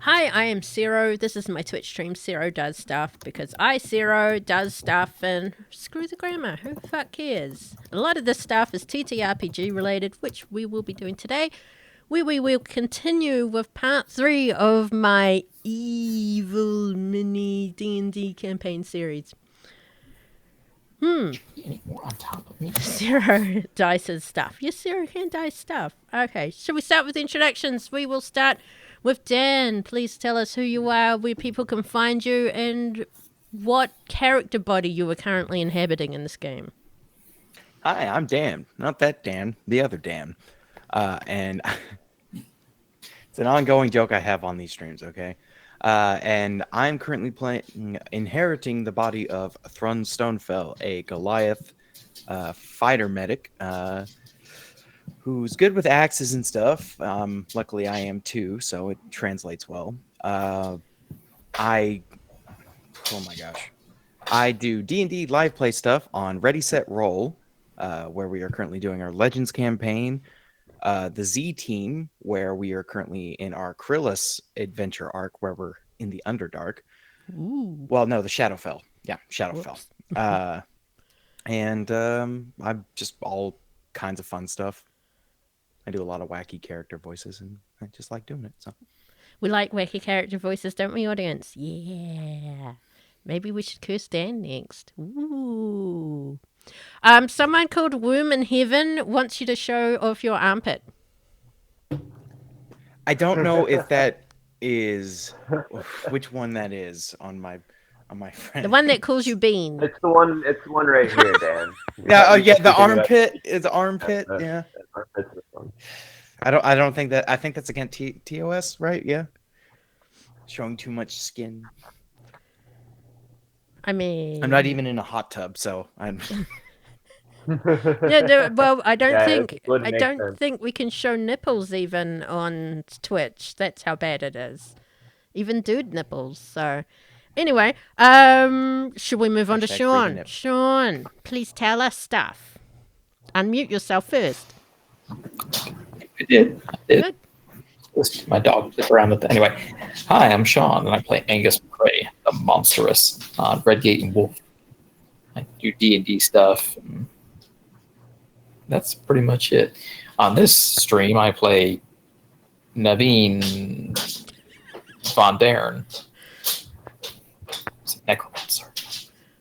Hi, I am Sero. This is my Twitch stream. Sero does stuff because Sero does stuff and screw the grammar. Who the fuck cares? A lot of this stuff is TTRPG related, which we will be doing today. We will continue with part 3 of my evil mini D&D campaign series. Any more on top of me? Zero dices stuff. Yes, Zero can dice stuff. Okay, shall we start with introductions? We will start with Dan. Please tell us who you are, where people can find you, and what character body you are currently inhabiting in this game. Hi, I'm Dan. Not that Dan, the other Dan. And it's an ongoing joke I have on these streams, okay? And I'm currently inheriting the body of Thrun Stonefell, a Goliath fighter medic who's good with axes and stuff. Luckily, I am too, so it translates well. Oh my gosh. I do D&D live play stuff on Ready, Set, Roll, where we are currently doing our Legends campaign. The Z team, where we are currently in our Krillus adventure arc, where we're in the Underdark. Ooh. Well, no, the Shadowfell. Yeah, Shadowfell. And I'm just all kinds of fun stuff. I do a lot of wacky character voices, and I just like doing it. So We like wacky character voices, don't we, audience? Yeah. Maybe we should curse Dan next. Ooh. Someone called Worm in Heaven wants you to show off your armpit. I don't know if that is which one that is on my friend. The one that calls you Bean. It's the one. It's the one right here, Dan. Yeah. Oh, yeah. The armpit is armpit. Yeah. It's this one. I don't think that. I think that's against TOS, right? Yeah. Showing too much skin. I mean, I'm not even in a hot tub, so I'm. Yeah, no, well, I don't Yeah, think it would I make don't sense. think we can show nipples even on Twitch. That's how bad it is. Even dude nipples. So, anyway, should we move on to Hashtag Shawn? freedom nip. Shawn, please tell us stuff. Unmute yourself first. I did. Good. My dog was around with anyway. Hi, I'm Shawn, and I play Angus McRae, the monstrous on Redgate and Wolf. I do D&D stuff. And that's pretty much it. On this stream, I play Navin von Daern, Necromancer.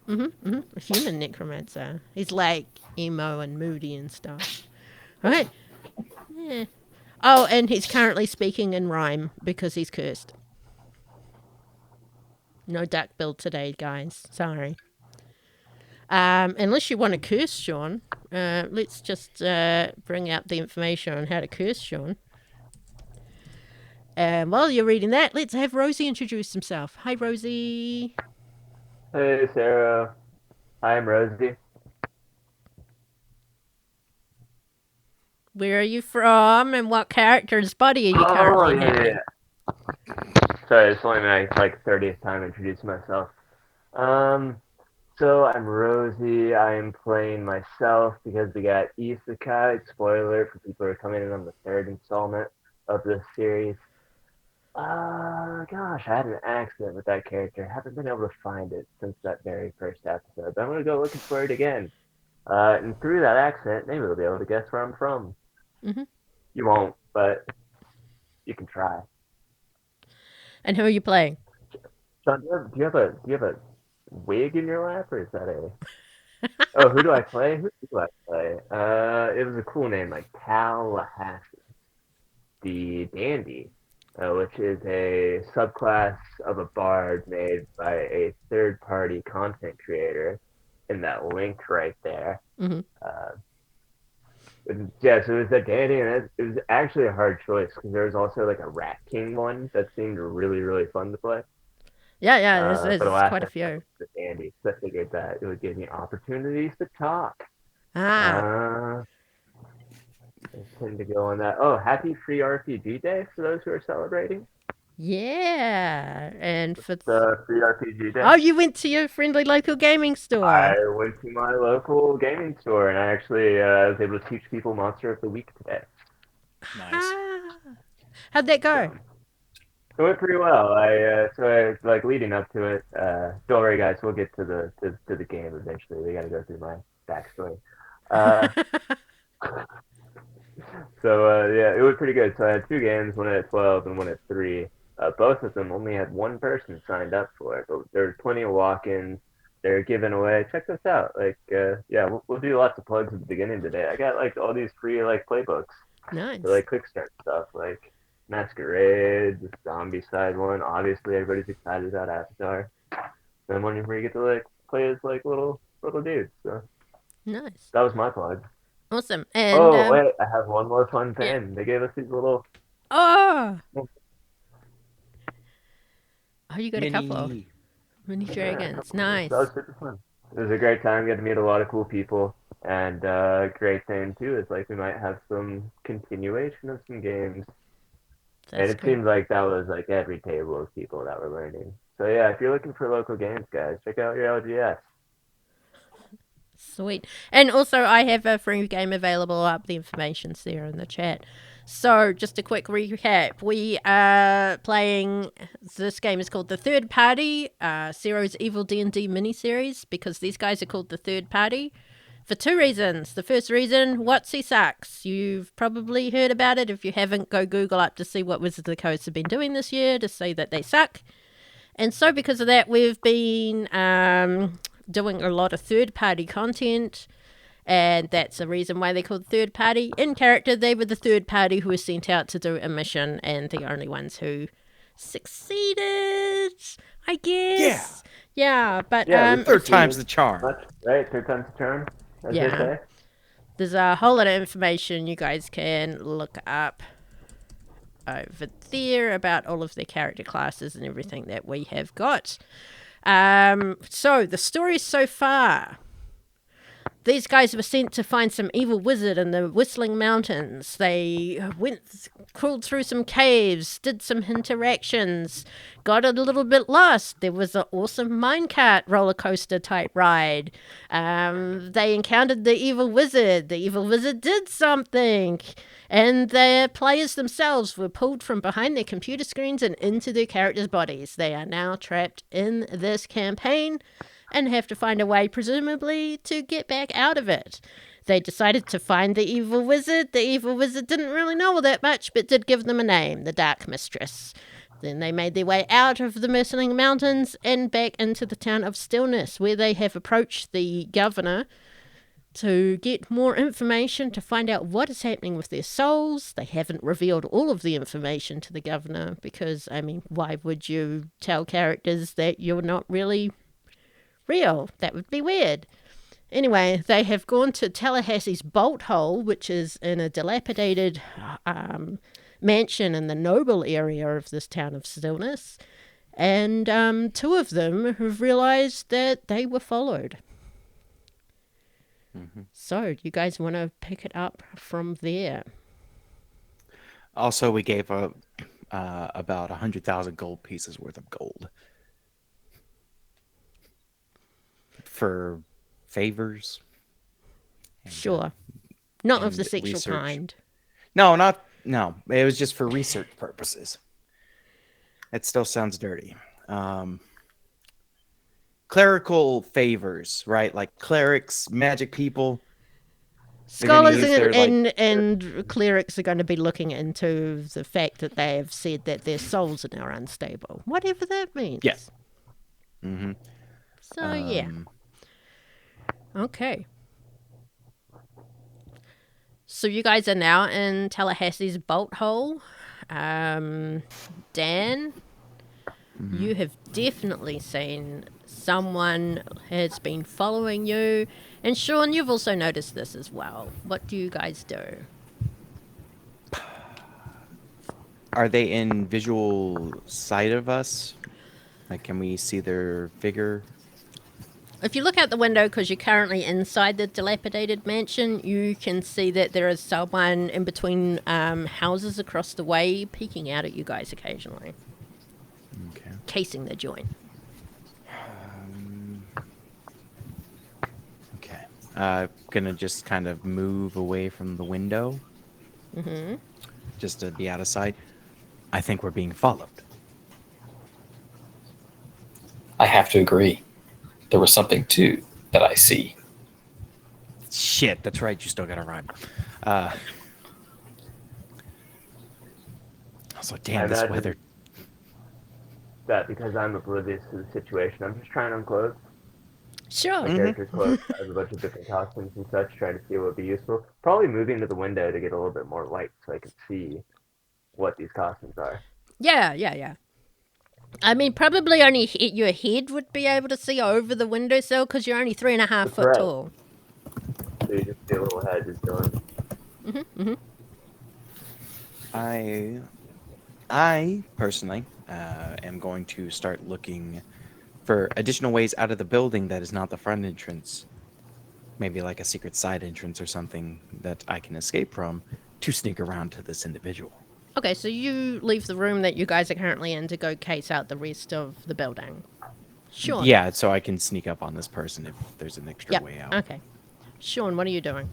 A human necromancer. He's like emo and moody and stuff. Right? Yeah. Oh, and he's currently speaking in rhyme because he's cursed. No duck build today, guys. Sorry. Unless you want to curse Shawn, let's just bring out the information on how to curse Shawn. And while you're reading that, let's have Rosi introduce himself. Hi, Rosi. Hey, Sero. I'm Rosi. Where are you from, and what character's body are you currently inhabiting? Sorry, it's only my 30th time introducing myself. So I'm Rosie. I am playing myself because we got Isekai. Spoiler alert for people who are coming in on the third installment of this series. Gosh, I had an accident with that character. Haven't been able to find it since that very first episode. But I'm gonna go looking for it again. And through that accident, maybe we'll be able to guess where I'm from. Mm-hmm. You won't, but you can try. And who are you playing? Shawn, do you have a wig in your lap, or is that a? Oh, who do I play? Who do I play? It was a cool name, like Tallahassee, the Dandy, which is a subclass of a bard made by a third-party content creator in that link right there. Mm-hmm. Yeah, so it was a Dandy, and it was actually a hard choice because there was also like a Rat King one that seemed really, really fun to play. Yeah, there's But alas, quite a few. the Dandy, so I figured that it would give me opportunities to talk. Ah, I tend to go on that. Oh, happy free RPG day for those who are celebrating. yeah. And for The free RPG day. oh, you went to your friendly local gaming store. I went to my local gaming store and I actually was able to teach people Monster of the Week today. Nice. Ah. How'd that go? It went pretty well. I like leading up to it. Don't worry, guys. We'll get to the game eventually. We got to go through my backstory. Uh, yeah, it was pretty good. So I had two games, one at 12 and one at 3. Both of them only had one person signed up for it, but there was plenty of walk-ins. They're giving away. Check this out. Yeah, we'll do lots of plugs at the beginning today. I got like all these free like playbooks Nice. for like quick start stuff, like Masquerade, the zombie side one. Obviously, everybody's excited about Avatar. And one where you get to like play as like little dudes. So Nice. that was my plug. Awesome. And Oh wait, I have one more fun thing. yeah. They gave us these little. Oh, you got a couple Mini. mini dragons. That Nice. was super fun. It was a great time. Got to meet a lot of cool people. And great thing too is like we might have some continuation of some games. And That's it great. seems like that was like every table of people that were learning. So yeah, if you're looking for local games, guys, check out your LGS. Sweet. And also, I have a free game available up. The information's there in the chat. So, just a quick recap. We are playing, this game is called The Third Party, Sero's Evil D&D miniseries, because these guys are called The Third Party for two reasons. The first reason, WotC sucks. You've probably heard about it. If you haven't, go Google up to see what Wizards of the Coast have been doing this year to say that they suck. And so, because of that, we've been doing a lot of third-party content, and that's the reason why they're called third party. In character, they were the third party who was sent out to do a mission, and the only ones who succeeded, I guess. Yeah, but Third time's the charm. Right, third time's the charm, as they Yeah. say. There's a whole lot of information you guys can look up over there about all of the character classes and everything that we have got. So the story so far. These guys were sent to find some evil wizard in the Whistling Mountains. They crawled through some caves, did some interactions, got a little bit lost. There was an awesome minecart roller coaster type ride. They encountered the evil wizard. The evil wizard did something. And the players themselves were pulled from behind their computer screens and into their characters' bodies. They are now trapped in this campaign and have to find a way, presumably, to get back out of it. They decided to find the evil wizard. The evil wizard didn't really know all that much, but did give them a name, the Dark Mistress. Then they made their way out of the Whistling Mountains and back into the town of Stillness, where they have approached the governor to get more information, to find out what is happening with their souls. They haven't revealed all of the information to the governor because, I mean, why would you tell characters that you're not really real? That would be weird. Anyway, they have gone to Tallahassee's Bolt Hole, which is in a dilapidated mansion in the noble area of this town of Stillness. And two of them have realized that they were followed. Mm-hmm. So, you guys want to pick it up from there? Also, we gave about 100,000 gold pieces worth of gold for favors. And, sure. Not of the and sexual research. kind. No. It was just for research purposes. It still sounds dirty. Clerical favors, right? Like clerics, magic people. Scholars use their, and clerics are going to be looking into the fact that they have said that their souls are now unstable. Whatever that means. Yes. Mm-hmm. So, yeah. Okay. So you guys are now in Tallahassee's Bolt Hole. Daern, you have definitely seen someone has been following you. And Shawn, you've also noticed this as well. What do you guys do? Are they in visual sight of us? Like, can we see their figure? If you look out the window, because you're currently inside the dilapidated mansion, you can see that there is someone in between houses across the way peeking out at you guys occasionally. Okay. Casing the joint. Okay. Gonna just kind of move away from the window. Mm-hmm. Just to be out of sight. I think we're being followed. I have to agree. There was something, too, that I see. Shit, that's right. You still got to rhyme. Also, damn, I this imagine weather. that because I'm oblivious to the situation, I'm just trying on clothes. Sure. My character's clothes has a bunch of different costumes and such, trying to see what would be useful. Probably moving to the window to get a little bit more light so I can see what these costumes are. Yeah. I mean, probably only your head would be able to see over the windowsill because you're only 3.5 foot right. tall. So you just see a little head just going. I personally am going to start looking for additional ways out of the building that is not the front entrance. Maybe like a secret side entrance or something that I can escape from to sneak around to this individual. Okay, so you leave the room that you guys are currently in to go case out the rest of the building. Sure. Yeah, so I can sneak up on this person if there's an extra way out. Okay. Shawn, what are you doing?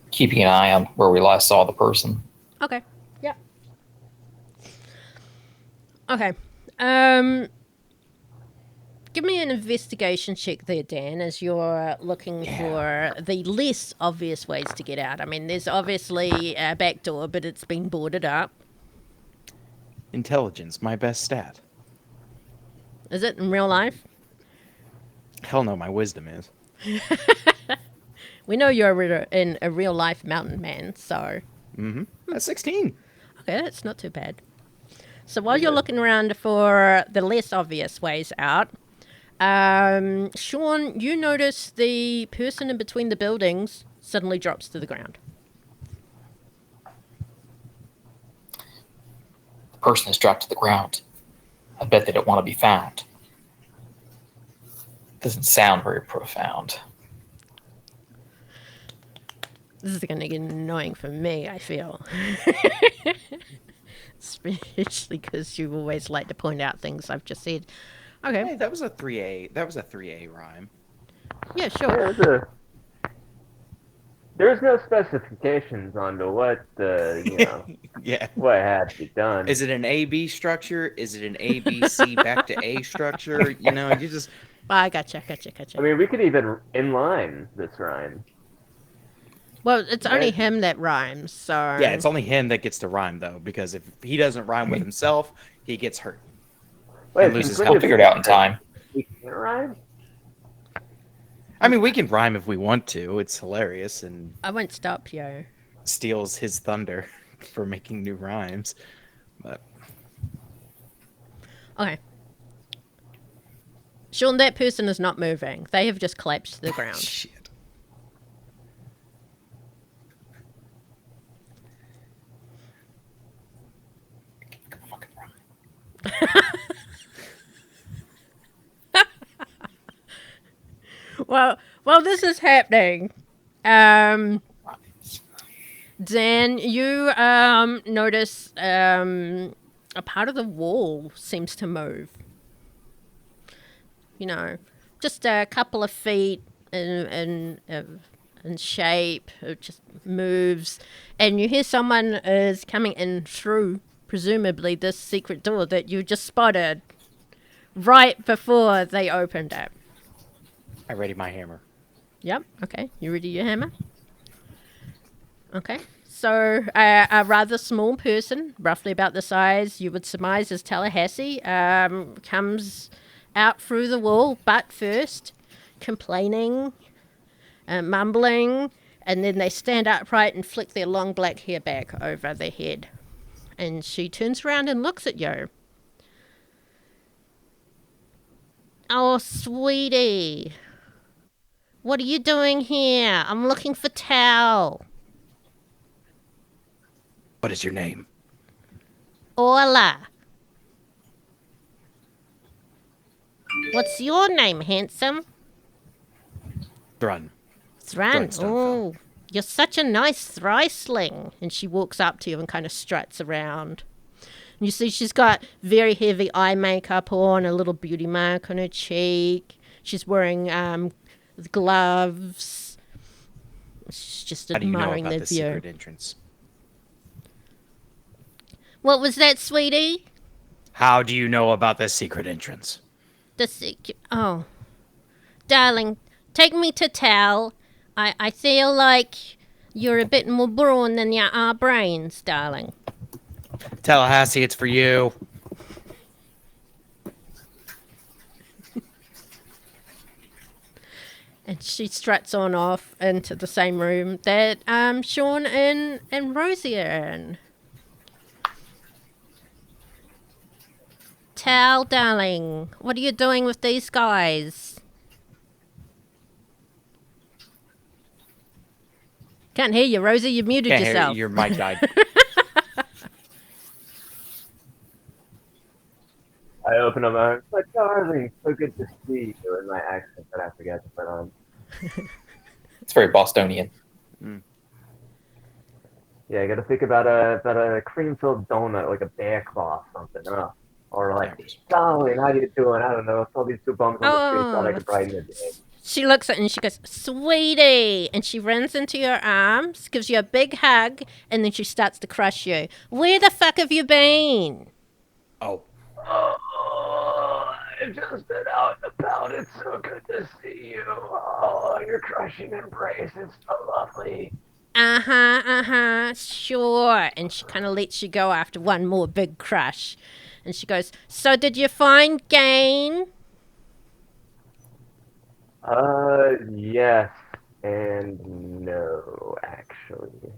Keeping an eye on where we last saw the person. Okay. Yeah. Okay. Give me an investigation check there, Dan, as you're looking for the less obvious ways to get out. I mean, there's obviously a back door, but it's been boarded up. Intelligence, my best stat. Is it in real life? Hell no, my wisdom is. We know you're in a real life mountain man, so. That's 16. Okay, that's not too bad. So while you're looking around for the less obvious ways out, Shawn, you notice the person in between the buildings suddenly drops to the ground. The person has dropped to the ground. I bet they don't want to be found. Doesn't sound very profound. This is going to get annoying for me, I feel. Especially because you always like to point out things I've just said. Okay. Hey, that was a 3A. That was a 3A rhyme. Yeah, sure. There's no specifications onto what what had to be done. Is it an A-B structure? Is it an A-B-C back to A structure? You just... I gotcha. I mean, we could even inline this rhyme. Well, it's only him that rhymes, so... Yeah, it's only him that gets to rhyme, though, because if he doesn't rhyme with himself, he gets hurt. Wait, loses I'll figure it out in time. We can't rhyme? I mean, we can rhyme if we want to. It's hilarious and I won't stop you. steals his thunder for making new rhymes. But Okay. Shawn, that person is not moving. They have just collapsed to the ground. shit. Well, this is happening. Dan, you notice a part of the wall seems to move. Just a couple of feet in shape. It just moves, and you hear someone is coming in through, presumably this secret door that you just spotted right before they opened it. I ready my hammer. Yep. Okay. You ready your hammer? Okay. So a rather small person, roughly about the size you would surmise as Tallahassee, comes out through the wall, butt first, complaining, mumbling, and then they stand upright and flick their long black hair back over their head. And she turns around and looks at you. Oh, sweetie. What are you doing here? I'm looking for Tal. What is your name? Orla. What's your name, handsome? Thrun. Thrun. Stonefell. Oh, you're such a nice thriceling. And she walks up to you and kind of struts around. And you see she's got very heavy eye makeup on, a little beauty mark on her cheek. She's wearing gloves. She's just admiring the view. Secret entrance? What was that, sweetie? How do you know about the secret entrance? the Oh, darling, take me to Tal. I feel like you're a bit more brawn than you are brains, darling. Tallahassee, it's for you. And she struts on off into the same room that Shawn and Rosi are in. Tal, darling, what are you doing with these guys? Can't hear you, Rosi. You've muted Can't hear yourself. you. Your mic died. I open up my arms, like, darling, so good to see you, in my accent that I forgot to put on. It's very Bostonian. Yeah, I gotta think about a cream-filled donut, like a bear claw or something, or like, darling, how you doing? I don't know. It's all these two bums on the street thought I could brighten the day. She looks at it and she goes, sweetie. And she runs into your arms, gives you a big hug, and then she starts to crush you. Where the fuck have you been? Oh. Oh, I've just been out and about. It's so good to see you. Oh, your crushing embrace is so lovely. Sure. And she kind of lets you go after one more big crush. And she goes, so did you find Gain? Yes and no, actually.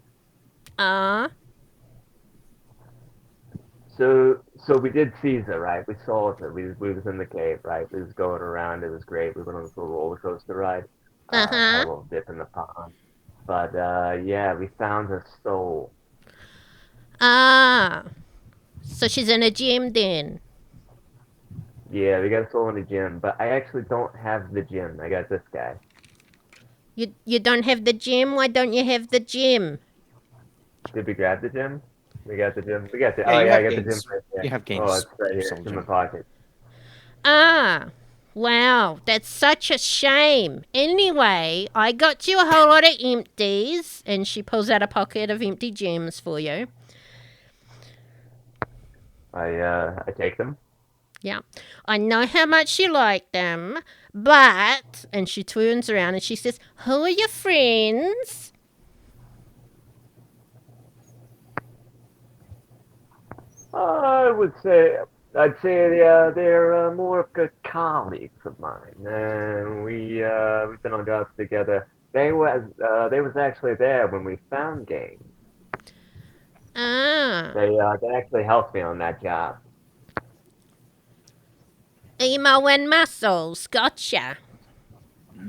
So we did Caesar, right? We saw it. We was in the cave, right? We was going around. It was great. We went on this little roller coaster ride. Had a little dip in the pond. But yeah, we found her soul. So she's in a gym then. Yeah, we got a soul in the gym, but I actually don't have the gym. I got this guy. You don't have the gym? Why don't you have the gym? Did we grab the gym? We got the gym. We got the. Yeah, oh you yeah, I have got the Gain's- gym right there. you have Gain's Oh, it's right here. soul It's in my gem. pocket. Wow, that's such a shame. Anyway, I got you a whole lot of empties, and she pulls out a pocket of empty gems for you. I take them. Yeah, I know how much you like them, but, and she turns around and she says, who are your friends? I'd say they're more of good colleagues of mine. We've been on jobs together. They was actually there when we found Game. They actually helped me on that job. Emo and muscles, gotcha. Well,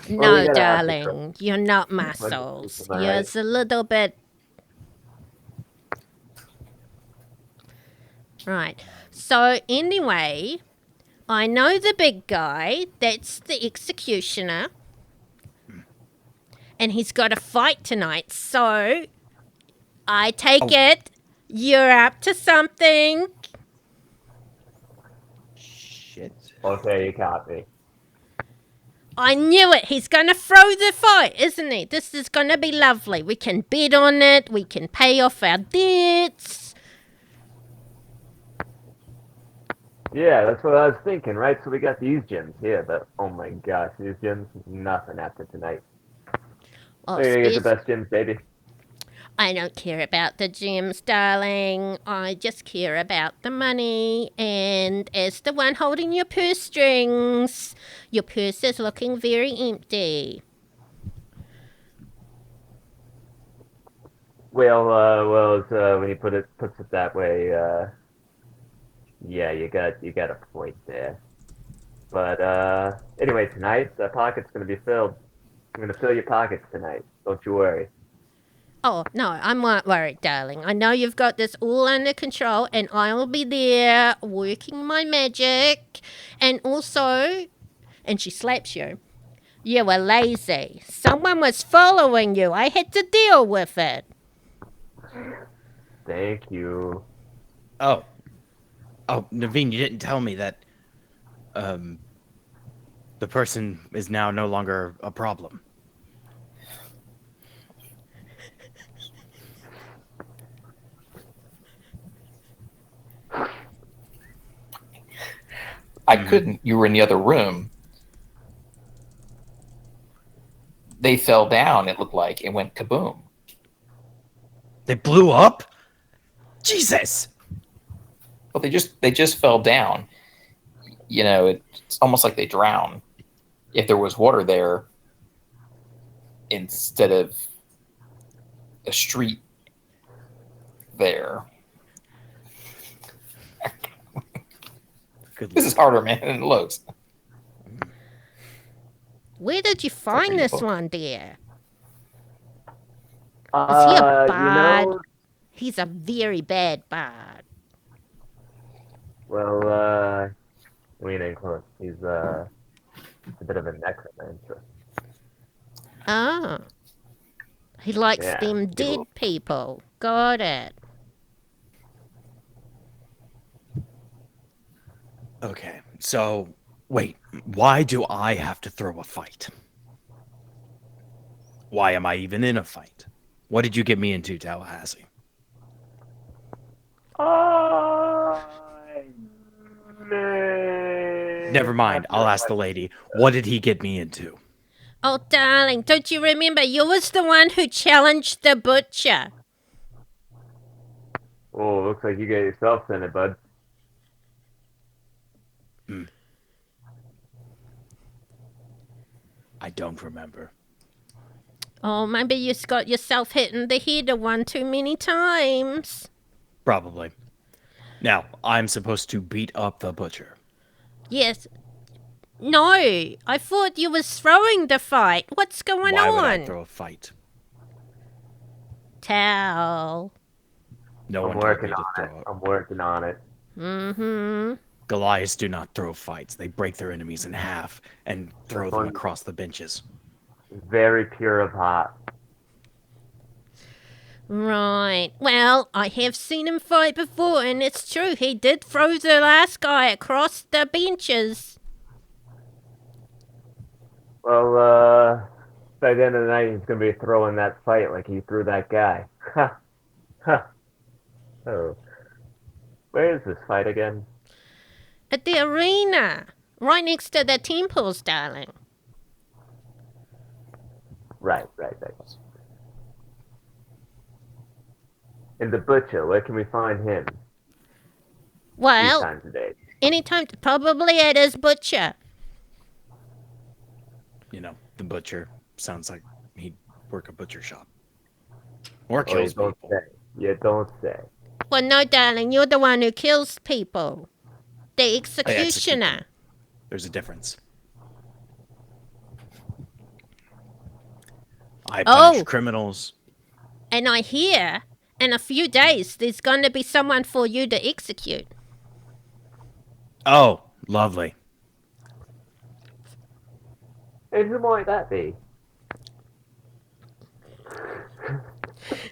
we No, gotta ask the darling, you're not What do you muscles. think, am I You're right? a little bit. Right. So, anyway, I know the big guy. That's the executioner. And he's got a fight tonight. So, I take it you're up to something. Shit. Okay, you caught me. I knew it. He's going to throw the fight, isn't he? This is going to be lovely. We can bet on it. We can pay off our debts. Yeah, that's what I was thinking, right? So we got these gyms here, but oh my gosh, these gyms, nothing after tonight. Oh, We're gonna get the best gyms, baby. I don't care about the gyms, darling. I just care about the money. And as the one holding your purse strings, your purse is looking very empty. When you puts it that way, yeah, you got a point there. But anyway, tonight the pocket's gonna be filled. I'm gonna fill your pockets tonight. Don't you worry. Oh, no, I'm not worried, darling. I know you've got this all under control, and I will be there working my magic. And also, and she slaps you. You were lazy. Someone was following you. I had to deal with it. Thank you. Oh, Navin, you didn't tell me that the person is now no longer a problem. I couldn't. You were in the other room. They fell down, it looked like. It went kaboom. They blew up? Jesus! But they just fell down. You know, it's almost like they drowned. If there was water there instead of a street there. Good This is harder, man, than it looks. Where did you find reading this book. one, dear? Is he a bard? He's a very bad bard. Well, we ain't close. He's a bit of a necromancer. Ah. He likes Yeah, them dead people. Got it. Okay, so wait, why do I have to throw a fight? Why am I even in a fight? What did you get me into, Tallahassee? Never mind, I'll ask the lady. What did he get me into? Oh, darling, don't you remember you was the one who challenged the butcher? Oh, looks like you got yourself in it, bud. I don't remember. Oh, maybe you got yourself hit in the head one too many times. Probably. Now, I'm supposed to beat up the butcher. Yes. No, I thought you was throwing the fight. What's going Why on? would I throw a fight? Towel. No I'm one told me working to on throw it. it. I'm working on it. Mm-hmm. Goliaths do not throw fights. They break their enemies in half and throw them across the benches. Very pure of heart. Right. Well, I have seen him fight before, and it's true. He did throw the last guy across the benches. Well, by the end of the night, he's gonna be throwing that fight like he threw that guy. Ha, ha. Oh, where is this fight again? At the arena. Right next to the temples, darling. Right. And the butcher, where can we find him? These Well, times of day. anytime, probably at his butcher. You know, the butcher sounds like he'd work a butcher shop. Or Oh, you kills don't people. say. You don't say. Well, no, darling, you're the one who kills people. The I execute executioner. them. There's a difference. I punish criminals. And I hear in a few days there's going to be someone for you to execute. Oh, lovely. And who might that be?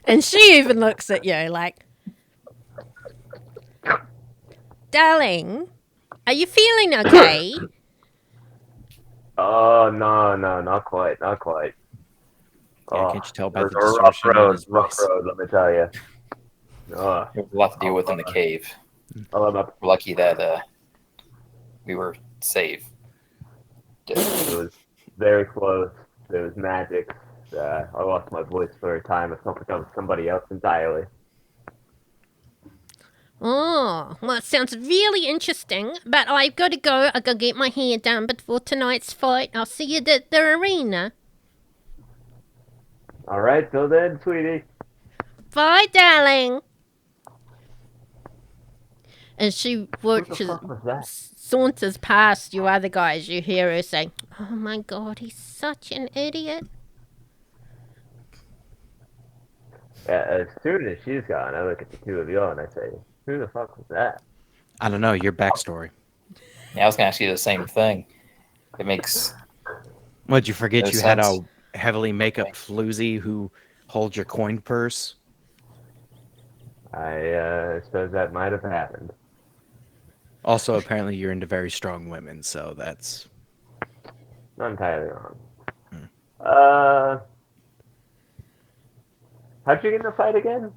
And she even looks at you like, darling, are you feeling okay? Oh, no, not quite. Yeah, can't you tell by the it was a distortion in his rough voice? road, let me tell you. Oh, We have a lot to deal with in the cave. I'll let We're lucky that we were safe. it was very close. There was magic. I lost my voice for a time. It felt like I was somebody else entirely. Oh, well, it sounds really interesting, but I've got to go. I got to get my hair done before tonight's fight. I'll see you at the arena. All right, till then, sweetie. Bye, darling. And she What the fuck was that? saunters past you other guys. You hear her say, "Oh my God, he's such an idiot." As soon as she's gone, I look at the two of you and I say, "Who the fuck was that?" I don't know, your backstory. Yeah, I was going to ask you the same thing. It makes What'd you forget No you had sense. a heavily makeup floozy who holds your coin purse? I suppose that might have happened. Also, apparently you're into very strong women, so that's... Not entirely wrong. How'd you get in the fight again?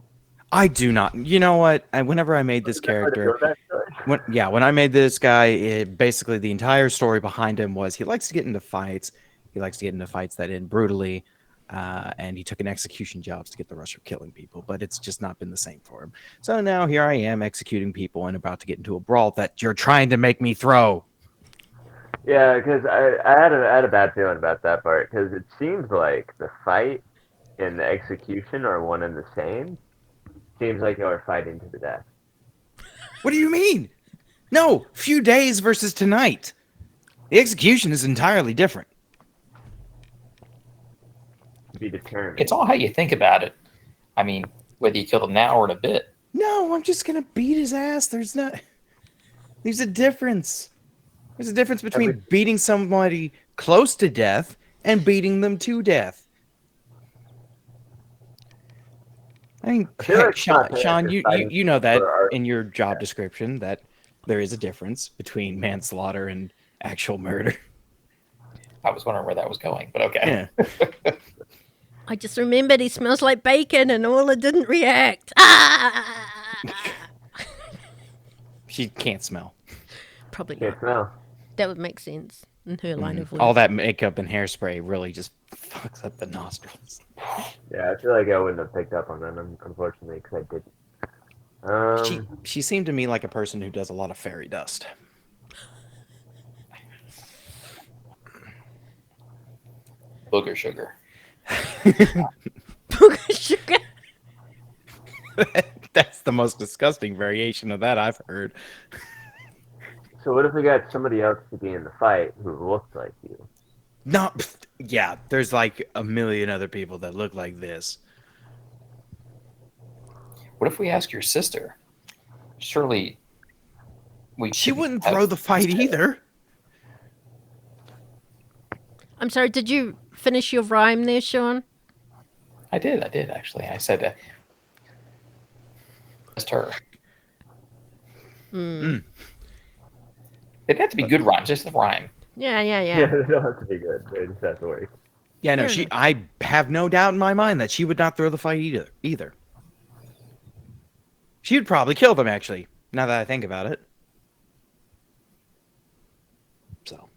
I do not. You know what? Whenever I made this character, when I made this guy, basically the entire story behind him was he likes to get into fights. He likes to get into fights that end brutally, and he took an execution jobs to get the rush of killing people. But it's just not been the same for him. So now here I am executing people and about to get into a brawl that you're trying to make me throw. Yeah, because I had a bad feeling about that part because it seems like the fight and the execution are one and the same. Seems like y'all are fighting to the death. What do you mean? No, few days versus tonight. The execution is entirely different. To be determined. It's all how you think about it. I mean, whether you kill him now or in a bit. No, I'm just gonna beat his ass. There's a difference. There's a difference between beating somebody close to death and beating them to death. I mean, heck, Shawn, you know that in your job description that there is a difference between manslaughter and actual murder. I was wondering where that was going, but okay. Yeah. I just remembered he smells like bacon and Orla didn't react. Ah! She can't smell. Probably Can't not. smell. That would make sense in her line of work. All that makeup and hairspray really just fucks up the nostrils. Yeah, I feel like I wouldn't have picked up on that, unfortunately, because I didn't. She seemed to me like a person who does a lot of fairy dust. Booger sugar. Booger sugar. That's the most disgusting variation of that I've heard. So what if we got somebody else to be in the fight who looks like you? No, yeah, there's like a million other people that look like this. What if we ask your sister? Surely she wouldn't throw the fight either. I'm sorry, did you finish your rhyme there, Shawn? I did actually. I said just her. It didn't have to be good rhymes, just a rhyme. Yeah. Yeah, they don't have to be good. They just have to work. Yeah, no, I have no doubt in my mind that she would not throw the fight either. She would probably kill them, actually, now that I think about it. So.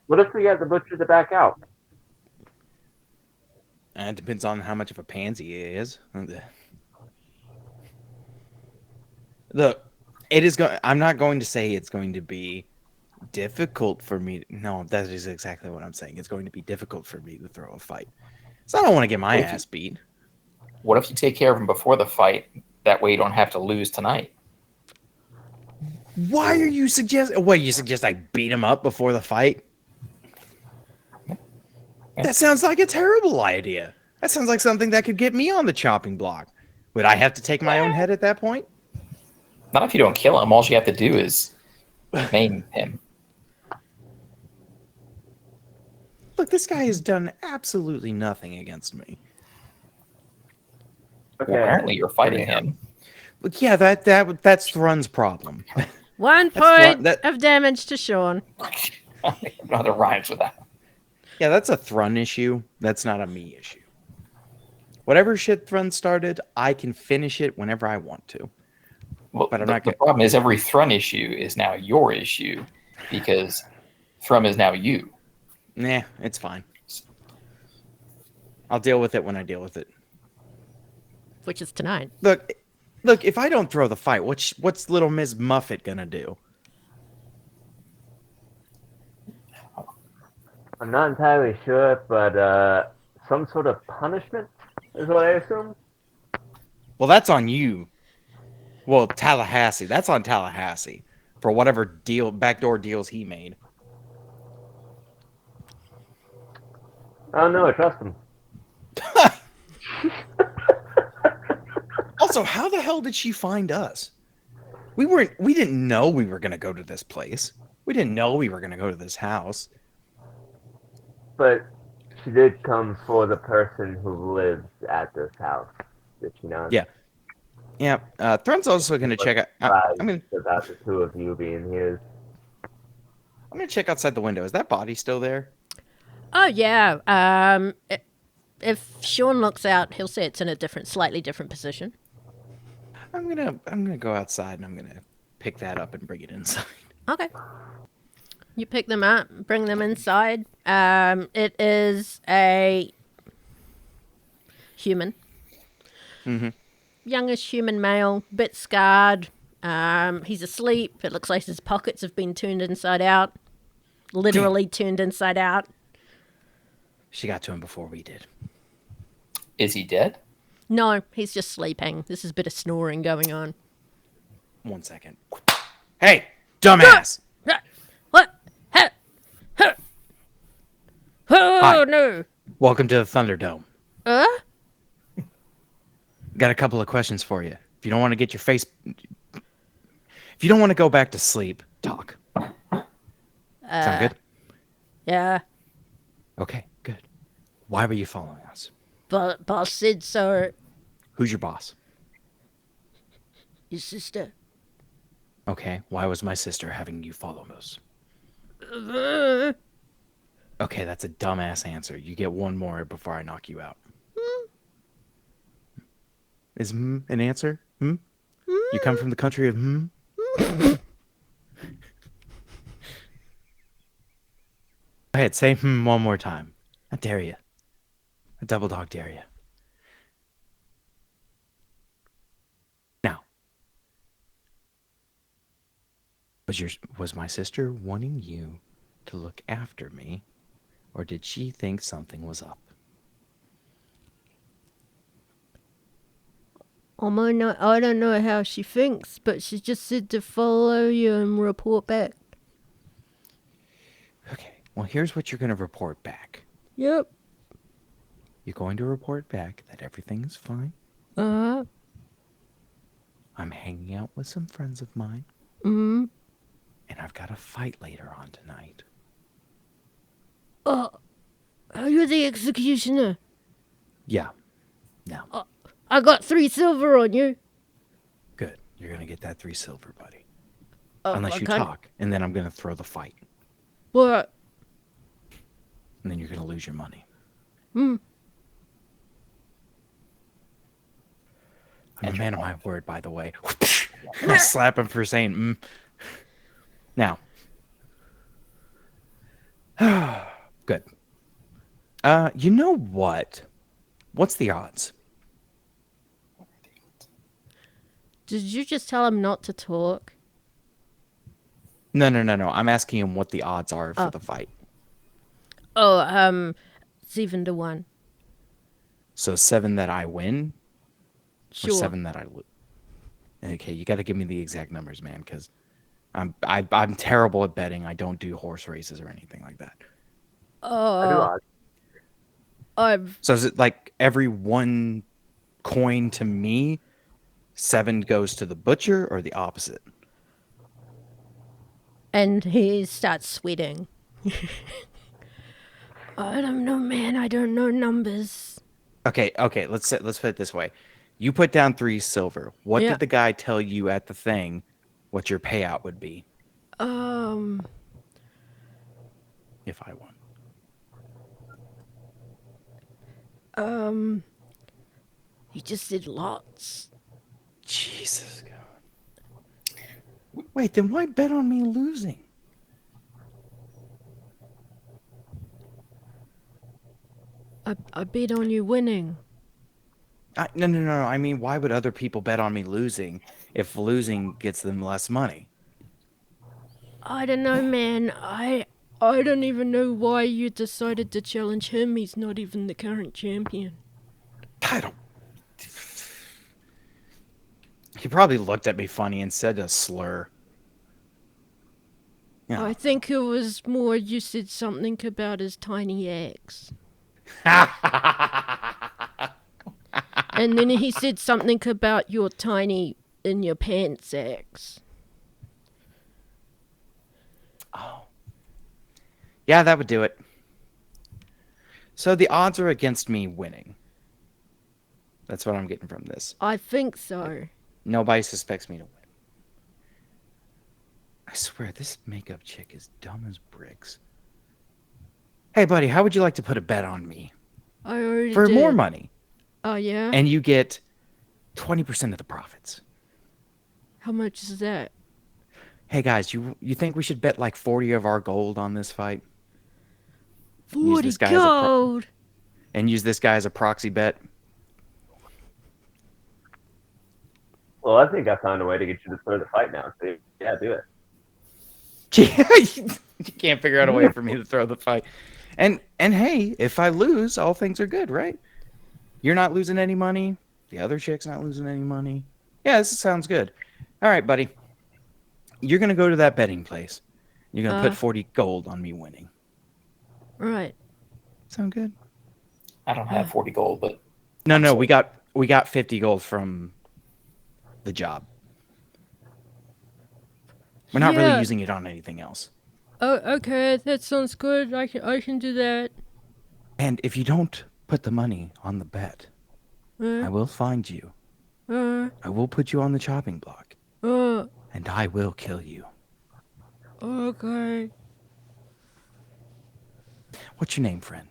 What if we got the butcher to back out? It depends on how much of a pansy he is. I'm not going to say it's going to be difficult for me. No, that is exactly what I'm saying. It's going to be difficult for me to throw a fight. So I don't want to get my ass beat. What if you take care of him before the fight? That way you don't have to lose tonight. Why are you suggesting? What, you suggest I beat him up before the fight? That sounds like a terrible idea. That sounds like something that could get me on the chopping block. Would I have to take my own head at that point? Not if you don't kill him. All you have to do is maim him. Look, this guy has done absolutely nothing against me. Okay. Well, apparently you're fighting him. Look, yeah, that's Thrun's problem. 1 point of damage to Shawn. Other rhymes with that. Yeah, that's a Thrun issue. That's not a me issue. Whatever shit Thrun started, I can finish it whenever I want to. Well, but the problem is every Thrun issue is now your issue because Thrun is now you. Nah, it's fine. I'll deal with it when I deal with it. Which is tonight. Look, if I don't throw the fight, what's little Miss Muffet gonna do? I'm not entirely sure, but some sort of punishment is what I assume. Well, that's on you. Well, Tallahassee. That's on Tallahassee for whatever backdoor deals he made. Oh no, I trust him. Also, how the hell did she find us? We didn't know we were gonna go to this place. We didn't know we were gonna go to this house. But she did come for the person who lives at this house. Did she not? Yeah. Yeah. Thrun's also gonna check out. I'm gonna about the two of you being here. I'm gonna check outside the window. Is that body still there? Oh, yeah. if Shawn looks out, he'll say it's in a slightly different position. I'm gonna go outside and I'm gonna pick that up and bring it inside. Okay. You pick them up, bring them inside. It is a human. Mm-hmm. Youngish human male, bit scarred. He's asleep. It looks like his pockets have been turned inside out. Literally turned inside out. She got to him before we did. Is he dead? No, he's just sleeping. There's a bit of snoring going on. 1 second. Hey, dumbass! What? Oh, Hi. no. Welcome to the Thunderdome. Uh? Got a couple of questions for you. If you don't want to get your face... If you don't want to go back to sleep, talk. Sound good? Yeah. Okay, good. Why were you following us? But boss said so. Who's your boss? Your sister. Okay, why was my sister having you follow us? Okay, that's a dumbass answer. You get one more before I knock you out. Is an answer? You come from the country of Go ahead, say one more time. I dare you. I double dog dare you. Now, was my sister wanting you to look after me, or did she think something was up? I don't know how she thinks, but she just said to follow you and report back. Okay, well, here's what you're going to report back. Yep. You're going to report back that everything's fine. Uh-huh. I'm hanging out with some friends of mine. Mm-hmm. And I've got a fight later on tonight. Oh, you're the executioner. Yeah. No. I got 3 silver on you. Good. You're going to get that 3 silver, buddy. Unless you can't... talk. And then I'm going to throw the fight. What? And then you're going to lose your money. Hmm. I'm a man of my word, by the way. I'll slap him for saying Now. Good. You know what? What's the odds? Did you just tell him not to talk? No. I'm asking him what the odds are for the fight. Oh, 7 to 1. So 7 that I win? Sure. Or 7 that I lose? Okay, you got to give me the exact numbers, man, because I'm terrible at betting. I don't do horse races or anything like that. I do So is it like every 1 coin to me, 7 goes to the butcher, or the opposite? And he starts sweating. I don't know, man. I don't know numbers. Okay. Let's put it this way. You put down 3 silver. What did the guy tell you at the thing? What your payout would be? If I won. He just said lots. Jesus God. Wait, then why bet on me losing? I bet on you winning. No. I mean, why would other people bet on me losing if losing gets them less money? I don't know, man. I don't even know why you decided to challenge him. He's not even the current champion. I don't... He probably looked at me funny and said a slur. Yeah. I think it was more you said something about his tiny axe. And then he said something about your tiny in your pants axe. Oh. Yeah, that would do it. So the odds are against me winning. That's what I'm getting from this. I think so. Nobody suspects me to win. I swear, this makeup chick is dumb as bricks. Hey, buddy, how would you like to put a bet on me? I already for did. more money. Oh, yeah? And you get 20% of the profits. How much is that? Hey guys, you think we should bet like 40 of our gold on this fight? 40 this guy as a gold! And use this guy as a proxy bet? Well, I think I found a way to get you to throw the fight now. So yeah, do it. You can't figure out a way for me to throw the fight. And hey, if I lose, all things are good, right? You're not losing any money. The other chick's not losing any money. Yeah, this sounds good. All right, buddy. You're going to go to that betting place. You're going to put 40 gold on me winning. Right. Sound good? I don't have 40 gold, but No, we got 50 gold from the job. We're not really using it on anything else. Oh, okay, that sounds good. I can do that. And if you don't put the money on the bet, I will find you. I will put you on the chopping block. And I will kill you. Okay. What's your name, friend?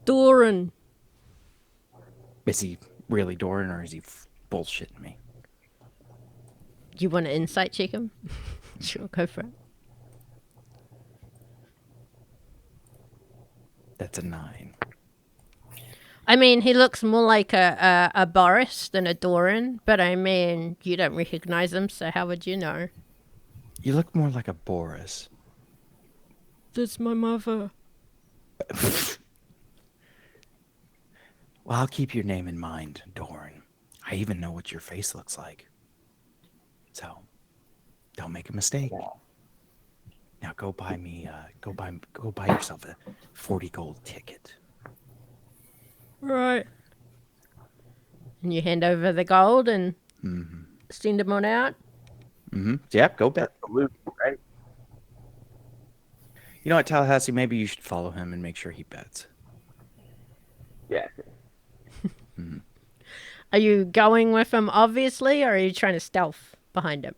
Daern. Is he really Daern or is he bullshitting me? You want to insight check him? Sure, go for it. That's a 9. I mean, he looks more like a Boris than a Daern, but I mean, you don't recognize him, so how would you know? You look more like a Boris. That's my mother. Well, I'll keep your name in mind, Daern. I even know what your face looks like. So, don't make a mistake. Now go buy me, go buy yourself a 40 gold ticket. Right. And you hand over the gold and send him on out? Yep, go bet. Right? You know what, Tallahassee, maybe you should follow him and make sure he bets. Yeah. Are you going with him, obviously, or are you trying to stealth behind him?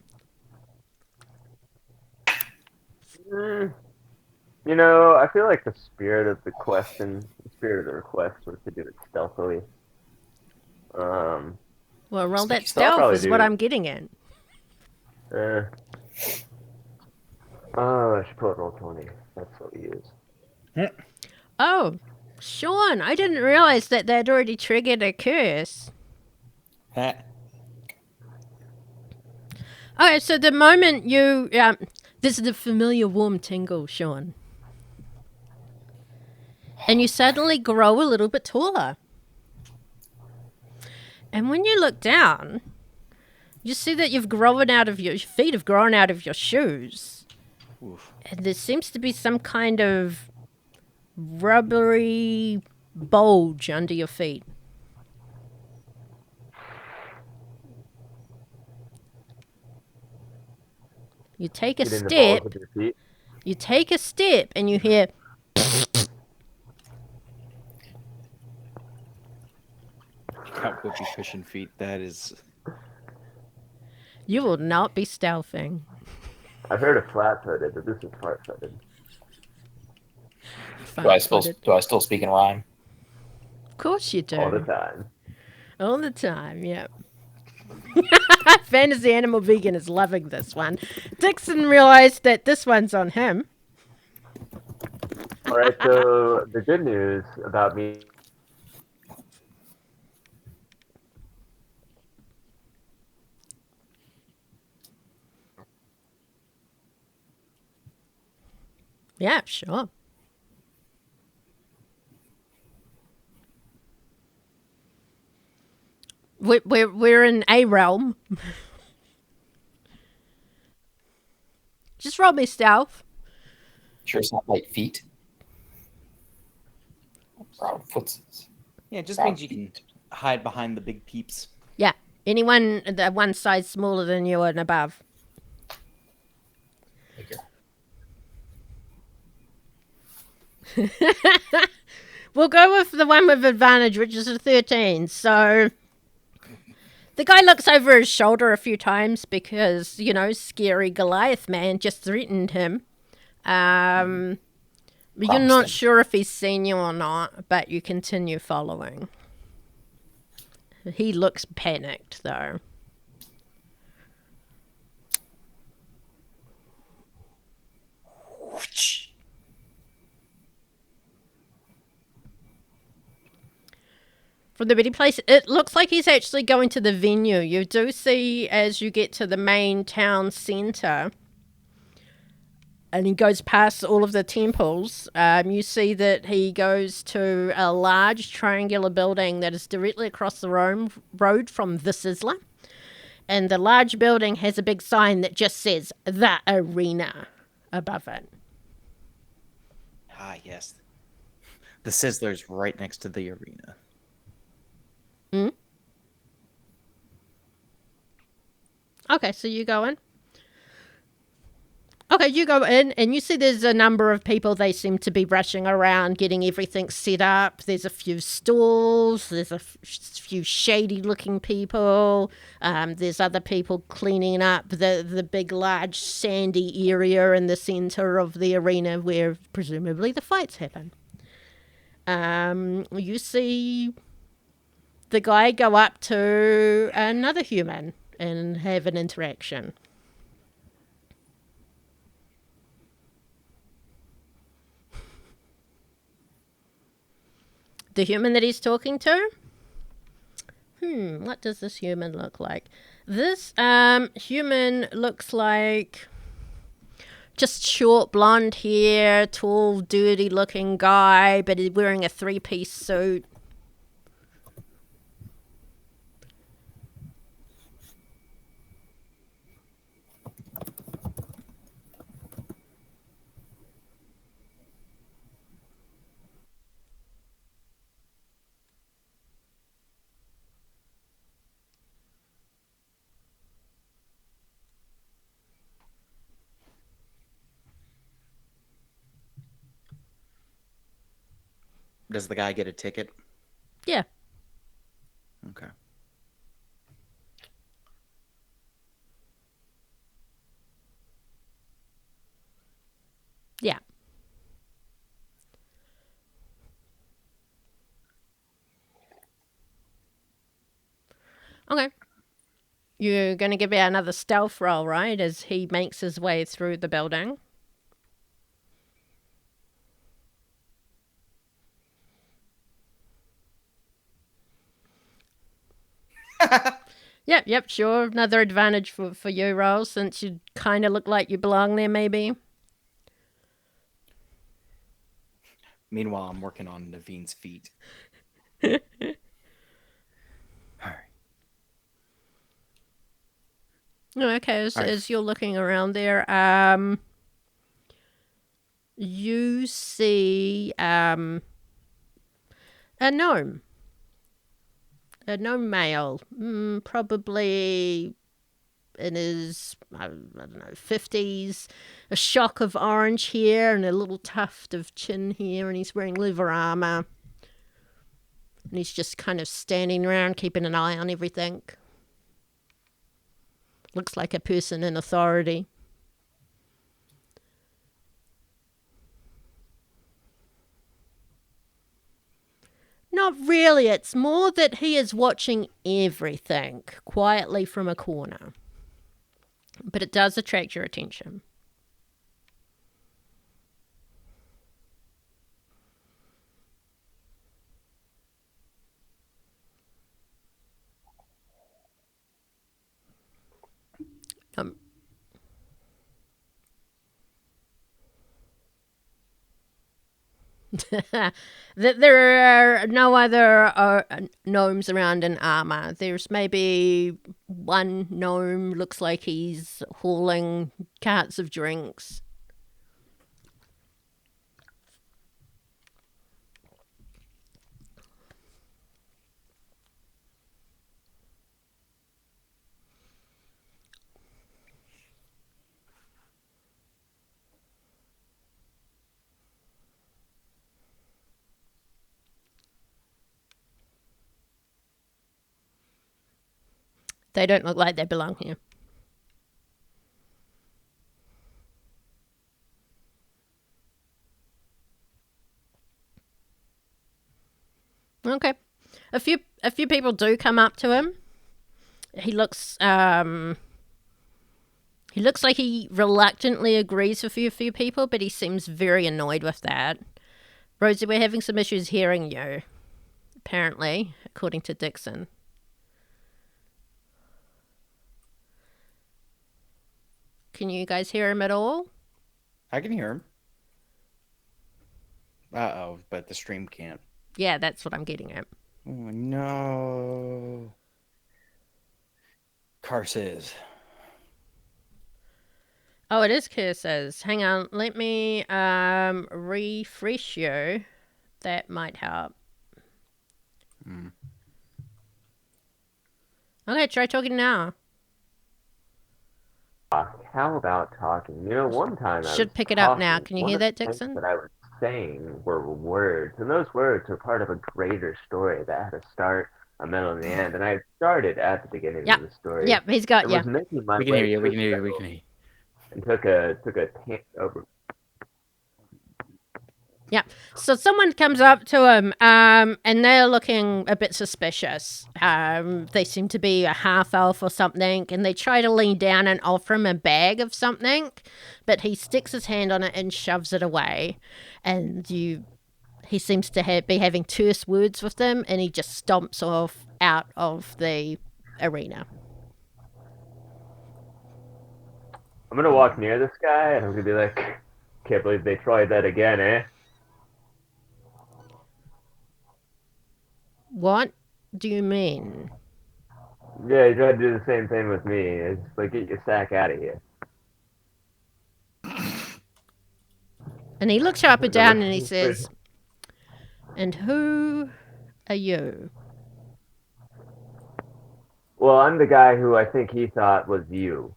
You know, I feel like the spirit of the request was to do it stealthily. Well, roll that I'll stealth probably is do what it. I'm getting at. I should put roll 20. That's what we use. Oh, Shawn, I didn't realize that they'd already triggered a curse. Okay, so the moment you... this is the familiar warm tingle, Shawn. And you suddenly grow a little bit taller. And when you look down, you see that you've grown out of your feet have grown out of your shoes. Oof. And there seems to be some kind of rubbery bulge under your feet. You take a Get in the balls step. with your feet. You take a step and you hear... Got whoopee cushion feet. That is... You will not be stealthing. I've heard of flat-footed, but this is flat-footed. do I still speak in rhyme? Of course you do. All the time. All the time, yep. Fantasy Animal Vegan is loving this one. Dixon realized that this one's on him. All right, so the good news about me... Yeah, sure. We're in a realm. Just roll me stealth. Sure, it's not like feet. Brown footsies. Yeah, it just means you can hide behind the big peeps. Yeah, anyone that one size smaller than you and above. We'll go with the one with advantage, which is a 13. So the guy looks over his shoulder a few times because, you know, scary Goliath man just threatened him. You're promised not him. sure if he's seen you or not, but you continue following. He looks panicked, though. From the meeting place, it looks like he's actually going to the venue. You do see as you get to the main town centre, and he goes past all of the temples, you see that he goes to a large triangular building that is directly across the road from the Sizzler. And the large building has a big sign that just says, The Arena, above it. Ah, yes. The Sizzler's right next to the arena. Okay, so you go in. Okay, you go in and you see there's a number of people. They seem to be rushing around, getting everything set up. There's a few stalls. There's a few shady-looking people. There's other people cleaning up the big, large, sandy area in the center of the arena where presumably the fights happen. You see the guy go up to another human and have an interaction. The human that he's talking to? What does this human look like? This human looks like just short blonde hair, tall, dirty looking guy, but he's wearing a 3-piece suit. Does the guy get a ticket? Yeah. Okay. Yeah. Okay. You're going to give it another stealth roll, right, as he makes his way through the building. Yep, sure. Another advantage for you, Roll, since you kind of look like you belong there, maybe. Meanwhile, I'm working on Navin's feet. All right. Okay, as you're looking around there, you see a gnome. A gnome male, probably in his, I don't know, 50s, a shock of orange hair and a little tuft of chin hair, and he's wearing leather armor. And he's just kind of standing around, keeping an eye on everything. Looks like a person in authority. Not really. It's more that he is watching everything quietly from a corner. But it does attract your attention. There are no other gnomes around in armor. There's maybe one gnome, looks like he's hauling carts of drinks. They don't look like they belong here. Okay. A few people do come up to him. He looks like he reluctantly agrees with a few people, but he seems very annoyed with that. Rosi, we're having some issues hearing you, apparently, according to Dixon. Can you guys hear him at all? I can hear him. Uh-oh, but the stream can't. Yeah, that's what I'm getting at. Oh, no. Curses. Oh, it is curses. Hang on, let me refresh you. That might help. Okay, try talking now. How about talking? You know, one time I Should was pick it up now. talking, Can you one hear of the that, things Dixon? that I was saying were words, and those words are part of a greater story that had a start, a middle, and the end. And I started at the beginning Yep. of the story. Yep, he's got and you. was making my We can way hear you. We through can hear the you. We middle can hear you. and took a over. Yeah. So someone comes up to him, and they're looking a bit suspicious. They seem to be a half elf or something, and they try to lean down and offer him a bag of something, but he sticks his hand on it and shoves it away. And he seems to be having terse words with them, and he just stomps off out of the arena. I'm gonna walk near this guy, and I'm gonna be like, "Can't believe they tried that again, eh?" What do you mean? Yeah, he tried to do the same thing with me. It's like, get your sack out of here. And he looks her up and down and he says, "And who are you?" Well, I'm the guy who I think he thought was you.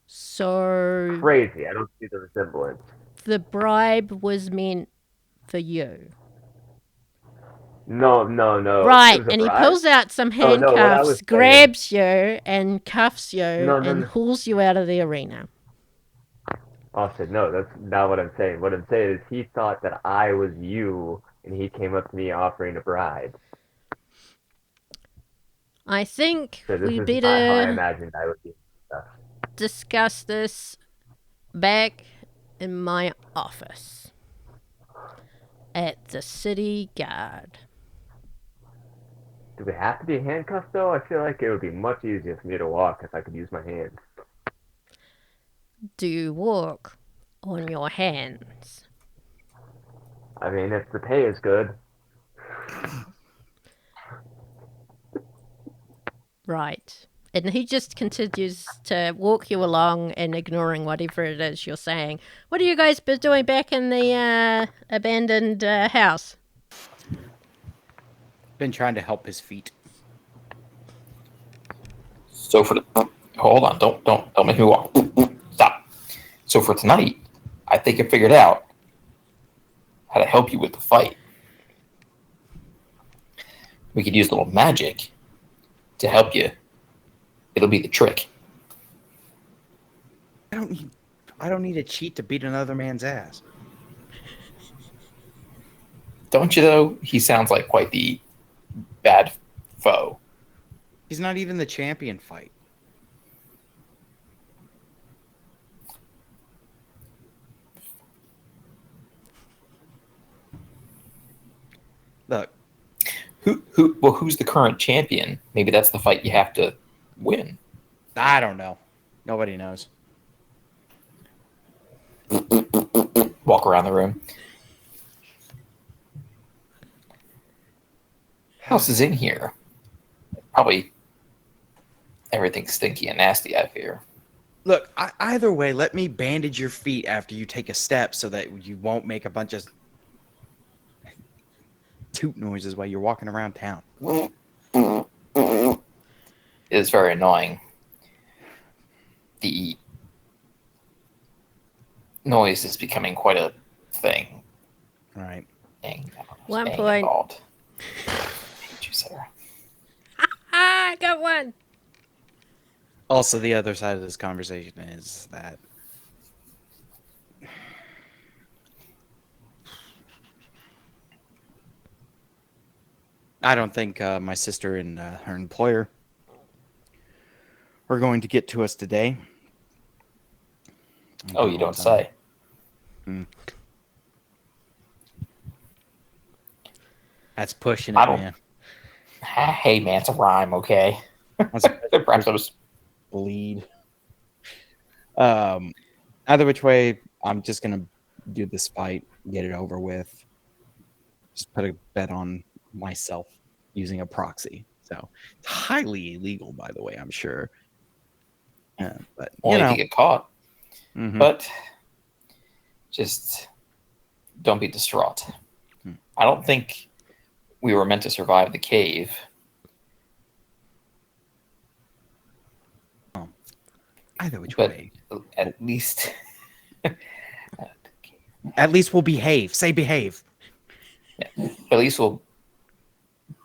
So Crazy. I don't see the resemblance. the bribe was meant for you. No. Right, It was a and he bribe? pulls out some Oh, no, what I was handcuffs, saying. grabs you, and cuffs you, No. and hauls you out of the arena. Austin, no, that's not what I'm saying. What I'm saying is he thought that I was you, and he came up to me offering a bribe. I think So this we is not how I better imagined I would be. discuss this back in my office at the city guard. Do we have to be handcuffed, though? I feel like it would be much easier for me to walk if I could use my hands. Do you walk on your hands? I mean, if the pay is good. Right. And he just continues to walk you along and ignoring whatever it is you're saying. What are you guys been doing back in the abandoned house? Been trying to help his feet. So for the hold on, don't make me walk. Stop. So for tonight, I think I figured out how to help you with the fight. We could use a little magic to help you. It'll be the trick. I don't need a cheat to beat another man's ass. Don't you though? He sounds like quite the bad foe. He's not even the champion fight. Look. Who's the current champion? Maybe that's the fight you have to win. I don't know. Nobody knows. Walk around the room. House is in here. Probably everything's stinky and nasty, I fear. Look, either way, let me bandage your feet after you take a step so that you won't make a bunch of toot noises while you're walking around town. It is very annoying. The noise is becoming quite a thing. Right. One point. Involved. Thank you, Sarah. I got one. Also, the other side of this conversation is that I don't think my sister and her employer are going to get to us today. Oh, you don't say. That's pushing it, I don't- man. Hey, man, it's a rhyme, okay? That's Perhaps those. bleed. Either which way, I'm just gonna do this fight, get it over with. Just put a bet on myself using a proxy. So it's highly illegal, by the way, I'm sure. But Only if you get caught. Mhm. But just don't be distraught. I don't think we were meant to survive the cave. Either which But way, at least at least we'll behave. Say behave. at least we'll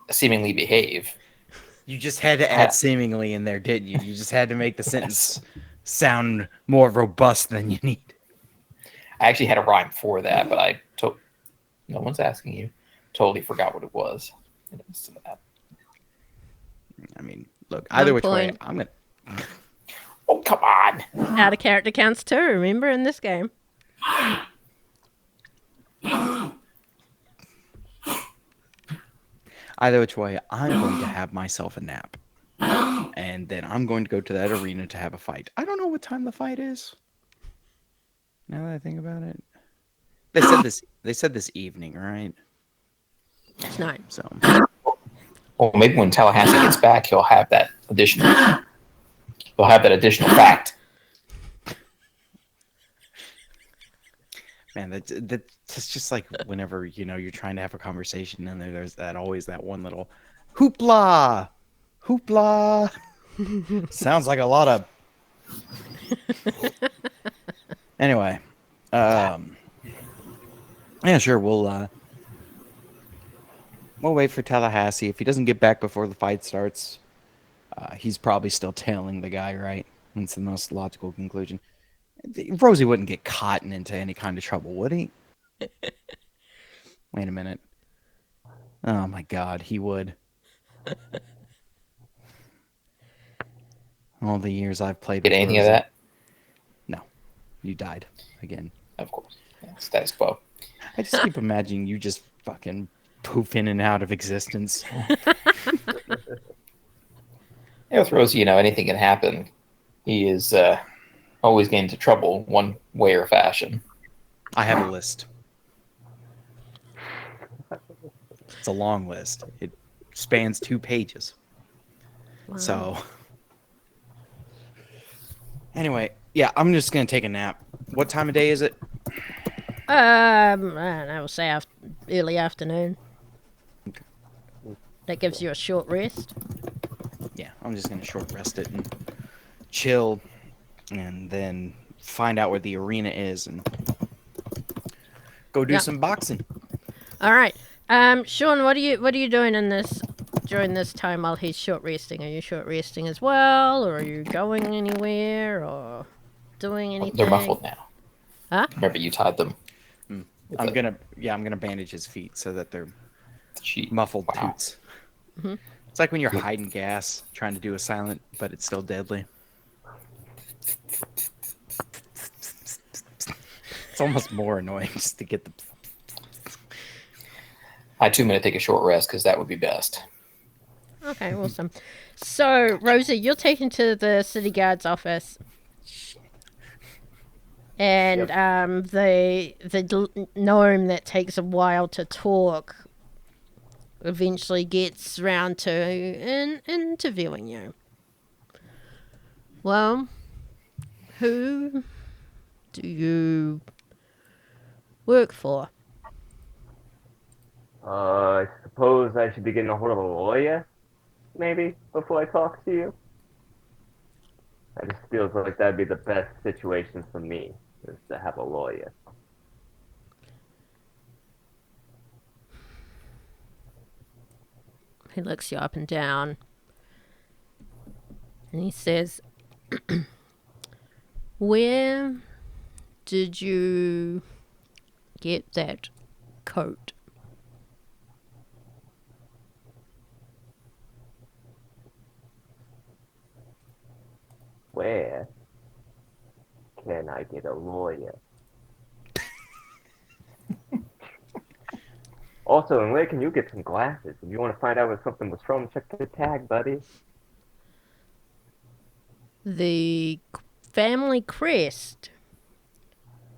seemingly behave. You just had to add seemingly in there, didn't you? You just had to make the sentence sound more robust than you need. I actually had a rhyme for that, but no one's asking you. Totally forgot what it was. I mean, look, either which way, point. I'm gonna. Oh, come on. Out of character counts too, remember, in this game. Either which way, I'm going to have myself a nap. And then I'm going to go to that arena to have a fight. I don't know what time the fight is. Now that I think about it. They said this evening, right? It's 9. So Well, maybe when Tallahassee gets back, he'll have that additional fact. man, that's just like whenever, you're trying to have a conversation and there's always that one little hoopla. Hoopla. Sounds like a lot of Anyway, yeah, sure. We'll wait for Tallahassee. If he doesn't get back before the fight starts, he's probably still tailing the guy, right? That's the most logical conclusion. Rosi wouldn't get caught into any kind of trouble, would he? Wait a minute. Oh my God, he would. All the years I've played Get with anything Rosi. of that? No, you died again. Of course. Yeah, status quo. I just keep imagining you just fucking poof in and out of existence. Yeah, with Rosi, anything can happen. He is always getting into trouble one way or fashion. I have a list. It's a long list. It spans 2 pages. Wow. So, anyway, yeah, I'm just gonna take a nap. What time of day is it? I don't know, we'll say early afternoon. That gives you a short rest. Yeah, I'm just gonna short rest it and chill, and then find out where the arena is and go do some boxing. All right. Shawn, what are you doing during this time while he's short resting? Are you short resting as well, or are you going anywhere, or doing anything? They're muffled now. Huh? Remember, you tied them. I'm gonna bandage his feet so that they're muffled toots. Mm-hmm. It's like when you're hiding gas, trying to do a silent, but it's still deadly. It's almost more annoying just to get the. I too am going to take a short rest because that would be best. Okay, awesome. So, Rosi, you're taken to the city guard's office. And the gnome that takes a while to talk eventually gets round to interviewing you. Well, who do you work for? I suppose I should be getting a hold of a lawyer, maybe, before I talk to you. It just feels like that'd be the best situation for me, is to have a lawyer. He looks you up and down. And he says, where did you get that coat? where can I get a lawyer? Also, and where can you get some glasses? If you want to find out where something was from, check the tag, buddy. The family crest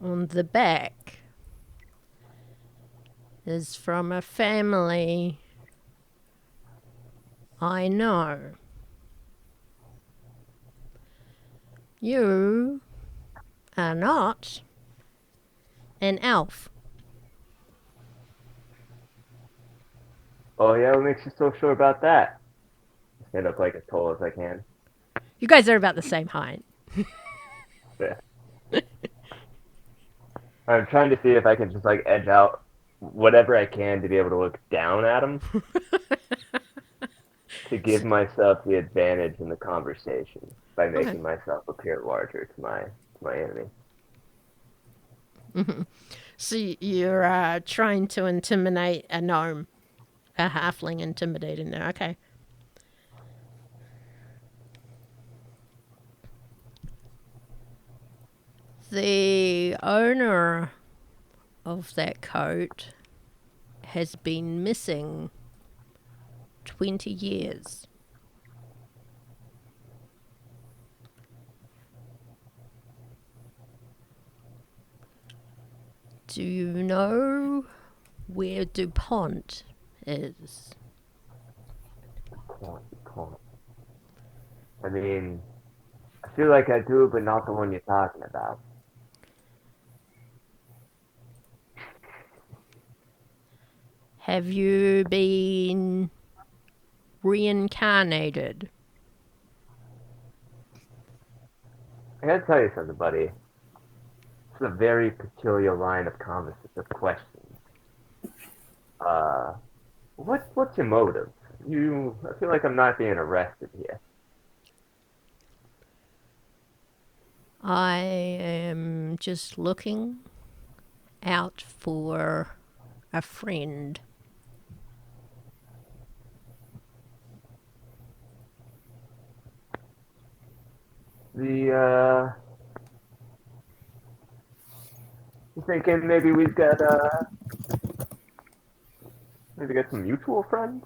on the back is from a family I know. You are not an elf. Oh yeah, what makes you so sure about that? Stand up like as tall as I can. You guys are about the same height. Yeah. I'm trying to see if I can just like edge out whatever I can to be able to look down at him to give myself the advantage in the conversation by making myself appear larger to my enemy. So you're trying to intimidate a gnome, a halfling intimidating there. Okay. The owner of that coat has been missing 20 years. Do you know where DuPont is? Can't. I mean, I feel like I do, but not the one you're talking about. Have you been reincarnated? I gotta tell you something, buddy. It's a very peculiar line of conversative questions. What's your motive? I feel like I'm not being arrested here. I am just looking out for a friend. You thinking maybe we've got maybe got some mutual friends?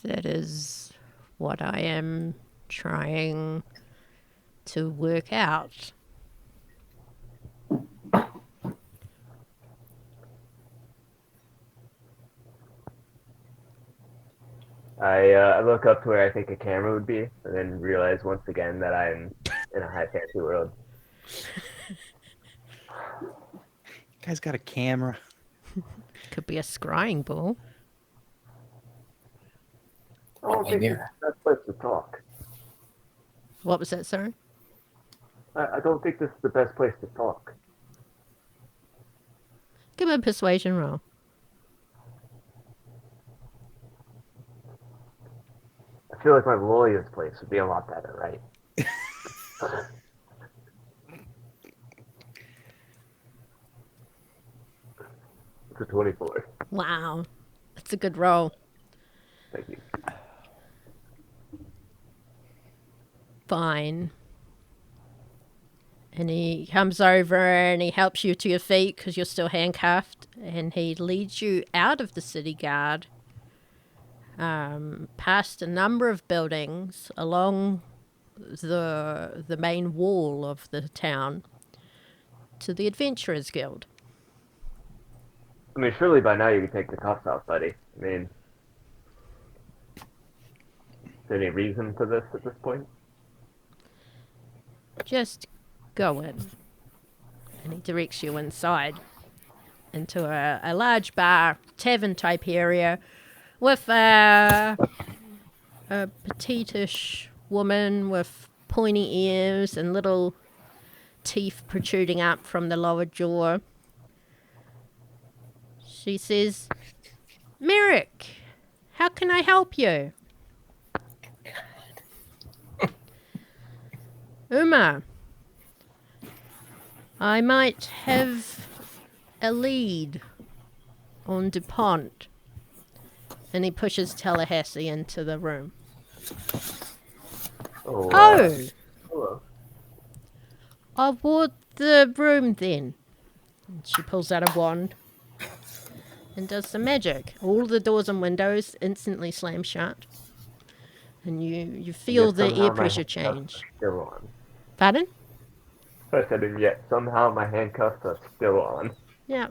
That is what I am trying to work out. I look up to where I think a camera would be, and then realize once again that I'm in a high fantasy world. Guy's got a camera. Could be a scrying ball. I don't think it's the best place to talk. What was that, sorry? I don't think this is the best place to talk. Give me a persuasion roll. I feel like my lawyer's place would be a lot better, right? It's a 24. Wow. That's a good roll. Thank you. Fine. And he comes over and he helps you to your feet because you're still handcuffed. And he leads you out of the city guard, past a number of buildings along the main wall of the town to the Adventurers Guild. I mean, surely by now you can take the cuffs off, buddy. I mean, is there any reason for this at this point? Just go in. And he directs you inside into a large bar, tavern type area with a petitish woman with pointy ears and little teeth protruding up from the lower jaw. She says, "Merrick, how can I help you?" Uma, I might have a lead on DuPont. And he pushes Tallahassee into the room. Oh, Oh, hello. I ward the room then. And she pulls out a wand and does some magic. All the doors and windows instantly slam shut. And you feel Yet the somehow air my pressure handcuffs change. are still on. Pardon? I said, and yet somehow my handcuffs are still on. Yeah.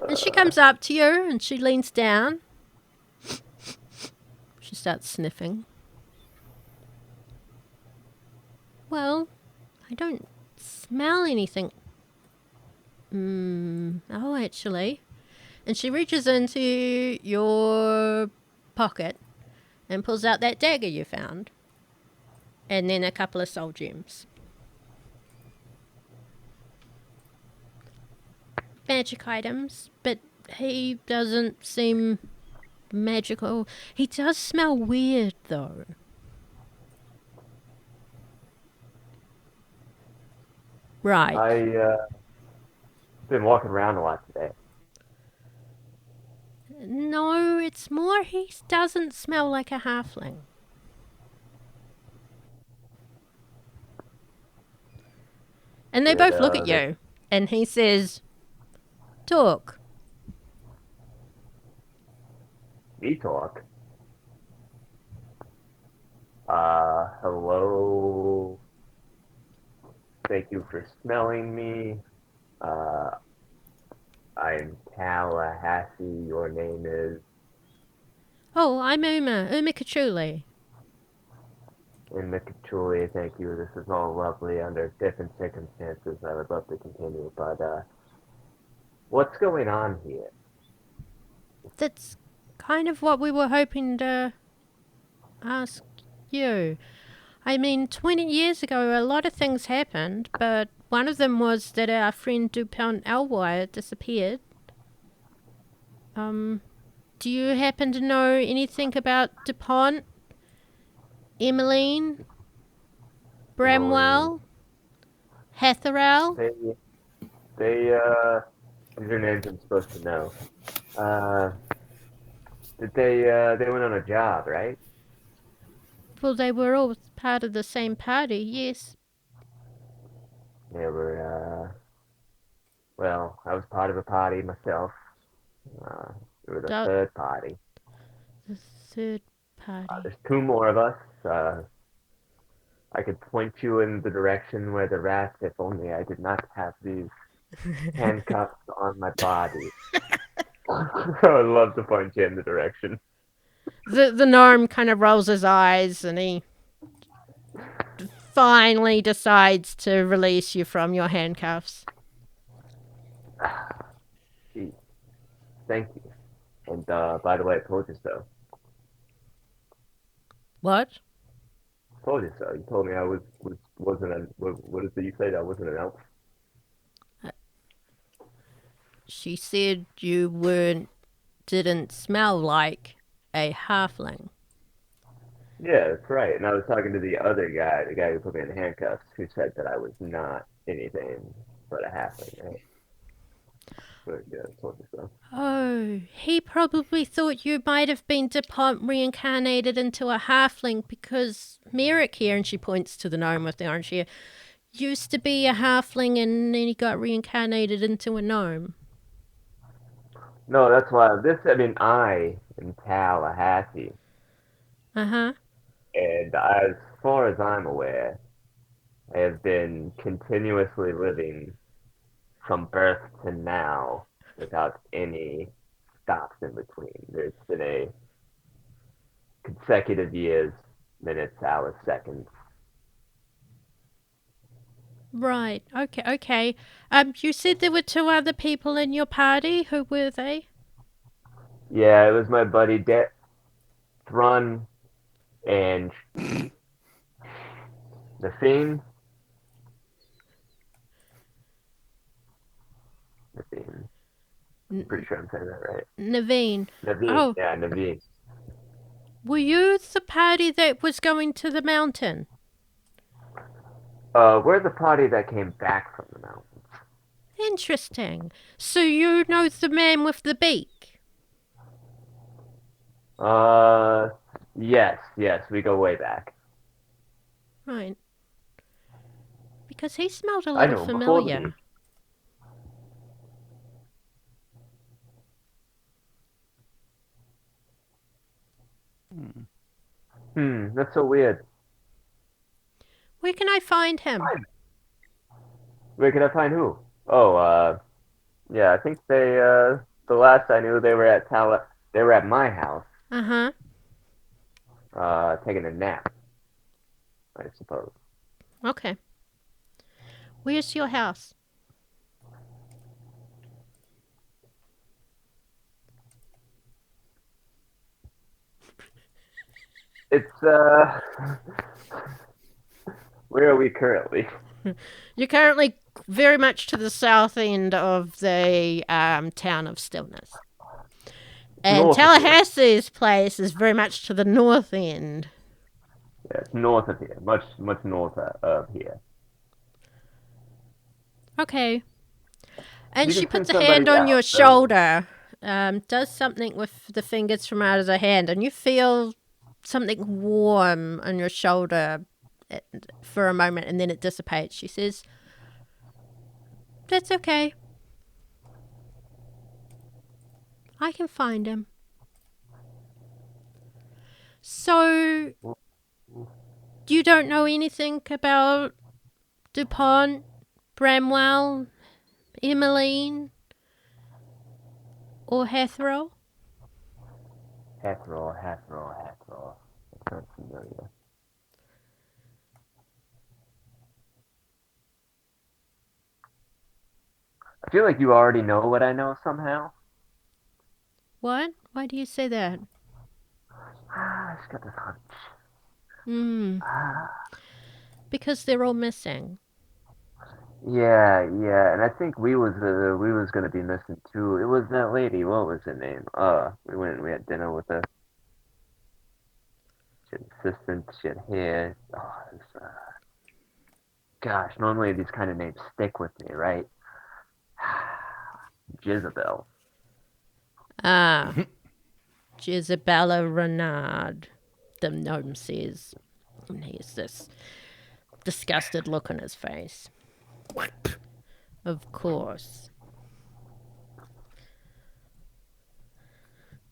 And she comes up to you and she leans down. She starts sniffing. Well, I don't smell anything. Oh, actually. And she reaches into your pocket and pulls out that dagger you found. And then a couple of soul gems. Magic items, but he doesn't seem magical. He does smell weird, though. Right. I been walking around a lot today. No, it's more he doesn't smell like a halfling. And they both look at you, and he says, talk. Me talk. Hello. Thank you for smelling me. I'm Tallahassee. Your name is. Oh, I'm Uma Kachuli. In Mikachuli, thank you. This is all lovely under different circumstances. I would love to continue, but what's going on here? That's kind of what we were hoping to ask you. I mean, 20 years ago, a lot of things happened, but one of them was that our friend DuPont Elwire disappeared. Do you happen to know anything about DuPont? Emmeline? Bramwell? Hatherell? These are names I'm supposed to know. They went on a job, right? Well, they were all part of the same party, yes. They were, well, I was part of a party myself. We were the third party. The third party. There's two more of us. I could point you in the direction where the rats, if only I did not have these handcuffs on my body. I would love to point you in the direction. The gnome kind of rolls his eyes and he finally decides to release you from your handcuffs. Gee, thank you. And by the way, I told you so. What? Told you so. You told me I wasn't a. What is it you said? I wasn't an elf. She said you didn't smell like a halfling. Yeah, that's right. And I was talking to the other guy, the guy who put me in handcuffs, who said that I was not anything but a halfling, right? But yeah, I told you so. Oh, he probably thought you might have been DuPont reincarnated into a halfling because Merrick here, and she points to the gnome with the orange hair, used to be a halfling and then he got reincarnated into a gnome. No, that's why I am Tallahassee. Uh-huh. And as far as I'm aware, I have been continuously living from birth to now without any stops in between. There's been a consecutive years, minutes, hours, seconds. Right. Okay. You said there were two other people in your party. Who were they? Yeah, it was my buddy Thrun and the Fiend. Navin. I'm pretty sure I'm saying that right. Navin. Navin. Oh. Yeah, Navin. Were you the party that was going to the mountain? We're the party that came back from the mountains. Interesting. So you know the man with the beak? Yes, we go way back. Right. Because he smelled a I little know him before the familiar. That's so weird. Where can I find him? Where can I find who? Oh, yeah, I think the last I knew they were they were at my house, Uh-huh. taking a nap, I suppose. Okay. Where's your house? It's, where are we currently? You're currently very much to the south end of the town of Stillness. And North of here. Tallahassee's place is very much to the north end. Yeah, it's north of here, much north of here. Okay. And You she can send puts a hand somebody on your out, so- shoulder, does something with the fingers from out of her hand, and you feel something warm on your shoulder for a moment, and then it dissipates. She says, "That's okay. I can find him." So, you don't know anything about DuPont, Bramwell, Emmeline, or Hathrow? Hathrow. That sounds familiar. I feel like you already know what I know somehow. What? Why do you say that? I just got this hunch. Hmm. Because they're all missing. Yeah, and I think we was gonna be missing too. It was that lady. What was her name? We went and we had dinner with her. She had assistant. She had hair. Oh, gosh, normally these kind of names stick with me, right? Jezebel. Ah, Jezebella Renard, the gnome says. And he has this disgusted look on his face. Of course.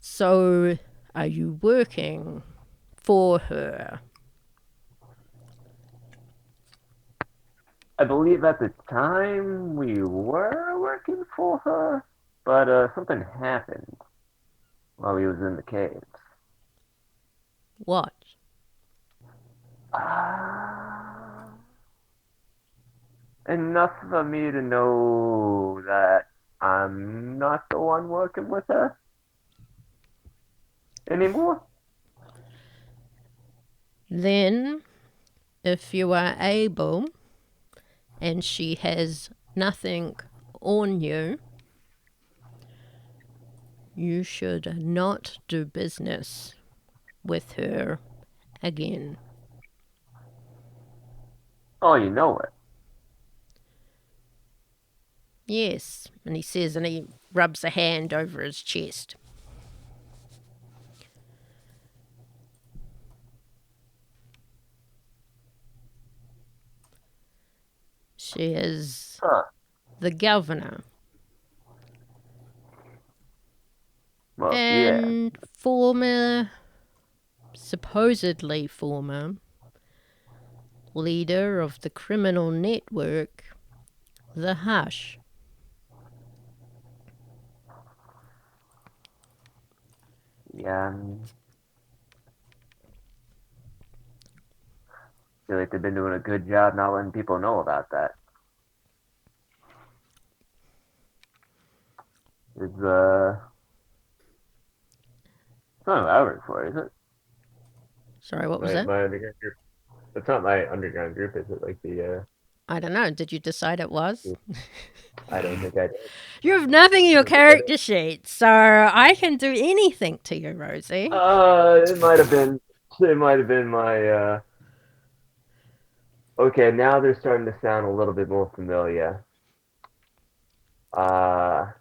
So, are you working for her? I believe at the time we were working for her, but something happened while we was in the caves. What? Enough for me to know that I'm not the one working with her anymore. Then, if you are able, and she has nothing on you, you should not do business with her again. Oh, you know it. Yes, and he says, and he rubs a hand over his chest. She is Huh. the governor Well, yeah. and supposedly former, leader of the criminal network, the Hush. Yeah. I feel like they've been doing a good job not letting people know about that. It's not what I work for, is it? Sorry, what was that? My underground group. It's not my underground group, is it? Like the I don't know. Did you decide it was? I don't think I did. You have nothing in your character sheet, so I can do anything to you, Rosie. It might have been. It might have been my. Okay, now they're starting to sound a little bit more familiar. Yeah,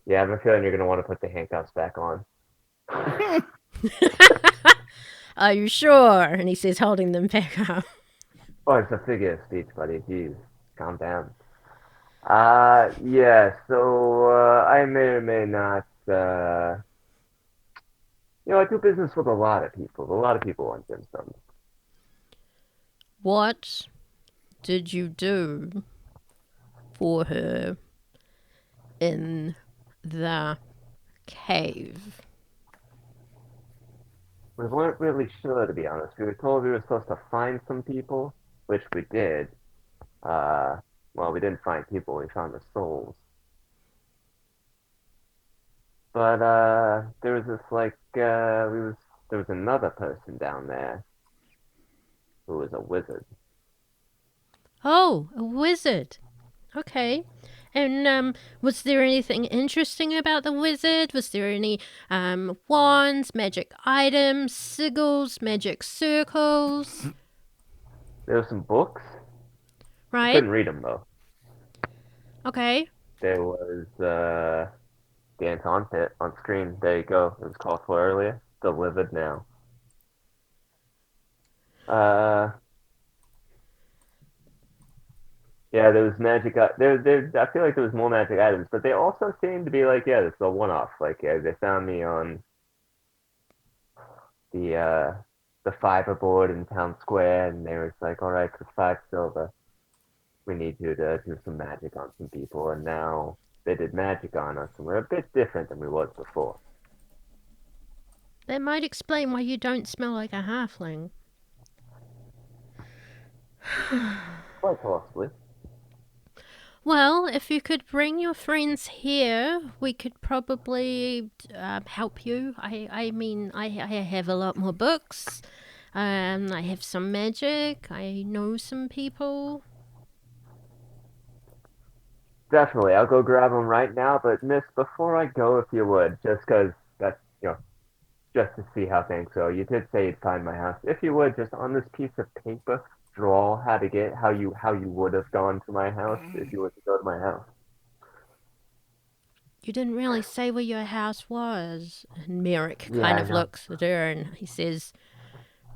I have a feeling you're gonna want to put the handcuffs back on. Are you sure? And he says, holding them back up. Oh, it's a figure of speech, buddy. Jeez, calm down. Yeah, so, I may or may not, I do business with a lot of people. A lot of people want gemstones. What did you do for her in the cave? We weren't really sure, to be honest. We were told we were supposed to find some people, which we did. Uh, well, we didn't find people, we found the souls. But, there was this, there was another person down there who was a wizard. Oh, a wizard. Okay. And was there anything interesting about the wizard? Was there any wands, magic items, sigils, magic circles? There were some books. I Right? couldn't read them, though. Okay. There was, the Anton pit on screen. There you go. It was called for earlier. Delivered now. Uh, yeah, there was magic. There. I feel like there was more magic items, but they also seemed to be like, yeah, this is a one-off. Like, yeah, they found me on the fiber board in town square, and they were like, all right, for 5 silver, we need you to do some magic on some people, and now they did magic on us, and we're a bit different than we was before. That might explain why you don't smell like a halfling. Quite possibly. Well, if you could bring your friends here, we could probably help you. I mean, I have a lot more books. I have some magic. I know some people. Definitely, I'll go grab them right now. But Miss, before I go, if you would, just 'cause that's just to see how things go. You did say you'd find my house. If you would, just on this piece of paper, draw how you would have gone to my house if you were to go to my house. You didn't really say where your house was. And Merrick Yeah, kind I of know. looks at her and he says,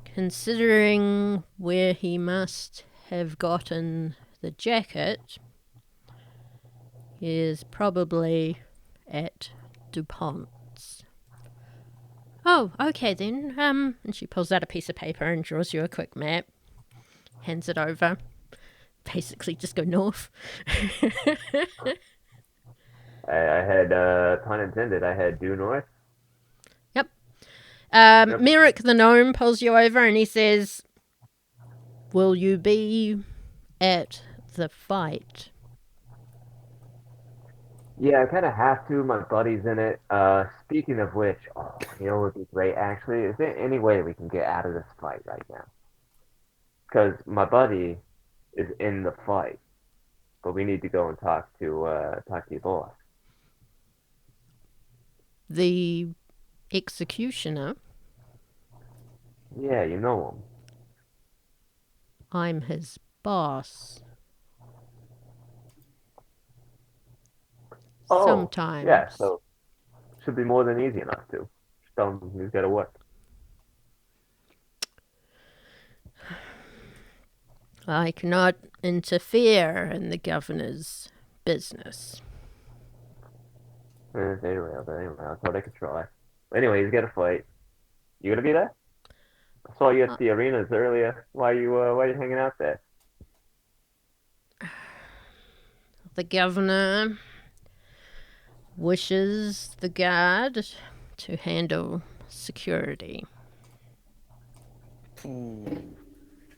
considering where he must have gotten the jacket, he is probably at DuPont's. Oh, okay then. And she pulls out a piece of paper and draws you a quick map, hands it over. Basically, just go north. I had, pun intended, I had due north. Yep. Yep. Merrick the gnome pulls you over and he says, will you be at the fight? Yeah, I kind of have to. My buddy's in it. Speaking of which, oh, it would be great actually. Is there any way we can get out of this fight right now? Because my buddy is in the fight, but we need to go and talk to your boss. The executioner, Yeah, you know him. I'm his boss. Oh, Sometimes. yeah. So should be more than easy enough to. Just tell him he's got to work. I cannot interfere in the governor's business. Anyway, I thought I could try. Anyway, he's got to fight. You gonna be there? I saw you at the arenas earlier. Why you hanging out there? The governor wishes the guard to handle security. Ooh,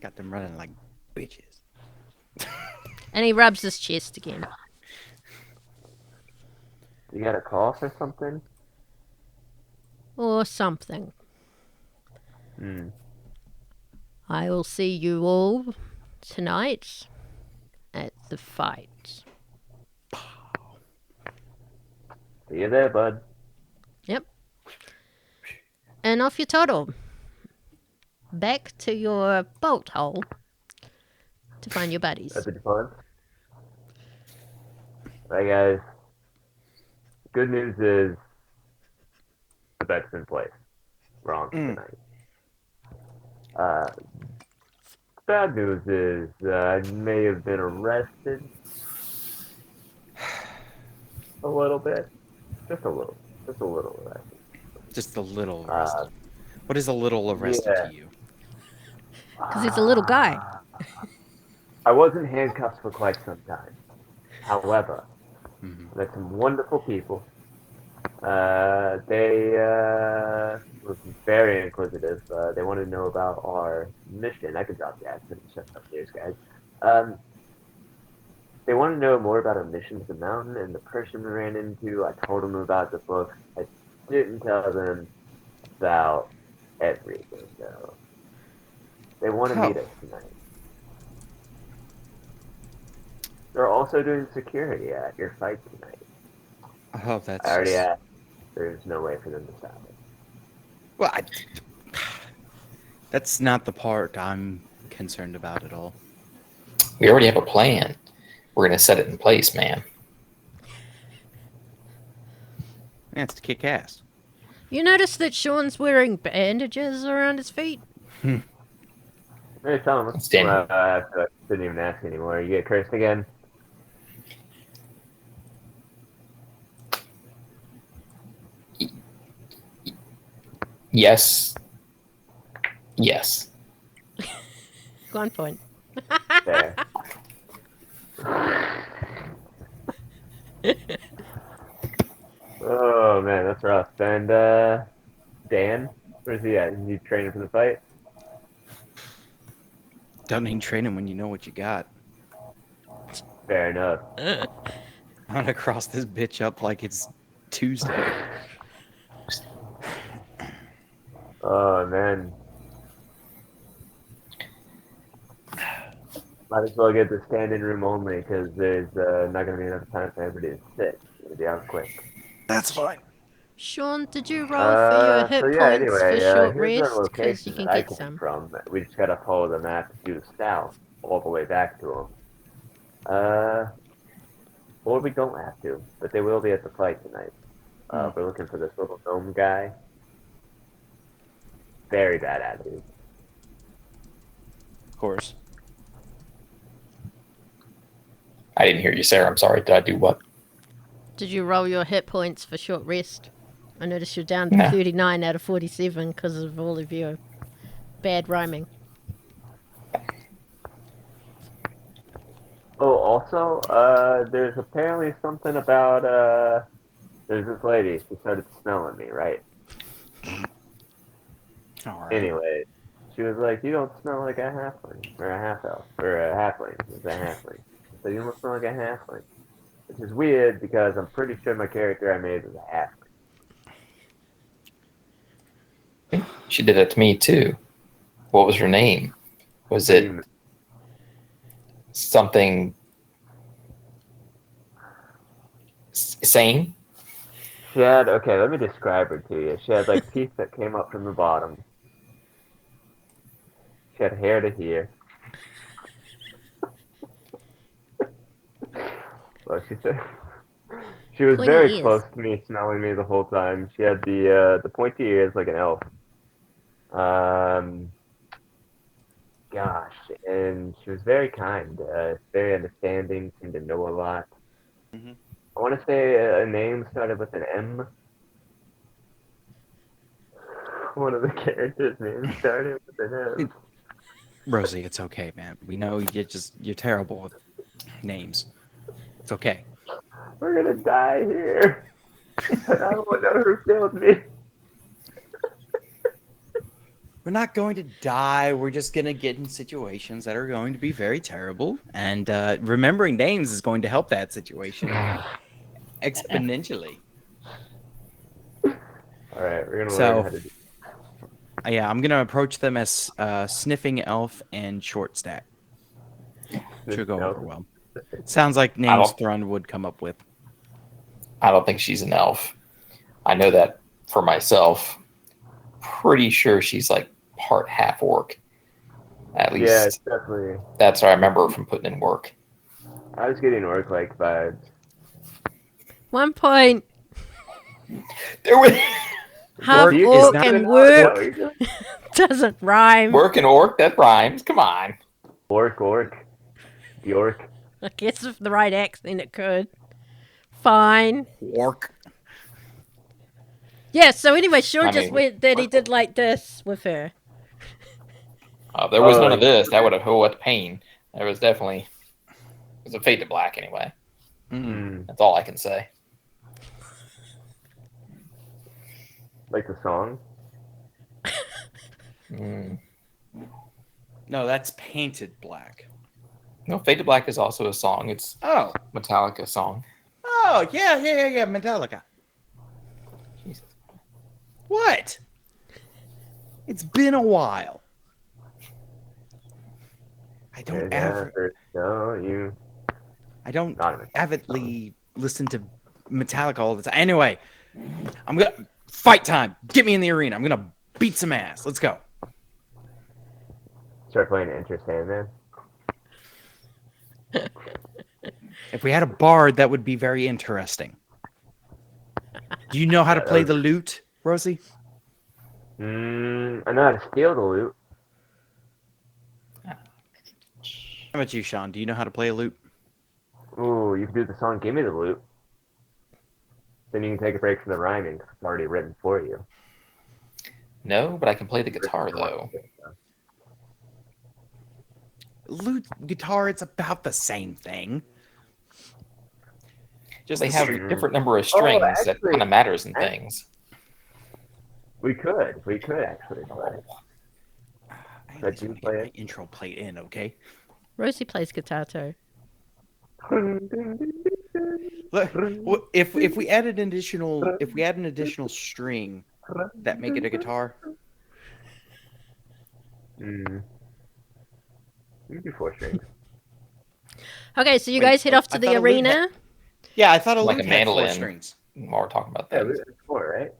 got them running like bitches. And he rubs his chest again. You got a cough or something? Or something. Hmm. I will see you all tonight at the fight. See you there, bud. Yep. And off you toddle. Back to your bolt hole to find your buddies. That'd be fun. Right, guys. Good news is the bet's in place. We're on tonight. Uh, bad news is I may have been arrested a little bit, just a little arrested. Just a little Uh, arrested. What is a little arrested to yeah. you? Because he's a little guy. I was in handcuffs for quite some time. However, Hmm. I met some wonderful people. They were very inquisitive. They wanted to know about our mission. I could drop the accent and shut up ears, guys. Um, they wanted to know more about our mission to the mountain and the person we ran into. I told them about the books. I didn't tell them about everything, though. They want to meet Oh. us tonight. They're also doing security at your fight tonight. Oh, I that's already just. asked. There's no way for them to stop it. Well, that's not the part I'm concerned about at all. We already have a plan. We're going to set it in place, man. That's to kick ass. You notice that Shawn's wearing bandages around his feet? Hey, tell them. Standing. I didn't even ask anymore. You get cursed again? Yes. Yes. 1 point. There. Oh man, that's rough. And Dan, where's he at? Is he training for the fight? Don't need training when you know what you got. Fair enough. I'm gonna cross this bitch up like it's Tuesday. Oh man. Might as well get the stand-in room only because there's not going to be enough time for everybody to sit. It'll be out quick. That's fine. Shawn, did you roll for your hit So yeah, points for anyway, short here's the rest? Because you location can that I get came some. from. We just got to follow the map due south all the way back to them. Or we don't have to, but they will be at the fight tonight. We're looking for this little gnome guy. Very bad attitude. Of course. I didn't hear you, Sarah. I'm sorry. Did I do what? Did you roll your hit points for short rest? I noticed you're down to No. 39 out of 47 because of all of your bad rhyming. Oh, also, there's apparently something about, there's this lady, she started smelling me, right? All right. Anyway, she was like, you don't smell like a halfling, or a half-elf, or a halfling, it's a halfling. So you don't smell like a halfling. Which is weird, because I'm pretty sure my character I made was a halfling. She did that to me, too. What was her name? Was it something sane? She had, okay, let me describe her to you. She had, like, teeth that came up from the bottom. She had hair to here. Well, she said... She was Pointy very ears. close to me, smelling me the whole time. She had the pointy ears like an elf. Gosh, and she was very kind, very understanding, seemed to know a lot. Mhm. I want to say a name started with an M. One of the characters' names started with an M. Rosie, it's okay, man. We know you're terrible with names. It's okay. We're gonna die here. I don't know who killed me. We're not going to die. We're just going to get in situations that are going to be very terrible. And remembering names is going to help that situation exponentially. All right, we're gonna learn So, how to do. yeah, I'm going to approach them as Sniffing Elf and Short Stack. Should go over well. Sounds like names Thrun would come up with. I don't think she's an elf. I know that for myself. Pretty sure she's like part half orc. At least, Yeah, it's definitely. that's what I remember from putting in work. I was getting orc-like vibes. 1 point. There was Half Orc is orc not and an work orc. doesn't rhyme. Work and orc, that rhymes. Come on. Orc. Bjork. I guess with the right accent it could. Fine. Orc. Yeah, so anyway, Shawn I just mean, went that he did like this with her. There was Oh, none of this. That would have, oh, what pain. There was definitely, it was a fade to black anyway. That's all I can say. Like the song. No, that's painted black. No, Fade to Black is also a song. It's Oh. Metallica song. Oh, yeah. Metallica. Jesus. What? It's been a while. I don't avidly listen to Metallica all the time. Anyway, I'm gonna fight time. Get me in the arena. I'm gonna beat some ass. Let's go. Start playing Enter Sandman. If we had a bard, that would be very interesting. Do you know how to play the lute, Rosi? I know how to steal the loot. How about you, Shawn? Do you know how to play a lute? Ooh, you can do the song "Give Me the Loot." Then you can take a break from the rhyming. 'Cause it's already written for you. No, but I can play the guitar though. Lute, guitar, it's about the same thing. Just They the have a string. different number of strings that actually- kind of matters in things. We could actually play. I But just you want to play get it. my intro played in, okay? Rosie plays guitar too. Look, if we add an additional string that make it a guitar, You can do 4 strings. Okay, so you Wait, guys head off I to the thought a lute arena. yeah, I thought a Like lute a had 4 mandolin. strings. While we're talking about Yeah, things. it's 4, right?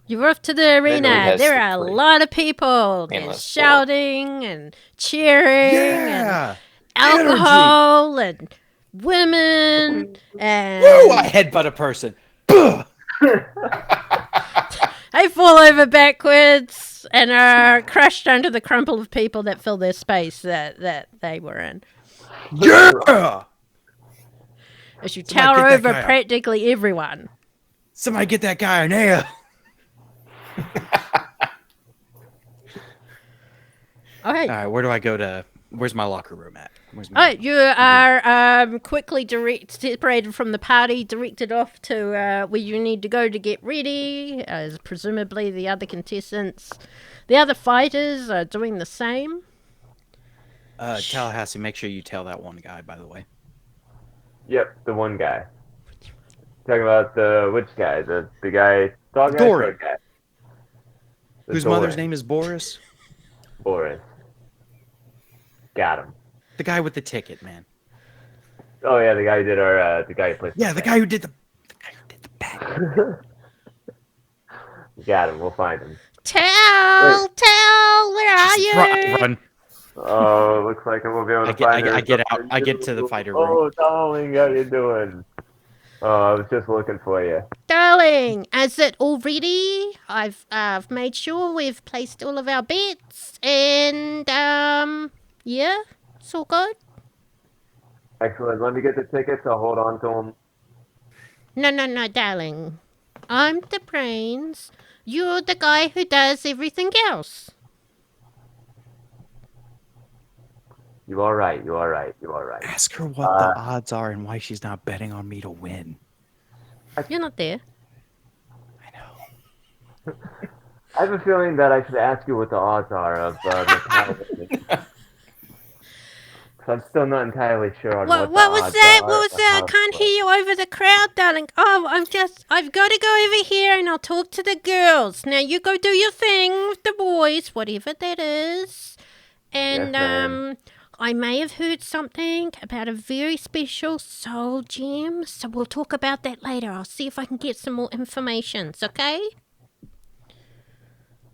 You're off to the arena. has There are a 6 lot of people. Man, There's that's 4. shouting and cheering Yeah, and alcohol and women and woo! I headbutt a person. Buh! they fall over backwards and are crushed under the crumple of people that fill their space that they were in. Yeah! As you Somebody tower get that over guy up. practically everyone. Somebody get that guy an ale. Okay. All right, where do I go to? Where's my locker room at? Where's Oh, my you are quickly separated from the party, directed off to where you need to go to get ready, as presumably the other contestants, the other fighters are doing the same. Tallahassee, make sure you tell that one guy, by the way. Yep, the one guy. Talking about which guy? The guy, dog guy, Dory. short guy. The Whose Dory. mother's name is Boris? Boris. Got him. The guy with the ticket, man. Oh yeah, the guy who did the guy who played. Yeah, the guy who did the bet. Got him. We'll find him. Tell, where are you? Run. Oh, looks like I won't be able to find her. I get out. I get to the fighter room. Oh, darling, how you doing? Oh, I was just looking for you. Darling, is it all ready? I've made sure we've placed all of our bets, and yeah, it's all good. Excellent. Let me get the tickets. I'll hold on to them. No, darling. I'm the brains. You're the guy who does everything else. You all right? You all right? Ask her what the odds are and why she's not betting on me to win. You're not there. I know. I have a feeling that I should ask you what the odds are of Metallica. I'm still not entirely sure on What the was odds that? are What was of that? how I can't it hear you over the crowd, darling. Oh, I've got to go over here and I'll talk to the girls. Now you go do your thing with the boys, whatever that is. And, Yes, ma'am. I may have heard something about a very special soul gem, so we'll talk about that later. I'll see if I can get some more information, okay?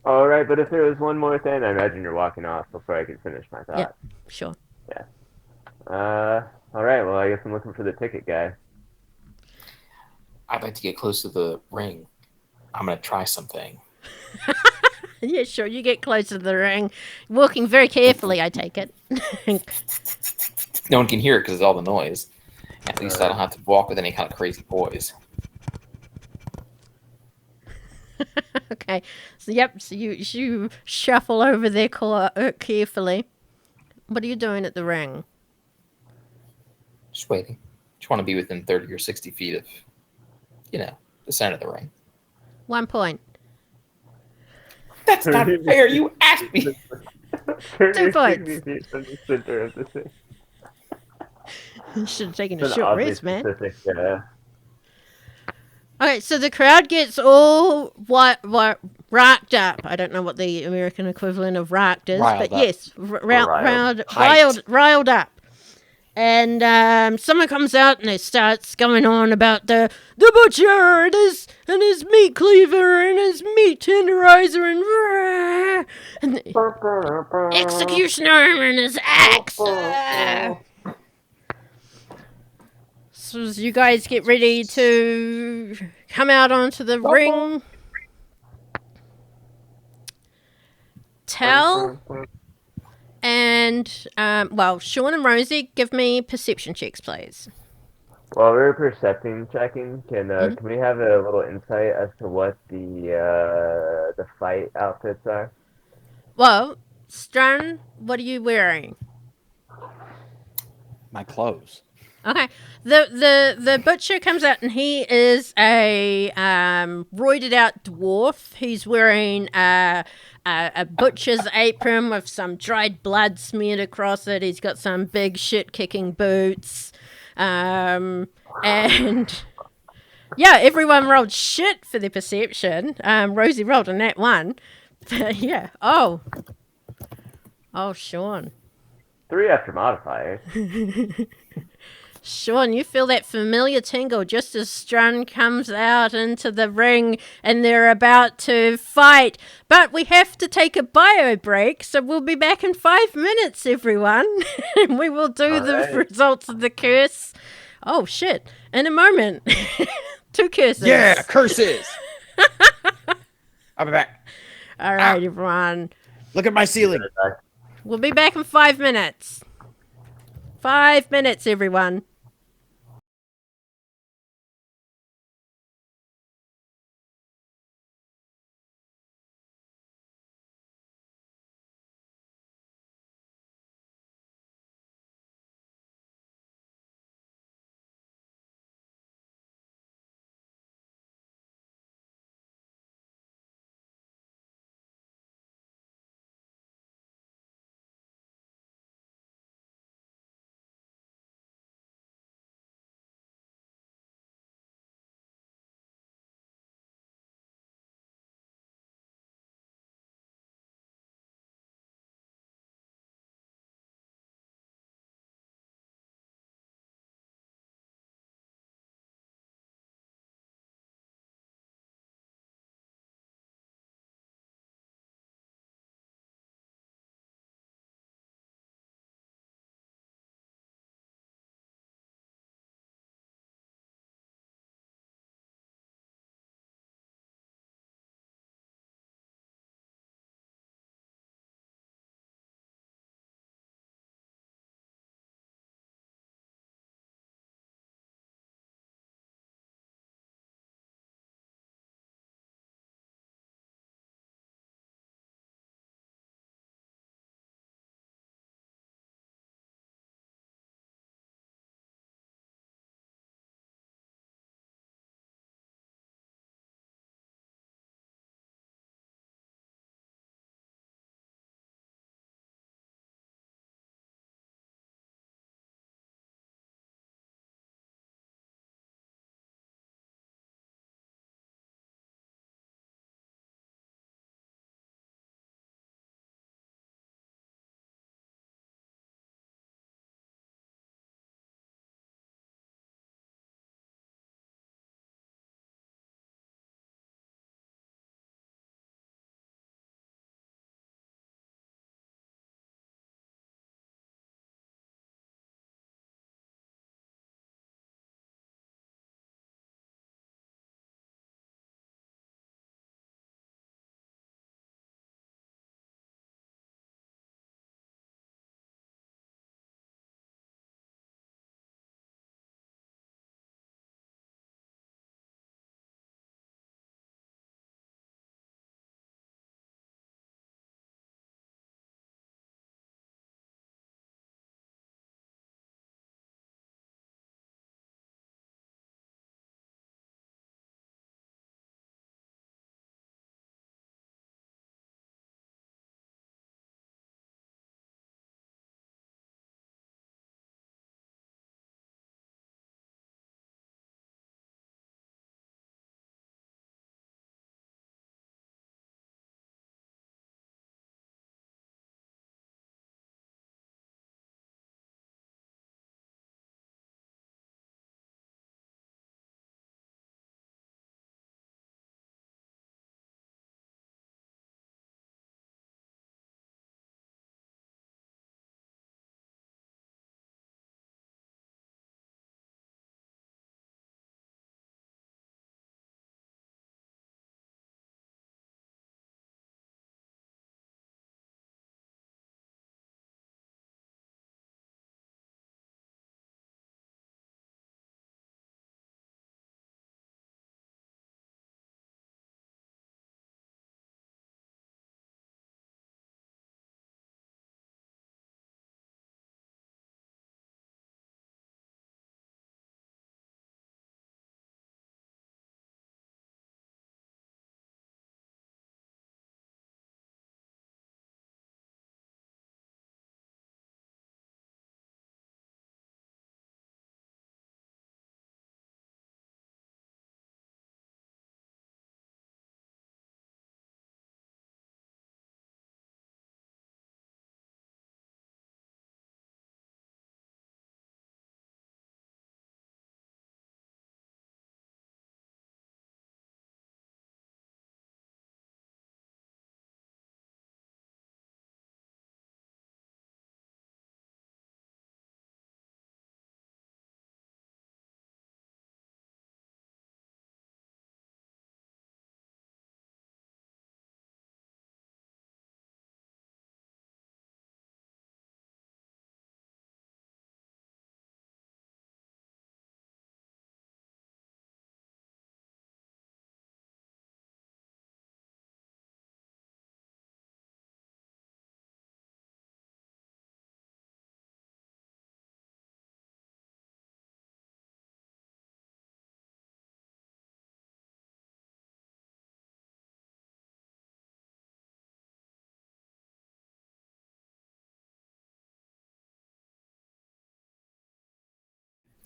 All right, but if there was one more thing, I imagine you're walking off before I can finish my thought. Yeah, sure. All right, well, I guess I'm looking for the ticket guy. I'd like to get close to the ring. I'm going to try something. Yeah, sure. You get close to the ring, walking very carefully. I take it. No one can hear it because of all the noise. At least I don't have to walk with any kind of crazy poise. Okay. So yep. So you shuffle over there carefully. What are you doing at the ring? Just waiting. Just want to be within 30 or 60 feet of, the center of the ring. 1 point. That's not fair. You asked me. 2 points. 60 feet from the center of the thing. You should have taken a It's an short oddly rest, man. specific. Okay, so the crowd gets all racked up. I don't know what the American equivalent of racked is, Riled but up. yes, riled up. And someone comes out and it starts going on about the butcher and his meat cleaver and his meat tenderizer and the executioner and his axe. So as you guys get ready to come out onto the ring, Tell and Shawn and Rosi, give me perception checks, please. While we're perception checking, can we have a little insight as to what the fight outfits are? Well, Thrun, what are you wearing? My clothes. Okay. The butcher comes out and he is a roided out dwarf. He's wearing a butcher's apron with some dried blood smeared across it. He's got some big shit kicking boots. And yeah, everyone rolled shit for their perception. Rosi rolled a nat 1. But yeah. Oh, Shawn. 3 after modifiers. Shawn, you feel that familiar tingle just as Thrun comes out into the ring and they're about to fight. But we have to take a bio break, so we'll be back in 5 minutes, everyone. And we will do the results of the curse. Oh, shit. In a moment. 2 curses. Yeah, curses. I'll be back. All right, everyone. Look at my ceiling. We'll be back in 5 minutes. 5 minutes, everyone.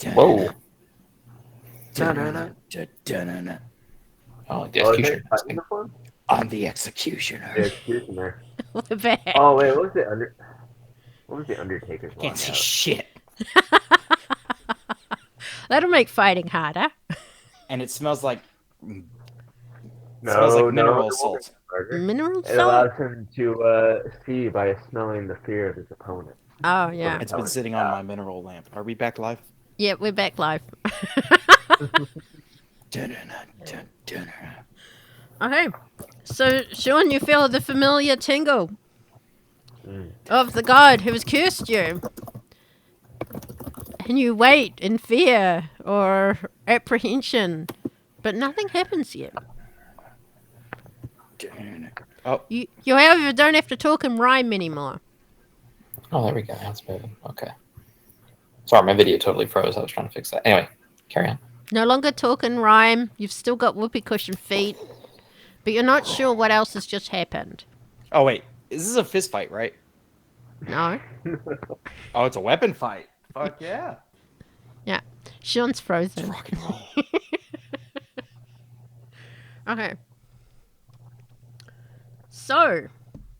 Whoa. Da-na-na. Oh, the Oh, is executioner. that fighting uniform? I'm the executioner. The executioner. We're back. Oh wait, what was the Undertaker's Can't see lockout? shit. That'll make fighting harder. And it smells like No, smells like no, mineral it won't make salt. it harder. Mineral It salt? allows him to see by smelling the fear of his opponent. Oh, yeah. It's been sitting on my mineral lamp. Are we back live? Yeah, we're back live. Okay. So, Shawn, you feel the familiar tingle of the god who has cursed you. And you wait in fear or apprehension, but nothing happens yet. Oh, You, however, don't have to talk in rhyme anymore. Oh, there we go. That's moving. Okay. Sorry, my video totally froze. I was trying to fix that. Anyway, carry on. No longer talk in rhyme. You've still got whoopee cushion feet, but you're not sure what else has just happened. oh wait. This is a fist fight, right? No? Oh, it's a weapon fight. Fuck yeah. Yeah. Shawn's frozen. Rock and roll. Okay. So,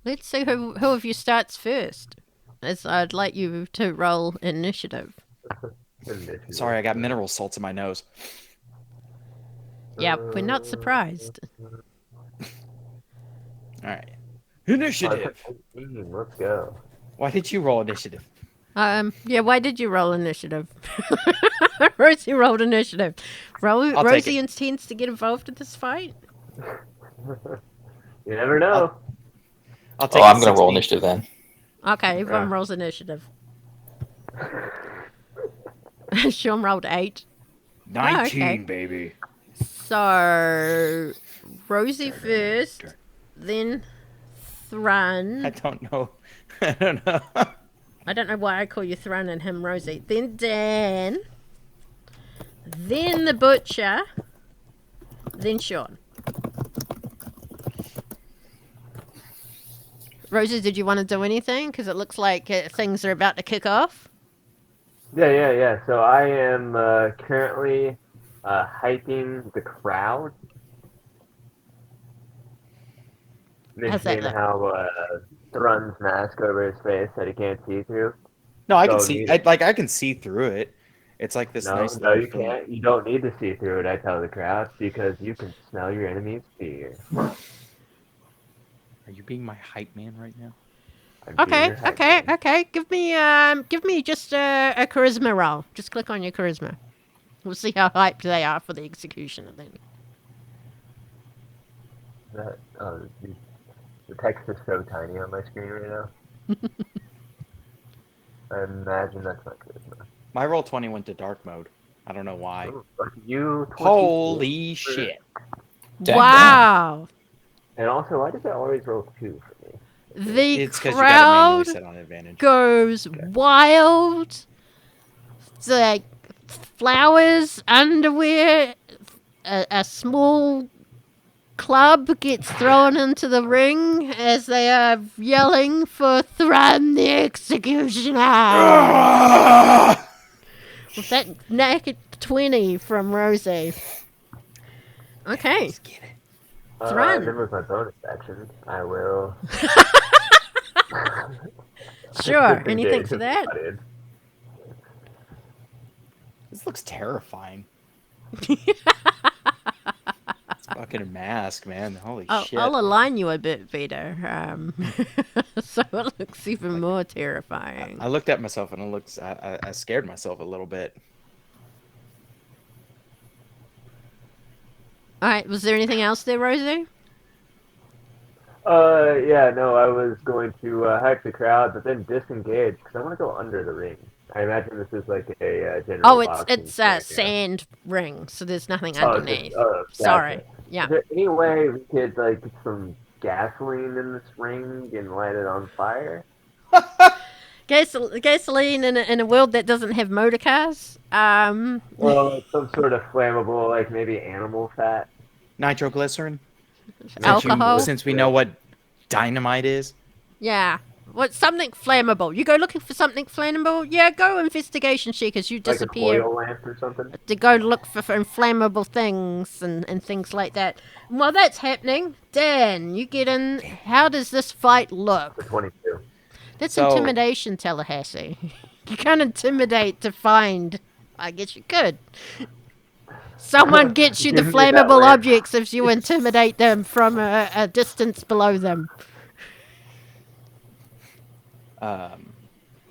let's see who of you starts first. As I'd like you to roll initiative. Sorry, I got mineral salts in my nose. Yeah, we're not surprised. All right. Initiative. Let's go. Why did you roll initiative? Yeah, why did you roll initiative? Rosi rolled initiative. I'll take Rosi it. intends to get involved in this fight? You never know. I'll take Oh, I'm the going to roll 16. initiative then. Okay, everyone Yeah. rolls initiative. Shawn rolled 8. 19, okay. baby. So, Rosi first, then Thrun. I don't know. I don't know. I don't know why I call you Thrun and him Rosi. Then Daern. Then the Butcher. Then Shawn. Rosi, did you want to do anything? Because it looks like things are about to kick off. Yeah. So I am currently hyping the crowd. How's that Mentioning look? how Thrun's mask over his face that he can't see through. No, I can Don't see. need it. I can see through it. It's like this No, nice. no, little you thing. can't. You don't need to see through it, I tell the crowd, because you can smell your enemy's fear. Are you being my hype man right now? I'm being Okay, your hype okay, man. okay. Give me just a charisma roll. Just click on your charisma. We'll see how hyped they are for the executioner then. The text is so tiny on my screen right now. I imagine that's not charisma. My roll 20 went to dark mode. I don't know why. Ooh, look at you. 22. Holy shit! Dang. Wow. And also, why does it always roll 2 for me? The It's because you got to manually crowd set on advantage. goes wild. It's like flowers, underwear, a small club gets thrown into the ring as they are yelling for Thrun the Executioner. With that naked 20 from Rosi. Okay. Let's get it. Thrun. Then with my bonus action, I will. Sure. Anything disengage for with that? the audience. This looks terrifying. It's fucking a mask, man. Holy shit. I'll align you a bit better. So it looks even more terrifying. I looked at myself and it looks. I scared myself a little bit. All right. Was there anything else there, Rosi? Yeah, no, I was going to hype the crowd, but then disengage because I want to go under the ring. I imagine this is like a general. Oh, boxing it's thing, yeah. sand ring, so there's nothing Oh, underneath. gotcha. Sorry. Yeah. Is there any way we could like get some gasoline in this ring and light it on fire? Gasoline in a world that doesn't have motor cars. Well, like some sort of flammable, like maybe animal fat. Nitroglycerin. Alcohol. Since we know what dynamite is. Yeah. What, something flammable? You go looking for something flammable? Yeah, go investigation check as you Like a disappear. oil lamp or something. To go look for inflammable things and things like that. While that's happening, Dan, you get in. How does this fight For look? 22. That's So- intimidation, Tallahassee. You can't intimidate to find. I guess you could. Someone gets you the Give me that flammable lamp. objects if you intimidate them from a distance below them.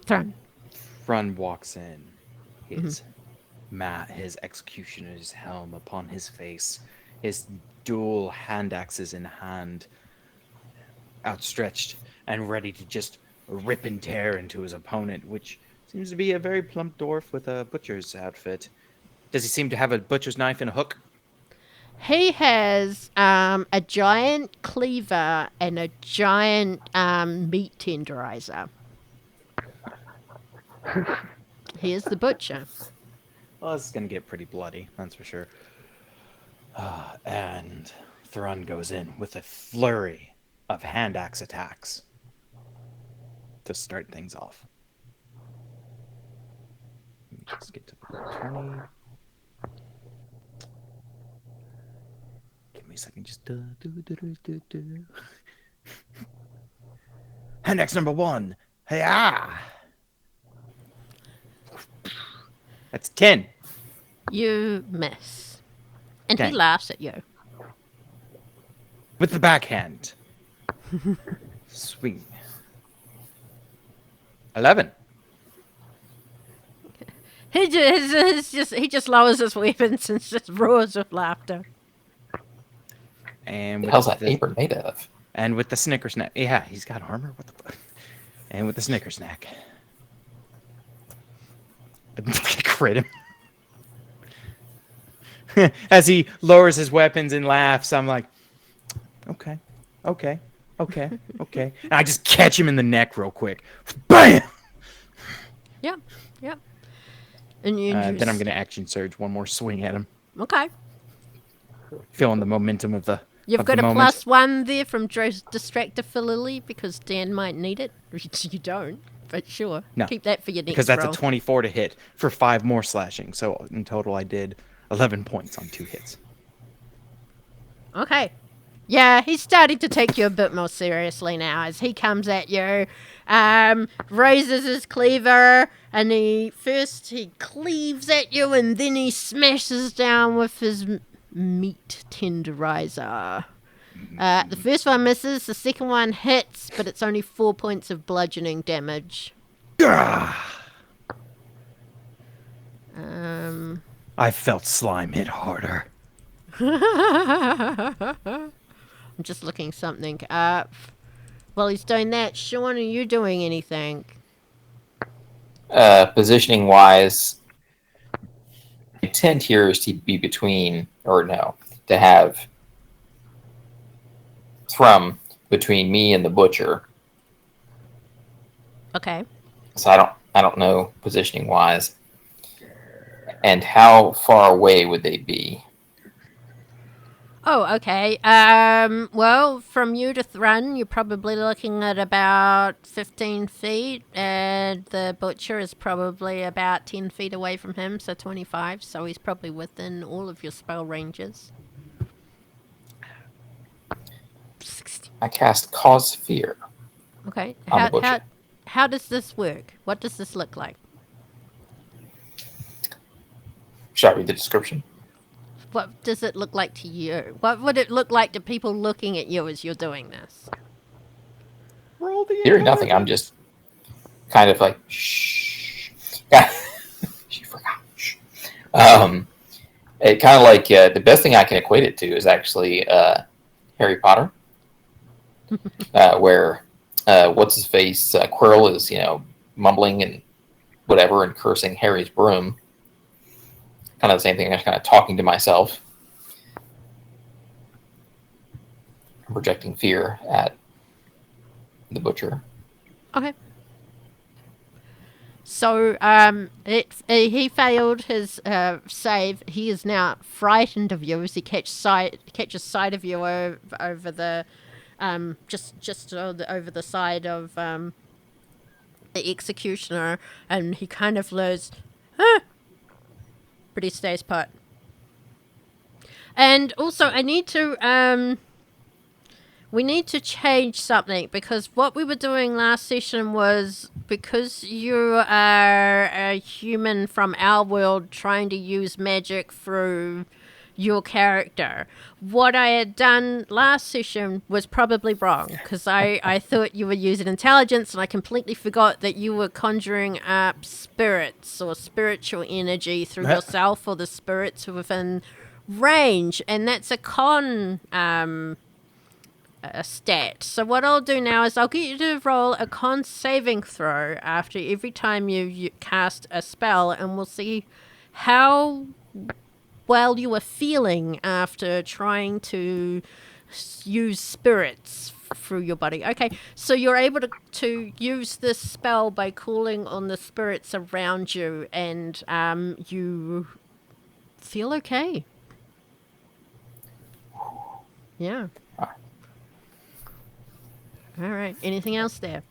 Thrun. Thrun walks in, his his executioner's helm upon his face, his dual hand axes in hand, outstretched and ready to just rip and tear into his opponent, which seems to be a very plump dwarf with a butcher's outfit. Does he seem to have a butcher's knife and a hook? He has a giant cleaver and a giant meat tenderizer. He is the butcher. Well, this is going to get pretty bloody, that's for sure. And Thrun goes in with a flurry of hand axe attacks to start things off. Let me just get to the attorney. Give me a second. Just hand axe number 1. Hey-ah! That's 10. You miss. And he Dang. laughs at you. With the backhand. Swing. 11. He just lowers his weapons and just roars with laughter. And What the with hell's that the, apron made of? and with the snicker snack. Yeah, he's got armor. What the fuck? And with the snicker snack. Crit him. As he lowers his weapons and laughs, I'm like, okay. And I just catch him in the neck real quick. Bam! Yep. And you Then I'm just- going to action surge one more swing at him. Okay. Feeling the momentum of the You've of got the a moment. +1 there from Distractor because Dan might need it. You don't, but sure. No, Keep that for your next because that's roll. a 24 to hit for 5 more slashing. So in total, I did 11 points on 2 hits. Okay. Yeah, he's starting to take you a bit more seriously now as he comes at you, raises his cleaver, and he cleaves at you and then he smashes down with his meat tenderizer. The first one misses, the second one hits, but it's only 4 points of bludgeoning damage. I felt slime hit harder. I'm just looking something up. While he's doing that, Shawn, are you doing anything? Positioning wise, my intent here is to be between, or no, to have Thrun between me and the butcher. Okay. So I don't know positioning wise. And how far away would they be? Oh, okay. Well, from you to Thrun, you're probably looking at about 15 feet, and the butcher is probably about 10 feet away from him, so 25, so he's probably within all of your spell ranges. 60. I cast Cause Fear. Okay. On the butcher. How does this work? What does this look like? Should I read the description? What does it look like to you? What would it look like to people looking at you as you're doing this? Roll the Hearing nothing, I'm just kind of like, shh. She forgot. Shh. It kind of like, the best thing I can equate it to is actually Harry Potter, where what's his face Quirrell is mumbling and whatever and cursing Harry's broom. Kind of the same thing. I'm just kind of talking to myself, projecting fear at the butcher. Okay. So he failed his save. He is now frightened of you as he catches sight of you over the over the side of the executioner, and he kind of lures, huh, but he stays put. And also, we need to change something, because what we were doing last session was, because you are a human from our world trying to use magic through your character. What I had done last session was probably wrong, because I thought you were using intelligence, and I completely forgot that you were conjuring up spirits or spiritual energy through yourself or the spirits within range, and that's a a stat. So what I'll do now is I'll get you to roll a con saving throw after every time you cast a spell, and we'll see how well you are feeling after trying to use spirits through your body. Okay, so you're able to use this spell by calling on the spirits around you, and you feel okay. Yeah. All right. Anything else there?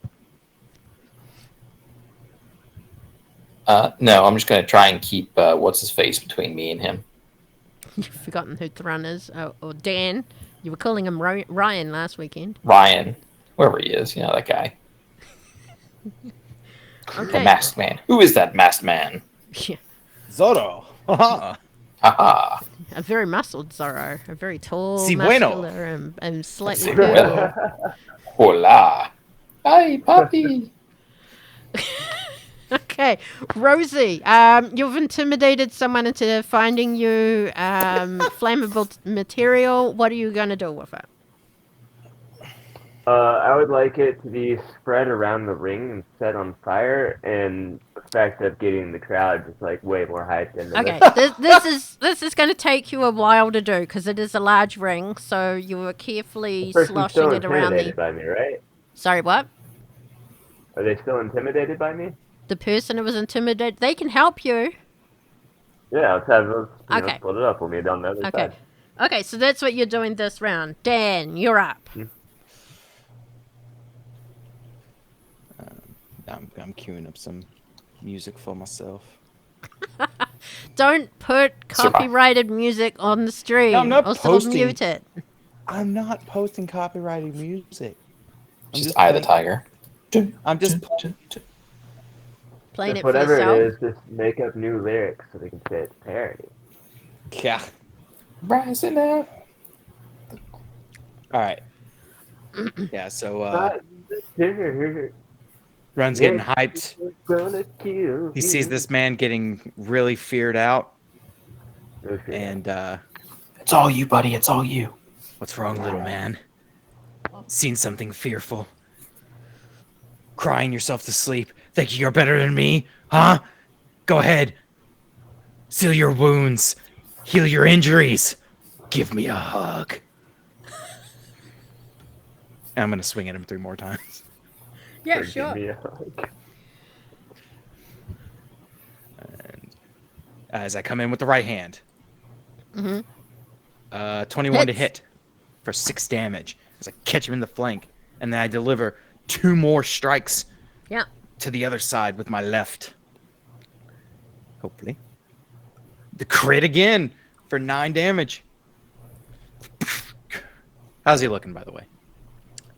No, I'm just going to try and keep what's his face between me and him. You've forgotten who Thrun is, or Dan. You were calling him Ryan last weekend. Ryan, whoever he is, that guy. Okay. The masked man. Who is that masked man? Yeah. Zoro. Haha. Haha. A very muscled Zorro. A very tall, Si bueno. muscular, and slightly Si curly. bueno. Hola. Hi, puppy. Okay, Rosi, you've intimidated someone into finding you flammable material. What are you going to do with it? I would like it to be spread around the ring and set on fire, and the fact of getting the crowd just like way more hyped into Okay, this. this is going to take you a while to do, because it is a large ring. So you are carefully The person's sloshing still it around intimidated by me, right? Sorry, what? Are they still intimidated by me? The person who was intimidated, they can help you. Yeah, let's Okay. split it up. We'll meet on the other Okay. side. Okay, so that's what you're doing this round. Dan, you're up. I'm queuing up some music for myself. Don't put copyrighted music on the stream. No, I'm not also posting. mute it. I'm not posting copyrighted music. Just Eye of the Tiger. I'm just Playing Just it for whatever yourself. it is, just make up new lyrics so they can say it's parody. yeah. Rising up. All right. Yeah. So Run's Run's getting hyped. He sees this man getting really feared out, and It's all you, buddy. It's all you. what's wrong, little man? Seen something fearful? Crying yourself to sleep, thinking you're better than me? Huh? Go ahead. Seal your wounds. Heal your injuries. Give me a hug. And I'm going to swing at him 3 more times. Yeah, Or give sure. me a hug. And as I come in with the right hand. Mm-hmm. 21 to Hits. hit for 6 damage. As I catch him in the flank. And then I deliver 2 more strikes Yeah. to the other side with my left. Hopefully. The crit again for 9 damage. How's he looking, by the way?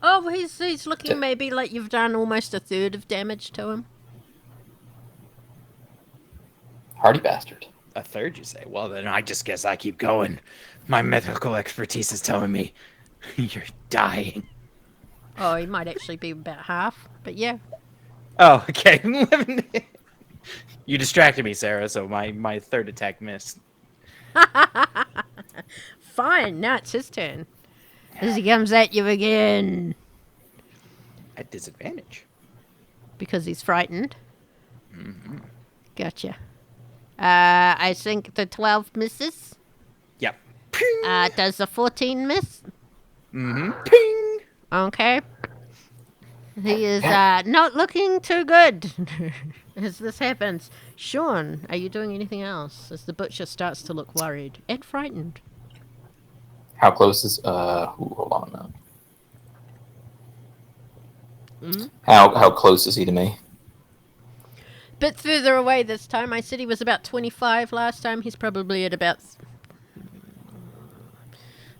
Oh, he's looking maybe like you've done almost a third of damage to him. Hardy bastard. A third, you say? Well, then I just guess I keep going. My medical expertise is telling me you're dying. Oh, he might actually be about half, but yeah. Oh, okay. You distracted me, Sarah, so my third attack missed. Fine, now it's his turn. As he comes at you again. At disadvantage. Because he's frightened. Mm-hmm. Gotcha. I think the 12 misses. Yep. Does the 14 miss? Mm-hmm. Ping! Okay. He is not looking too good as this happens. Shawn, are you doing anything else as the butcher starts to look worried and frightened? How close is hold on a minute. Mm-hmm. How close is he to me? bit further away this time. I said he was about 25 last time. He's probably at about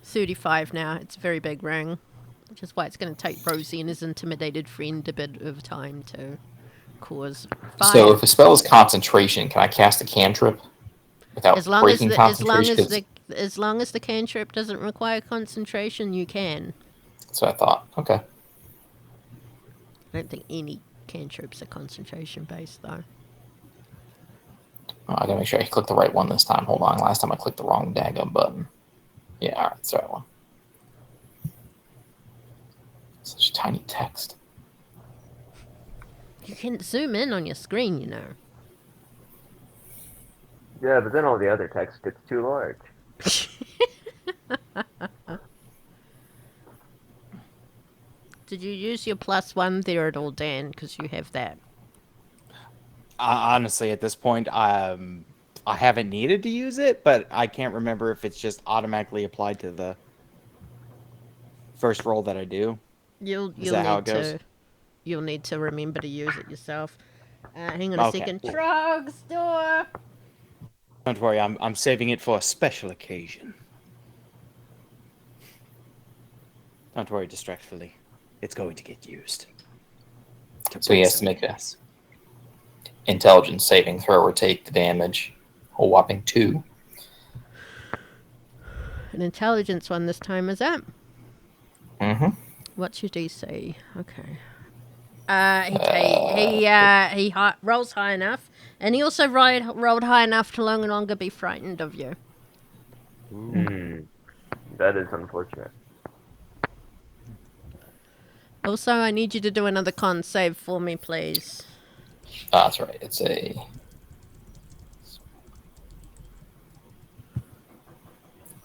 35 now. It's a very big ring, which is why it's going to take Rosi and his intimidated friend a bit of time to cause fire. So if a spell is concentration, can I cast a cantrip without breaking concentration? As long as the cantrip doesn't require concentration, you can. That's what I thought. Okay. I don't think any cantrips are concentration based though. Oh, I gotta make sure I click the right one this time. Hold on. Last time I clicked the wrong daggum button. Yeah, alright, that's the right one. Such tiny text. You can zoom in on your screen, you know. Yeah, but then all the other text gets too large. Did you use your +1 there at all, Dan? Because you have that. Honestly, at this point, I haven't needed to use it, but I can't remember if it's just automatically applied to the first roll that I do. You'll need to remember to use it yourself. Hang on a second. Drugstore. Don't worry, I'm saving it for a special occasion. Don't worry, distractfully. It's going to get used. So he has to make a intelligence saving throw or take the damage. A whopping 2. An intelligence one this time, is that? Mm-hmm. What's your DC? Okay. He rolls high enough, and he also rolled high enough to no longer be frightened of you. That is unfortunate. Also, I need you to do another con save for me, please. That's right. It's a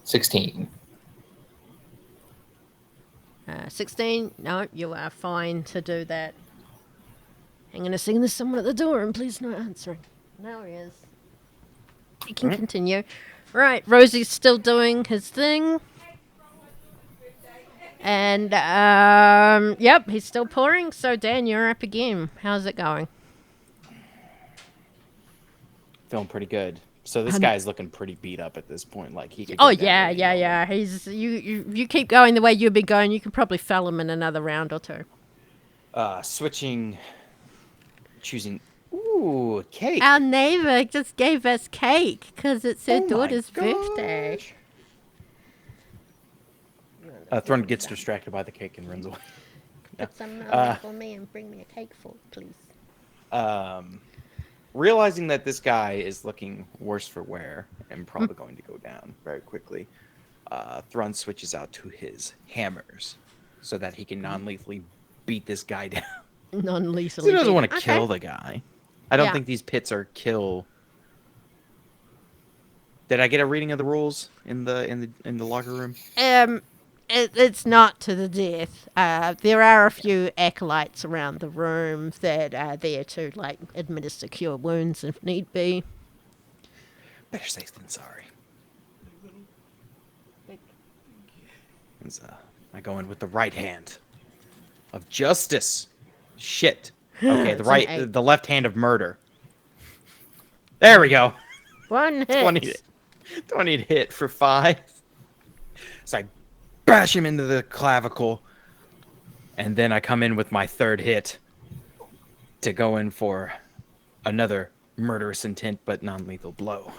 16. 16? No, you are fine to do that. Hang on a second, there's someone at the door and please not answering. Now he is. You can continue. Right, Rosie's still doing his thing. And, yep, he's still pouring. So, Dan, you're up again. How's it going? Feeling pretty good. So this guy's looking pretty beat up at this point. Like he could. Oh yeah. He's you keep going the way you've been going. You could probably fell him in another round or two. Choosing. Ooh, cake. Our neighbor just gave us cake because it's her daughter's birthday. Thrun gets distracted by the cake and runs away. Put some milk for me and bring me a cake for, please. Realizing that this guy is looking worse for wear and probably going to go down very quickly, Thrun switches out to his hammers so that he can non-lethally beat this guy down. Non-lethally. He doesn't want to kill the guy. I don't think these pits are kill. Did I get a reading of the rules in the locker room? It's not to the death. There are a few acolytes around the room that are there to administer cure wounds if need be. Better safe than sorry. I go in with the right hand of justice. Shit. Okay, the left hand of murder. There we go. 1 hit. 20 to hit for 5. So I bash him into the clavicle, and then I come in with my 3rd hit to go in for another murderous intent but non-lethal blow.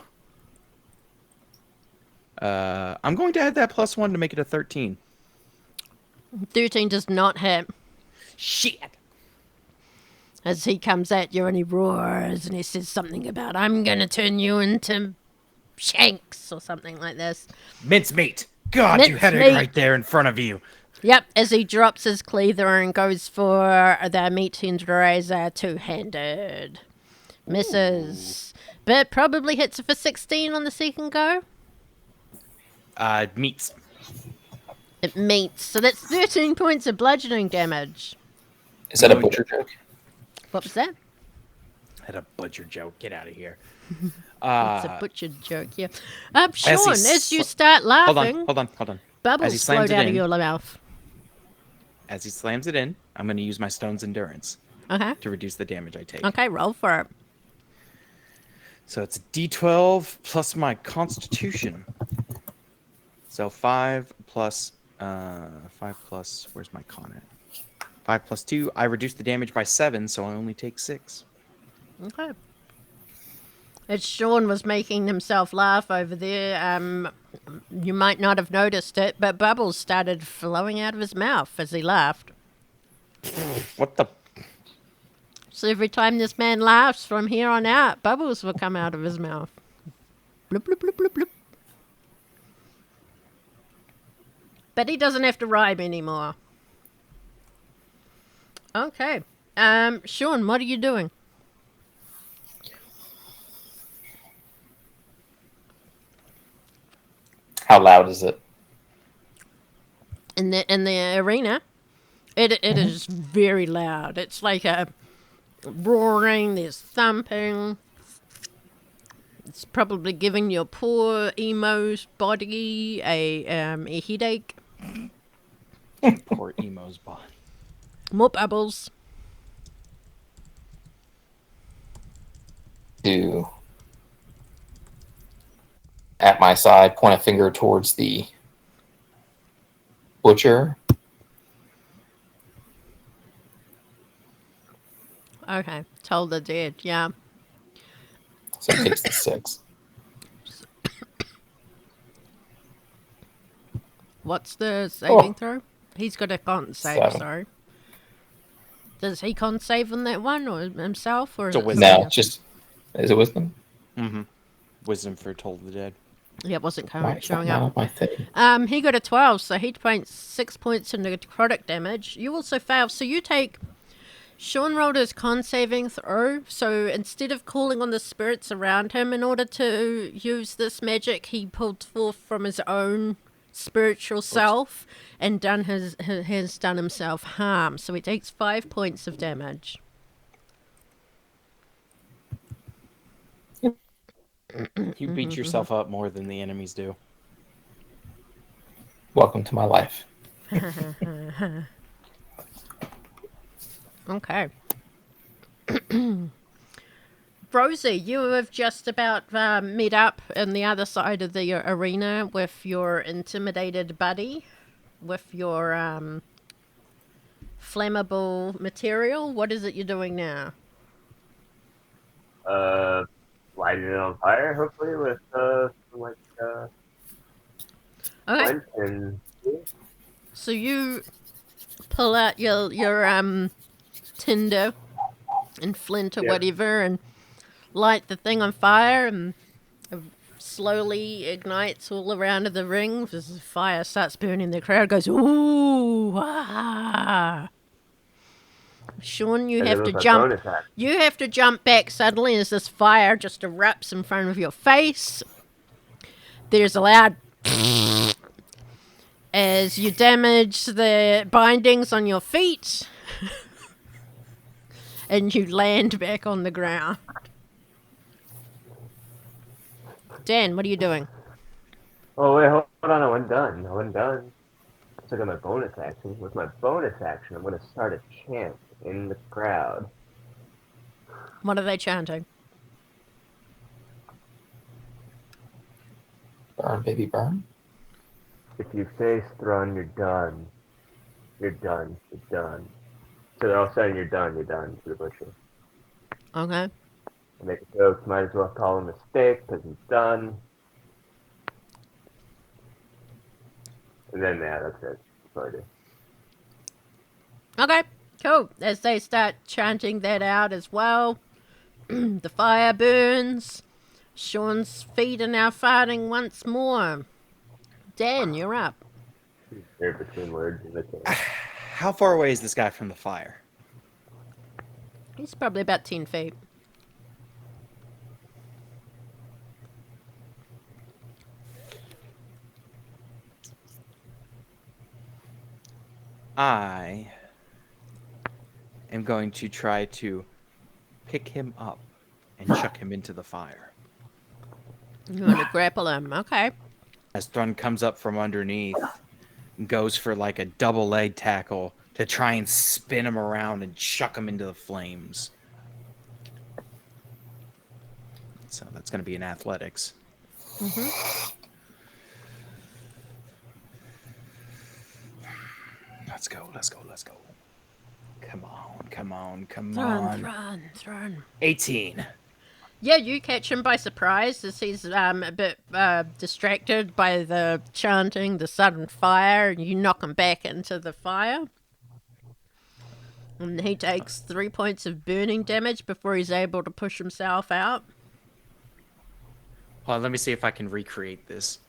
I'm going to add that +1 to make it a 13. 13 does not hit. Shit! As he comes at you and he roars and he says something about, I'm going to turn you into shanks or something like this. Mincemeat! God, you had it right there in front of you. Yep, as he drops his cleaver and goes for the meat tenderizer two-handed. Misses. But probably hits for 16 on the second go. Meets. It meets. So that's 13 points of bludgeoning damage. Is that a butcher joke? What was that? Had a butcher joke. Get out of here. It's a butcher joke, yeah. Shawn, as you start laughing... Hold on. Bubbles float out of your mouth. As he slams it in, I'm going to use my stone's endurance. Okay. To reduce the damage I take. Okay, roll for it. So it's D12 plus my Constitution. So 5 plus, where's my con at? 5 plus 2. I reduce the damage by 7, so I only take 6. Okay. As Shawn was making himself laugh over there, you might not have noticed it, but bubbles started flowing out of his mouth as he laughed. What the? So every time this man laughs from here on out, bubbles will come out of his mouth. Bloop, bloop, bloop, bloop, bloop. But he doesn't have to rhyme anymore. Okay. Shawn, what are you doing? How loud is it? In the arena, it is very loud. It's like a roaring. There's thumping. It's probably giving your poor emo's body a headache. Poor emo's body. More bubbles. To at my side, point a finger towards the butcher. Okay, told the dead. Yeah. So it takes the 6. What's the saving throw? He's got a con save. 7. Sorry. Does he con save on that one, or himself, or It's a is it wisdom. somebody No, else? just is it wisdom? Mm-hmm. Wisdom for Toll the Dead. Yeah, it wasn't Why is that showing not up. on my thing? He got a 12, so he points 6 points in necrotic damage. You also fail, so you take. Shawn rolled his con saving throw, so instead of calling on the spirits around him in order to use this magic, he pulled forth from his own spiritual self and has done himself harm. So he takes 5 points of damage. You beat yourself up more than the enemies do. Welcome to my life. Okay. Rosi, you have just about met up in the other side of the arena with your intimidated buddy, with your flammable material. What is it you're doing now? Lighting it on fire, hopefully, with some, like, Okay. flint and... So you pull out your tinder and flint or Yeah. whatever and light the thing on fire, and it slowly ignites all around the ring. As the fire starts burning, the crowd goes, ooh, ah. Shawn, you and have it to was my jump. bonus action. You have to jump back suddenly as this fire just erupts in front of your face. There's a loud as you damage the bindings on your feet and you land back on the ground. Dan, what are you doing? Oh, wait, hold on, I wasn't done. Let's look at my bonus action. With my bonus action, I'm going to start a chant in the crowd. What are they chanting? Burn, baby, burn. If you face Thrun, you're done. You're done. You're done. So they're all saying you're done to the butcher. Okay. I make a joke, might as well call him a stick because he's done. And then, yeah, that's it. That's what I do. Okay, cool. As they start chanting that out as well, the fire burns. Shawn's feet are now farting once more. Dan, you're up. They're between words and that's it. How far away is this guy from the fire? He's probably about 10 feet. I am going to try to pick him up and chuck him into the fire. You want to grapple him. Okay. As Thrun comes up from underneath and goes for like a double leg tackle to try and spin him around and chuck him into the flames. So that's going to be in athletics. Mm-hmm. Let's go. Come on. Thrun. 18. Yeah, you catch him by surprise as he's a bit distracted by the chanting, the sudden fire, and you knock him back into the fire. And he takes 3 points of burning damage before he's able to push himself out. Well, let me see if I can recreate this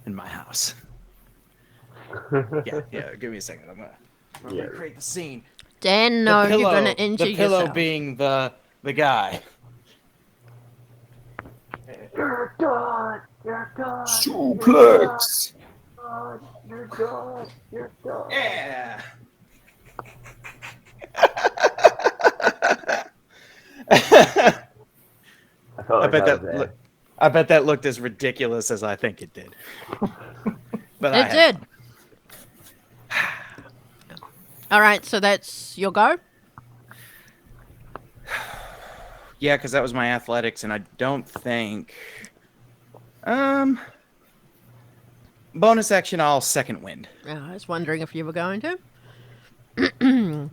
in my house. Yeah. Give me a second. I'm gonna recreate the scene. Dan, no, you're gonna injure the pillow yourself. being the guy. You're done. Suplex. You're done. Yeah. I bet that looked as ridiculous as I think it did. But it did. All right, so that's your go? Yeah, because that was my athletics, and I don't think... bonus action, I'll second wind. Oh, I was wondering if you were going to.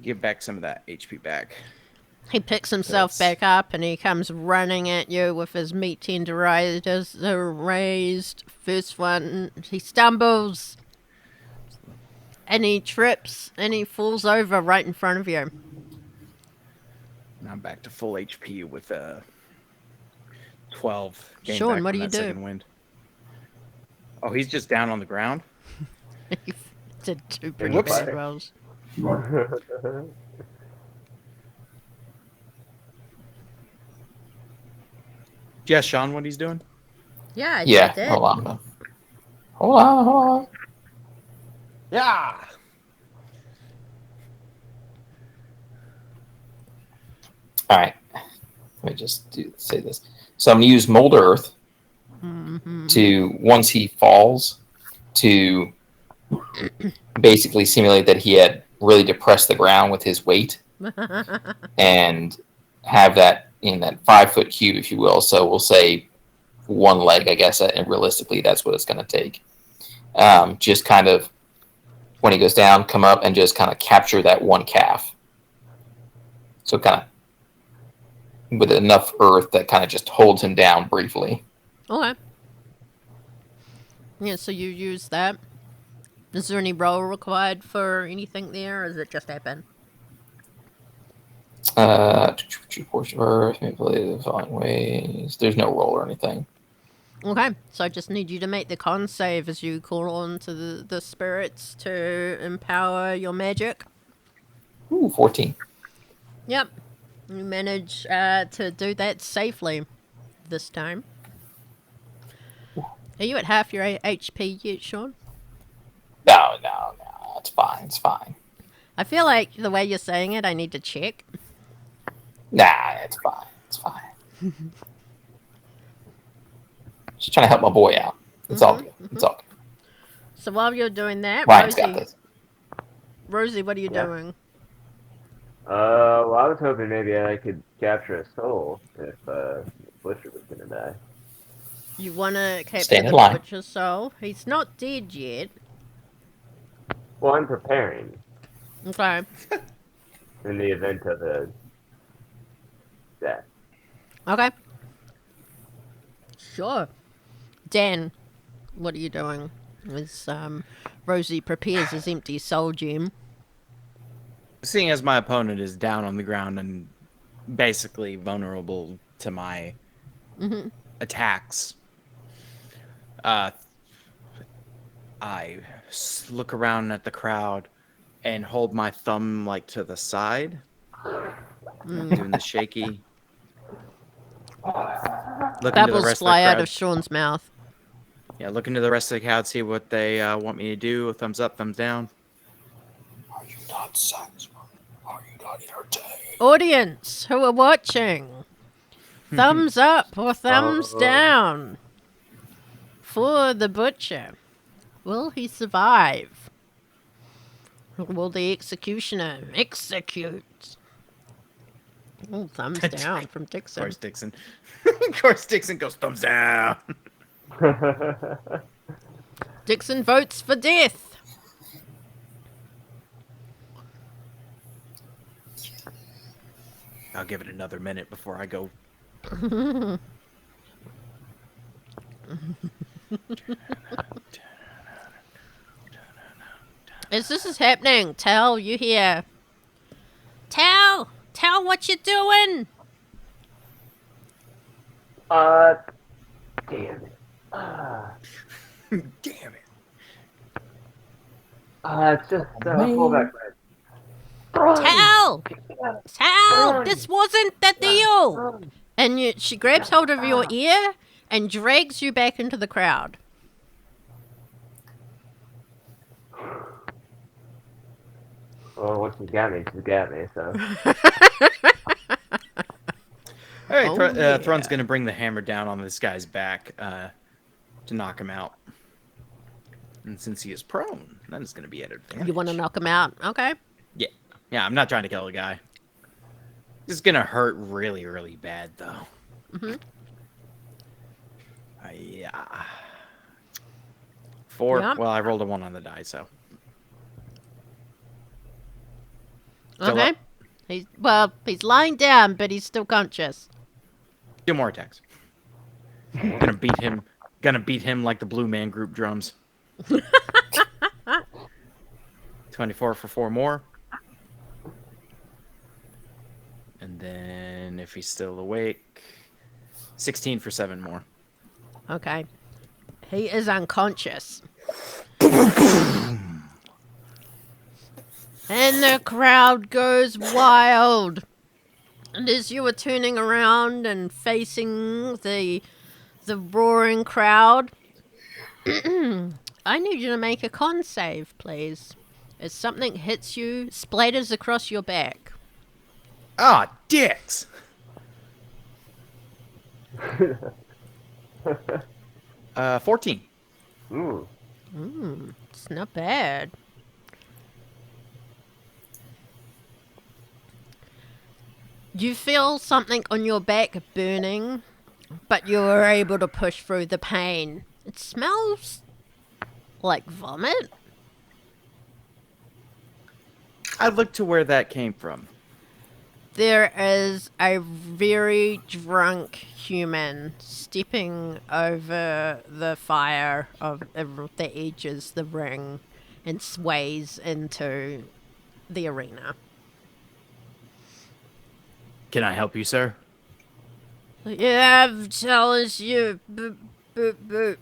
Give back some of that HP back. He picks himself back up and he comes running at you with his meat tenderizers raised. First one, he stumbles and he trips and he falls over right in front of you. And I'm back to full HP with 12. Shawn, what do you do? Second wind. Oh, he's just down on the ground? He did 2 pretty bad rolls. Yeah, Shawn, what he's doing? Yeah, I Yeah, did. hold on. Yeah. All right. Let me just say this. So I'm going to use Mold Earth to, once he falls, to basically simulate that he had really depressed the ground with his weight and have that in that 5-foot cube, if you will. So we'll say one leg, I guess, and realistically that's what it's going to take. Just kind of, when he goes down, come up and just kind of capture that one calf. So kind of with enough earth that kind of just holds him down briefly. Okay. Yeah, so you use that. Is there any roll required for anything there, or does it just happen? Portion of earth, manipulated the following ways. There's no roll or anything. Okay, so I just need you to make the con save as you call on to the spirits to empower your magic. Ooh, 14. Yep. You manage to do that safely this time. Are you at half your HP yet, Shawn? No. It's fine. I feel like the way you're saying it, I need to check. Nah, it's fine. Just trying to help my boy out. It's all good. It's all good. So while you're doing that, Ryan's got this. Rosie, what are you doing? Well, I was hoping maybe I could capture a soul if Butcher was gonna die. You want to capture Stand in the line. Butcher's soul? He's not dead yet. Well, I'm preparing Okay. in the event of a death. Okay. Sure. Dan, what are you doing? As Rosie prepares his empty soul gem. Seeing as my opponent is down on the ground and basically vulnerable to my attacks, I look around at the crowd and hold my thumb like to the side, doing the shaky. Bubbles fly out of Shawn's mouth. Yeah, looking to the rest of the crowd, see what they want me to do. Thumbs up, thumbs down. Are you not satisfied? Are you not entertained? Audience who are watching, thumbs up or thumbs down for the Butcher. Will he survive? Will the executioner execute? Oh, thumbs down from Of Dixon. course, Dixon. Of course, Dixon goes thumbs down. Dixon votes for death. I'll give it another minute before I go. As this is happening, Tell, you hear. Tell what you doing? Damn it. Damn it. It's just fullback red. Thrun! Tell, Thrun! this wasn't the deal. Thrun! And she grabs hold of your ear and drags you back into the crowd. Well, once she's got me, so. All right, Oh, yeah. Thrun's gonna bring the hammer down on this guy's back to knock him out. And since he is prone, then it's gonna be at advantage. You want to knock him out? Okay. Yeah, I'm not trying to kill the guy. This is gonna hurt really, really bad, though. Mm-hmm. Yeah. 4. Yeah. Well, I rolled a 1 on the die, so. Still Okay. up. He's lying down, but he's still conscious. 2 more attacks. Gonna beat him like the Blue Man Group drums. 24 for 4 more. And then if he's still awake, 16 for 7 more. Okay. He is unconscious. And the crowd goes wild. And as you were turning around and facing the roaring crowd, I need you to make a con save, please. As something hits you, splatters across your back. Ah, dicks! 14. Ooh. It's not bad. You feel something on your back burning, but you are able to push through the pain. It smells like vomit. I looked to where that came from. There is a very drunk human stepping over the fire of the edges, the ring, and sways into the arena. Can I help you, sir? Yeah, tell us you. Boop, boop, boop.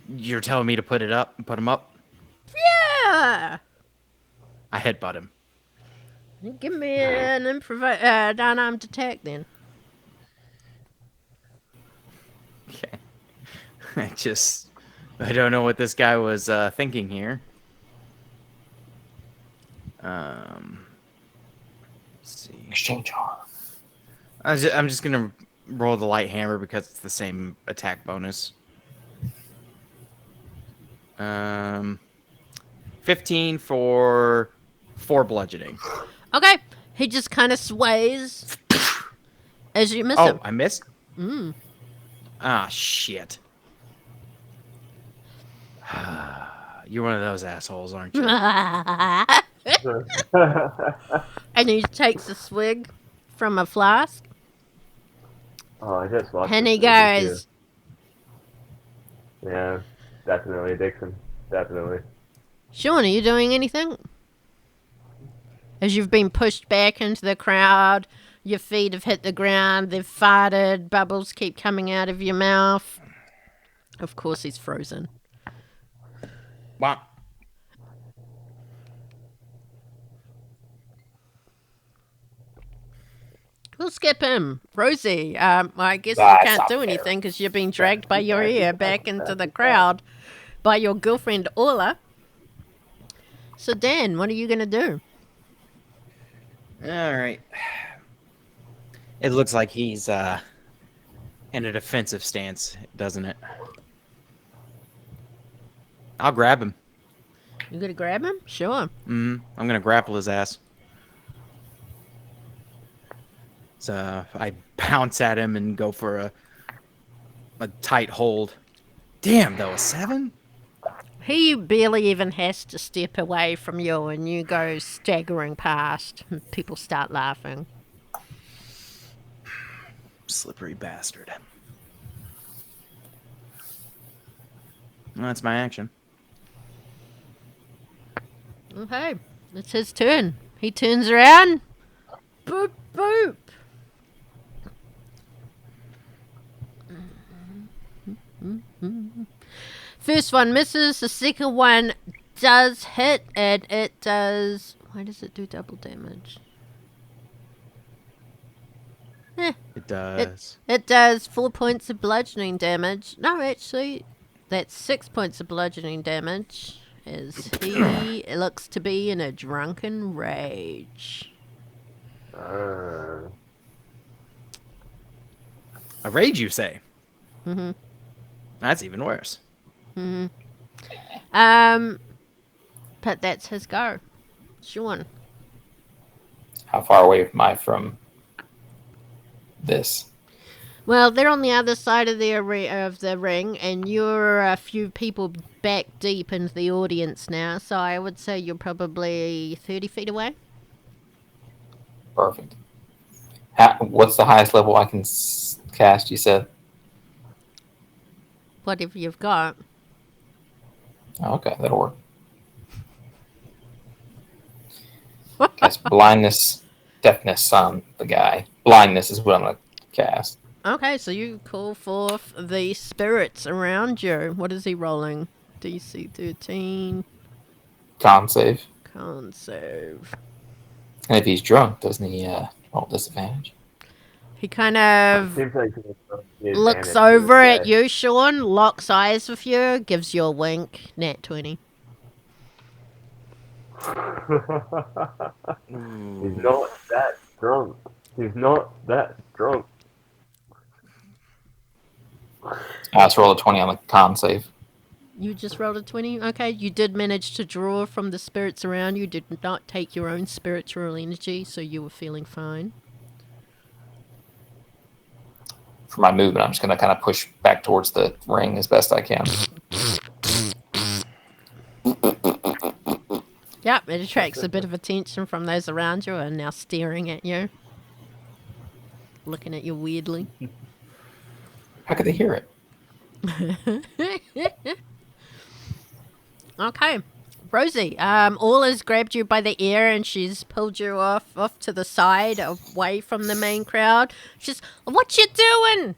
You're telling me to put him up? Yeah! I headbutt him. Give me an unarmed attack then. Okay. I don't know what this guy was thinking here. Let's see. Exchange arm. I'm just gonna roll the light hammer because it's the same attack bonus. 15 for 4 bludgeoning. Okay, he just kind of sways as you miss Oh, him. I missed? Ah, shit. You're one of those assholes, aren't you? And he takes a swig from a flask, Oh, I just watched and he this movie, goes, too. Yeah, definitely, Dixon. Definitely. Shawn, are you doing anything? As you've been pushed back into the crowd, your feet have hit the ground, they've farted, bubbles keep coming out of your mouth. Of course he's frozen. Wow. We'll skip him. Rosi, I guess you That's can't not do fair. anything because you're being dragged by your ear back into the crowd by your girlfriend Orla. So Dan, what are you going to do? All right. It looks like he's in a defensive stance, doesn't it? I'll grab him. You going to grab him? Sure. I'm gonna grapple his ass. So I pounce at him and go for a tight hold. Damn, though, a 7? He barely even has to step away from you, and you go staggering past. And people start laughing. Slippery bastard. Well, that's my action. Okay, it's his turn. He turns around. Boop, boop. First one misses. The second one does hit, and it does... Why does it do double damage? It does. It does 4 points of bludgeoning damage. No, actually, that's 6 points of bludgeoning damage, as he looks to be in a drunken rage. A rage, you say? Mm-hmm. That's even worse. Mm-hmm. But that's his go. Shawn. How far away am I from this? Well, they're on the other side of the ring, and you're a few people back deep into the audience now, so I would say you're probably 30 feet away. Perfect. What's the highest level I can cast, you said? Whatever you've got. Oh, okay, that'll work. Cast blindness, deafness on the guy. Blindness is what I'm going to cast. Okay, so you call forth the spirits around you. What is he rolling? DC 13. Con save. Can't save. And if he's drunk, doesn't he roll disadvantage? He kind of Seems like he looks over at you, Shawn, locks eyes with you, gives you a wink. Nat 20. He's not that drunk. He's not that drunk. Let's roll a 20 on the con save. You just rolled a 20? Okay, you did manage to draw from the spirits around you. Did not take your own spiritual energy, so you were feeling fine. For my movement, I'm just going to kind of push back towards the ring as best I can. Yep, it attracts a bit of attention from those around you and now staring at you. Looking at you weirdly. How could they hear it? Okay. Rosi, All has grabbed you by the ear and she's pulled you off to the side, away from the main crowd. She's, what you doing?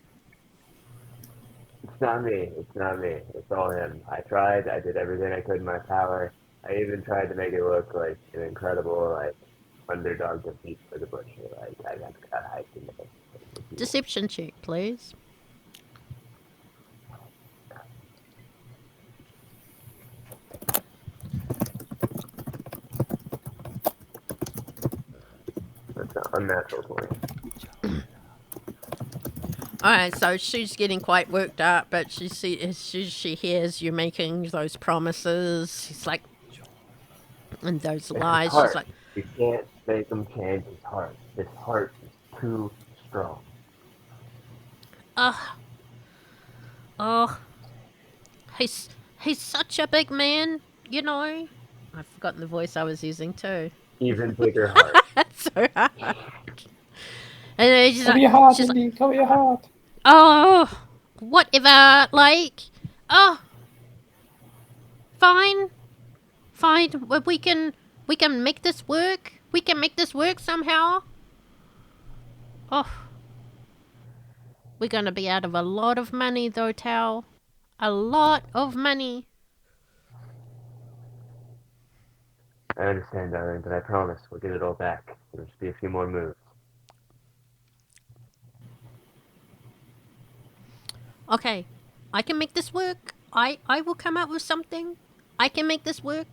It's not me. It's not me. It's all him. I tried. I did everything I could in my power. I even tried to make it look like an incredible, like, underdog defeat for the Butcher. Like, I got hyped into it. Deception check, please. That's an unnatural 20. Alright, so she's getting quite worked up, but she hears you making those promises. She's like, and those lies. She's like, you can't make him change his heart. His heart is too strong. he's such a big man, you know. I've forgotten the voice I was using too. Even bigger heart. That's so hard. And then she's Cover like, your heart, Indy. Cover your heart. oh, whatever, like, oh, fine. We can make this work. We can make this work somehow. Oh, we're gonna be out of a lot of money though, Tao. A lot of money. I understand, darling, but I promise we'll get it all back. There'll just be a few more moves. Okay, I can make this work. I will come up with something. I can make this work.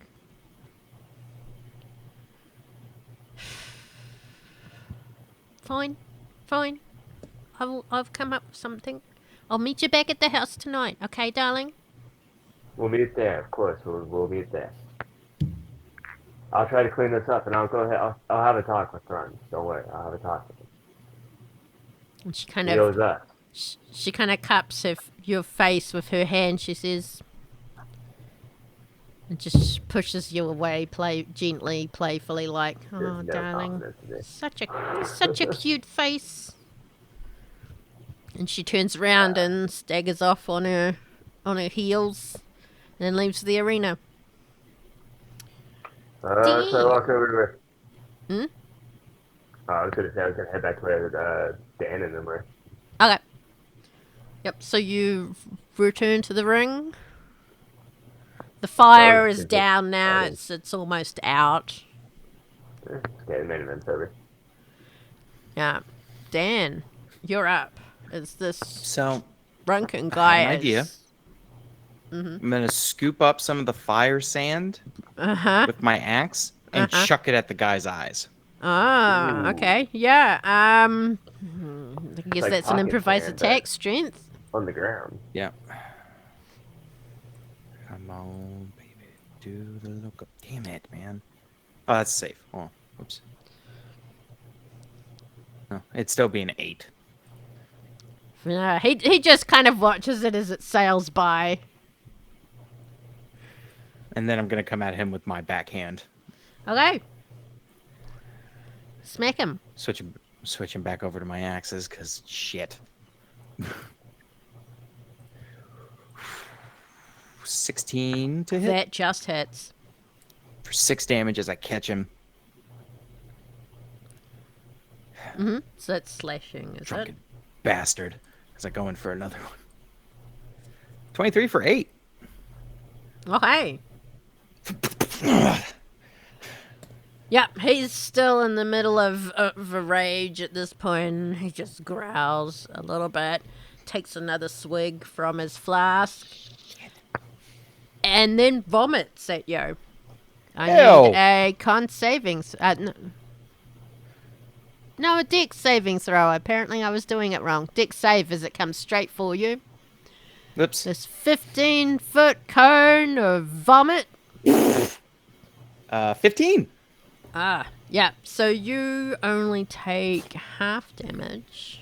Fine. I've come up with something. I'll meet you back at the house tonight, okay, darling? We'll meet there, of course. We'll meet there. I'll try to clean this up, and I'll go ahead. I'll have a talk with Thrun. Don't worry, I'll have a talk with him. And she kind He of goes up. she kind of cups your face with her hand. She says, and just pushes you away, gently, playfully, like, "Oh, There's no darling, confidence in it. such a cute face." And she turns around and staggers off on her heels, and then leaves the arena. So I walk over to her. Hmm? I was gonna say I was gonna head back to where Dan and them were. Okay. Yep. So you return to the ring. The fire is down now. It's almost out. Okay, the main event's over. Yeah. Dan, you're up. Is this So drunken I guy? have an idea. Mm-hmm. I'm gonna scoop up some of the fire sand with my axe and chuck it at the guy's eyes. Ah, okay. Yeah. I guess Like that's an pocket improvised sand, attack but- strength. On the ground. Yeah. Come on, baby. Do the look up. Damn it, man. Oh, that's safe. Oh, oops. No, it'd still be an 8. He just kind of watches it as it sails by. And then I'm gonna come at him with my backhand. Okay. Smack him. Switching back over to my axes, cause shit. 16 to hit That just hits. for 6 damage as I catch him. So that's slashing, is Drunken it? bastard. As I go in for another one. 23 for 8. Okay. Yep, he's still in the middle of a rage at this point. He just growls a little bit, takes another swig from his flask, and then vomits at you. I need a con savings. No, a dex saving throw. Apparently I was doing it wrong. Dex save as it comes straight for you. Oops. This 15-foot cone of vomit. 15. Yeah. So you only take half damage.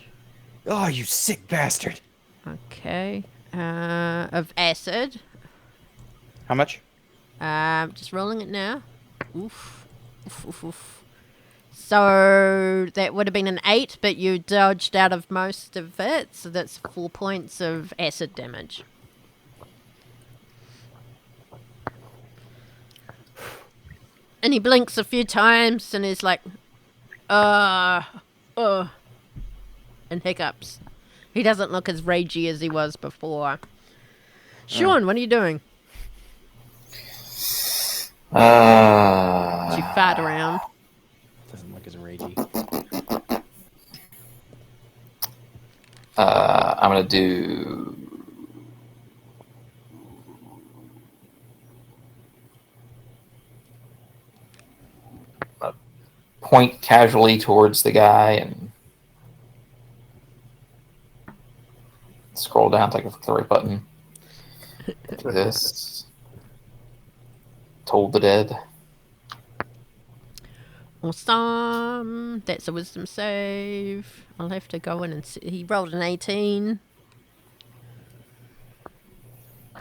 Oh, you sick bastard. Okay. Of acid. How much? Just rolling it now. Oof. Oof, oof, oof. So that would have been an 8, but you dodged out of most of it. So that's 4 points of acid damage. And he blinks a few times and is like, and hiccups. He doesn't look as ragey as he was before. Shawn, what are you doing? Did you fart around? Doesn't look as ragey. I'm gonna do. Point casually towards the guy and scroll down to click the right button. Do this. Told the dead. Awesome. That's a wisdom save. I'll have to go in and see. He rolled an 18.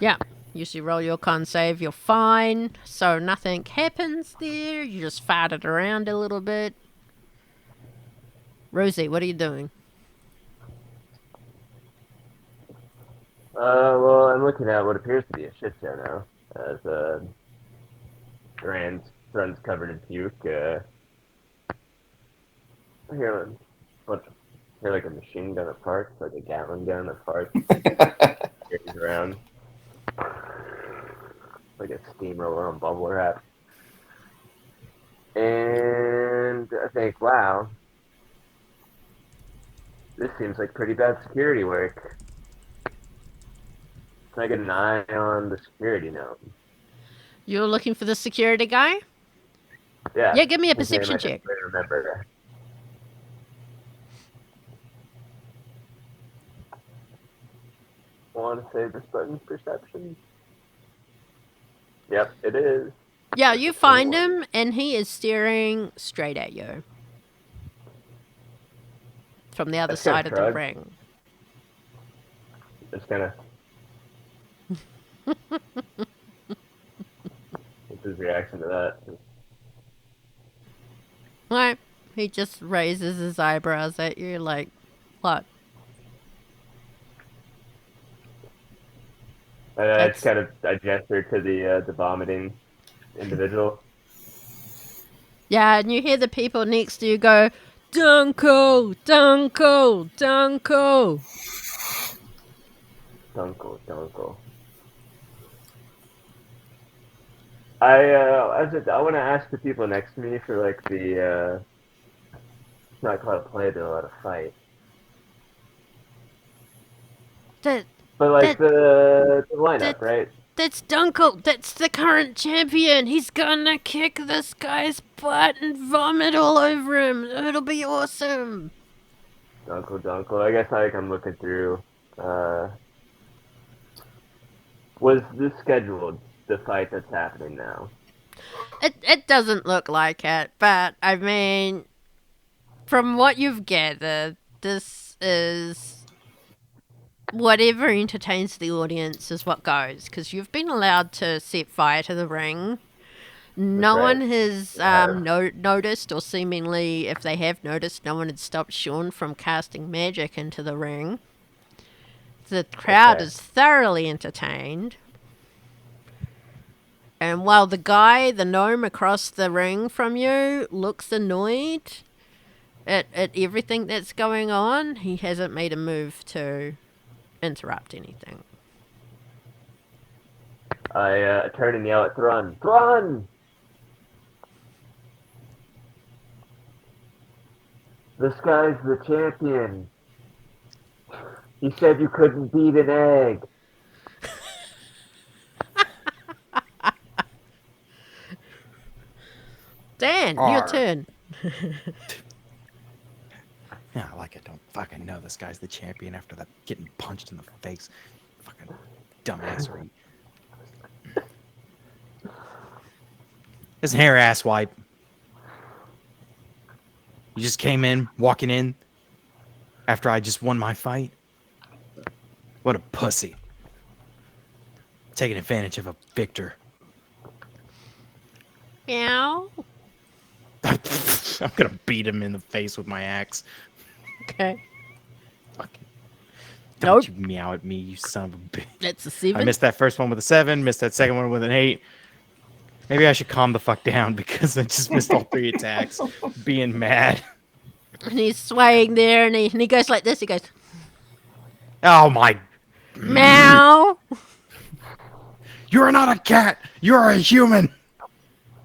Yeah. Usually roll your con save, you're fine. So nothing happens there. You just farted around a little bit. Rosi, what are you doing? Well, I'm looking at what appears to be a shit show now. As Thrun's covered in puke. I hear like a machine gun of parts, like a Gatling gun of parts. Carries around. Like a steamroller on bubble wrap. And I think, wow, this seems like pretty bad security work. Can I get an eye on the security now? You're looking for the security guy? Yeah. Yeah, give me a His name perception I check. can't remember. I want to say this button's perception. Yep, it is. Yeah, you find him, and he is staring straight at you. from the other That's kinda side of the shrug. ring. Just kind of. What's his reaction to that? Like, he just raises his eyebrows at you, like, what? I just kind of I gesture to the vomiting individual. Yeah, and you hear the people next to you go, Dunko, Dunko, Dunko. Dunkel. I want to ask the people next to me for like the it's not called a play, but a lot of fight. That, But like that, the lineup, that, right? that's Dunko. That's the current champion. He's gonna kick this guy's butt and vomit all over him. It'll be awesome. Dunkel. I guess like I'm looking through. Was this scheduled? The fight that's happening now. It doesn't look like it, but I mean, from what you've gathered, this is whatever entertains the audience is what goes. Because you've been allowed to set fire to the ring. No right. one has noticed, or seemingly, if they have noticed, no one had stopped Shawn from casting magic into the ring. The crowd Okay. is thoroughly entertained. And while the gnome across the ring from you looks annoyed at everything that's going on, he hasn't made a move to interrupt anything. I turn and yell at Thrun. Thrun! This guy's the champion. He said you couldn't beat an egg. Dan, your turn. Yeah, like I don't fucking know this guy's the champion after that getting punched in the face. Fucking dumbassery. His hair ass wipe. You just came in, walking in after I just won my fight. What a pussy. Taking advantage of a victor. Meow. I'm gonna beat him in the face with my axe. Okay. Fucking. Don't Nope. you meow at me, you son of a bitch. That's a 7. I missed that first one with a 7, missed that second one with an 8. Maybe I should calm the fuck down because I just missed all 3 attacks. Being mad. And he's swaying there, and he goes like this. He goes, Oh my. meow. You're not a cat. You're a human.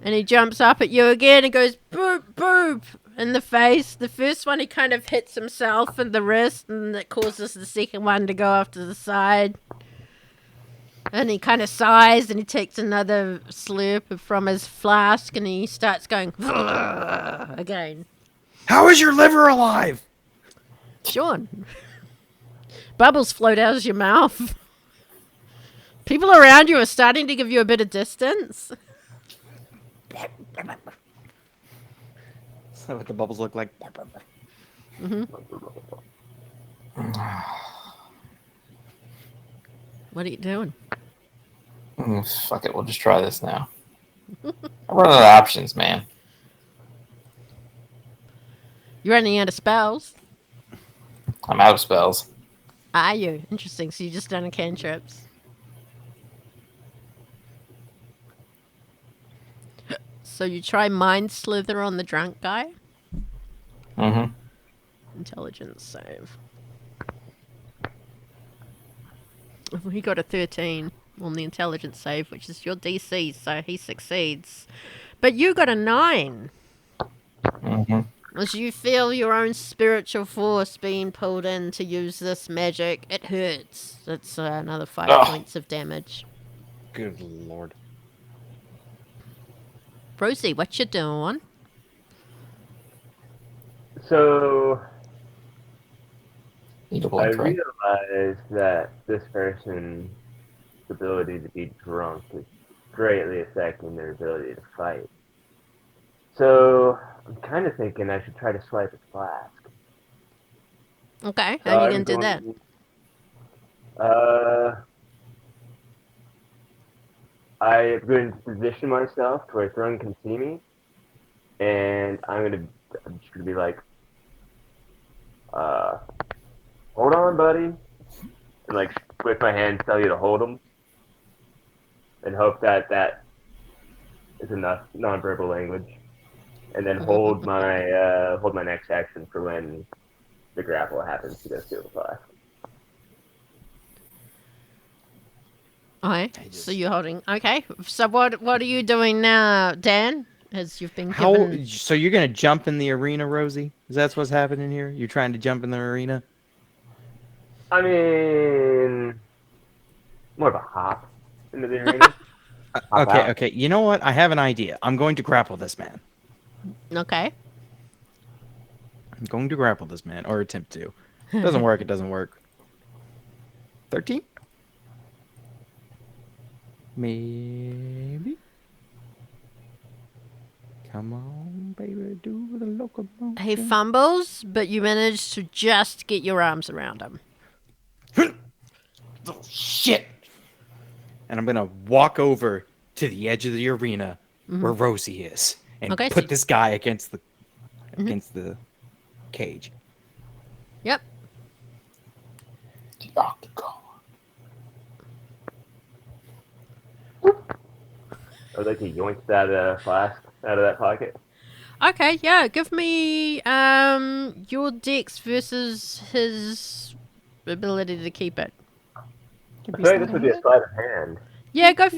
And he jumps up at you again and goes, boop, boop, in the face. The first one, he kind of hits himself in the wrist, and it causes the second one to go off to the side. And he kind of sighs, and he takes another slurp from his flask, and he starts going, again. How is your liver alive? Shawn. Bubbles float out of your mouth. People around you are starting to give you a bit of distance. Is that what the bubbles look like? Mm-hmm. What are you doing? Fuck it, we'll just try this now. I'm running out of options, man. You're running out of spells. I'm out of spells. Are you? Interesting. So you just done a cantrips. So you try Mind Slither on the drunk guy? Mm-hmm. Intelligence save. He got a 13 on the intelligence save, which is your DC, so he succeeds. But you got a 9. Mm-hmm. As you feel your own spiritual force being pulled in to use this magic, it hurts. It's another 5 points of damage. Good lord. Rosi, what you doing? So Need a I blink, right? realized that this person's ability to be drunk is greatly affecting their ability to fight. So I'm kind of thinking I should try to swipe his flask. Okay, So how are you I'm going to do that? I'm going to position myself to where Thrun can see me, and I'm just gonna be like, hold on, buddy, and like with my hand tell you to hold him, and hope that that is enough nonverbal language, and then hold my next action for when the grapple happens to go super fast. Okay, so you're holding. Okay, so what are you doing now, Dan? As you've been given. So you're gonna jump in the arena, Rosie? Is that what's happening here? You're trying to jump in the arena? I mean, more of a hop into the arena. Hop Okay, out. okay. You know what? I have an idea. I'm going to grapple this man. Okay. I'm going to grapple this man, or attempt to. Doesn't work. It doesn't work. 13? Maybe. Come on, baby, do the locomotion. He fumbles, but you manage to just get your arms around him. Oh, shit! And I'm gonna walk over to the edge of the arena where Rosie is, and Okay, put so- this guy against the cage. Yep. The octagon. I would like to yoink that flask out of that pocket. Okay, yeah, give me your dex versus his ability to keep it. I feel like this would be a sleight of hand. Yeah, go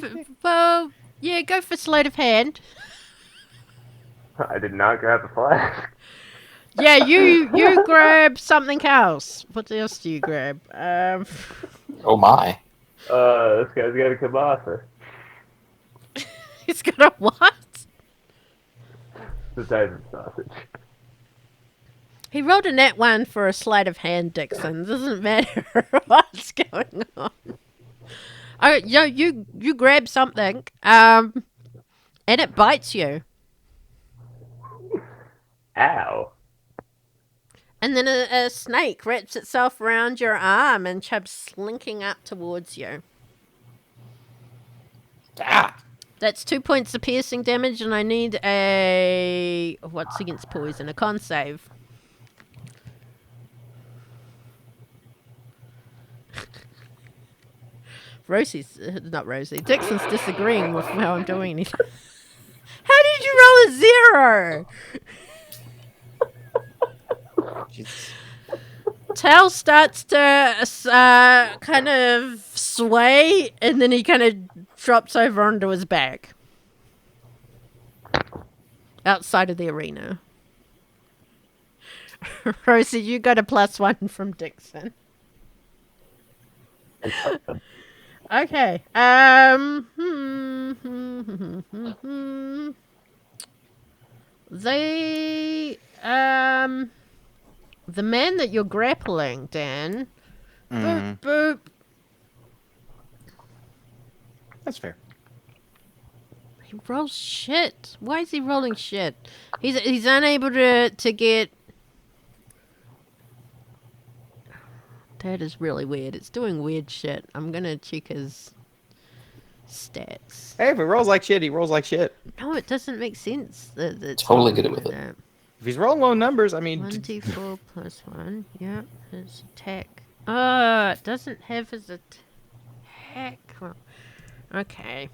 for sleight of hand. I did not grab the flask. Yeah, you grab something else. What else do you grab? Oh my. This guy's got a kielbasa. He's got a what? The size of sausage. He rolled a nat 1 for a sleight of hand, Dixon. Doesn't matter what's going on. Oh, you grab something, and it bites you. Ow. And then a snake wraps itself around your arm and comes slinking up towards you. Ah! That's 2 points of piercing damage, and I need a... What's against poison? A con save. Not Rosie. Dixon's disagreeing with how I'm doing it. How did you roll a 0? Jesus. Tal starts to kind of sway, and then he kind of drops over onto his back. Outside of the arena. Rosie, you got a +1 from Dixon. Okay. The man that you're grappling, Dan. Boop, boop. That's fair. He rolls shit. Why is he rolling shit? He's unable to get. That is really weird. It's doing weird shit. I'm gonna check his stats. Hey, if he rolls like shit, he rolls like shit. No, it doesn't make sense. It's Totally good with it. If he's rolling low numbers, I mean... 1d4 plus 1. Yep, his attack. Oh, it doesn't have his attack. Well, okay.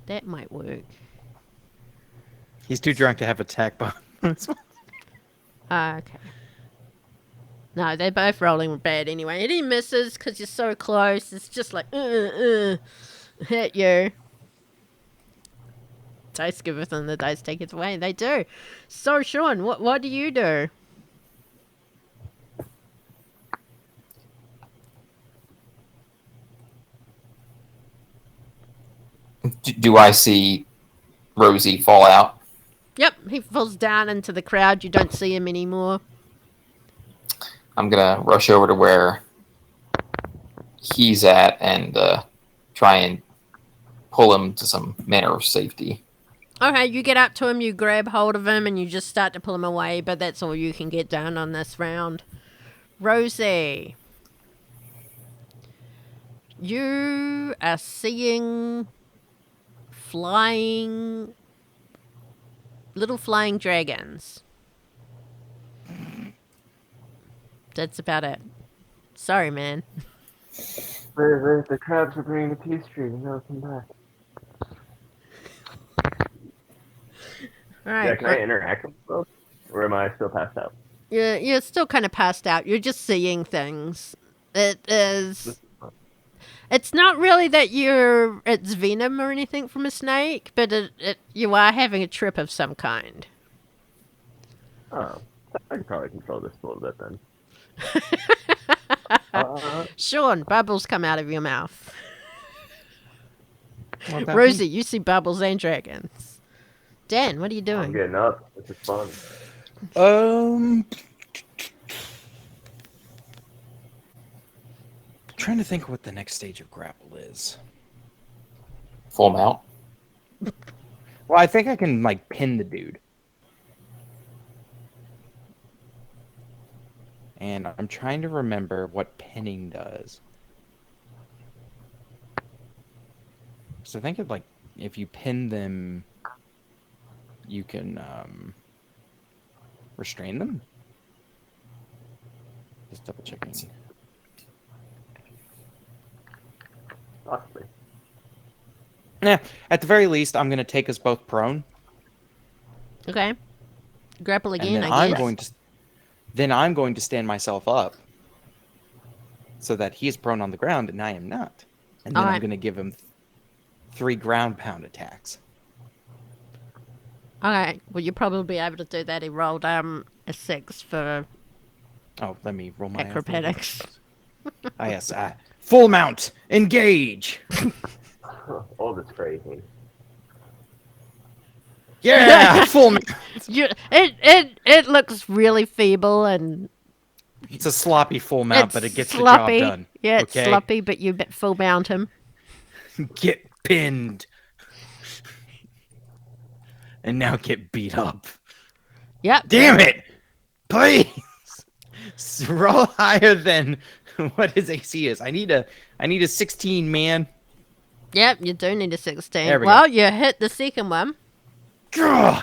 That might work. He's too drunk to have attack bonus. Okay. No, they're both rolling bad anyway. And he misses because you're so close. It's just like, hit you. Dice giveth and the dice taketh away. They do. So, Shawn, what do you do? Do I see Rosie fall out? Yep, he falls down into the crowd. You don't see him anymore. I'm gonna rush over to where he's at and try and pull him to some manner of safety. Okay, you get up to him, you grab hold of him, and you just start to pull him away, but that's all you can get done on this round. Rosi, you are seeing little flying dragons. That's about it. Sorry, man. The crabs are bringing the peace tree. They'll come back. All right. Yeah, can I interact with them? Or am I still passed out? You're still kind of passed out. You're just seeing things. It's not really that it's venom or anything from a snake, but you are having a trip of some kind. Oh, I can probably control this a little bit then. Shawn, bubbles come out of your mouth. What about Rosi, me? you see bubbles and dragons. Dan, what are you I'm doing? getting up. This is fun. Trying to think what the next stage of grapple is. Full mount. Well, I think I can like pin the dude. And I'm trying to remember what pinning does. So I think if you pin them, you can restrain them. Just double checking. Possibly. Yeah, at the very least, I'm going to take us both prone. Okay. Grapple And again, then I I'm guess. going to stand myself up so that he is prone on the ground and I am not. And then I'm Alright. going to give him 3 ground pound attacks. Okay. Well, you'll probably be able to do that. He rolled a 6 for Oh, let me roll my acrobatics. Ah, yes. Full mount. Engage. Oh, that's crazy. Yeah, full mount. It looks really feeble and It's a sloppy full mount, it's but it gets sloppy. the job done. Yeah, it's okay? sloppy, but you full mount him. Get pinned. And now get beat up. Yep. Damn it! Please! Roll higher than what his AC is. I need a 16, man. Yep, you do need a 16. There we Well, you hit the second one. Gah!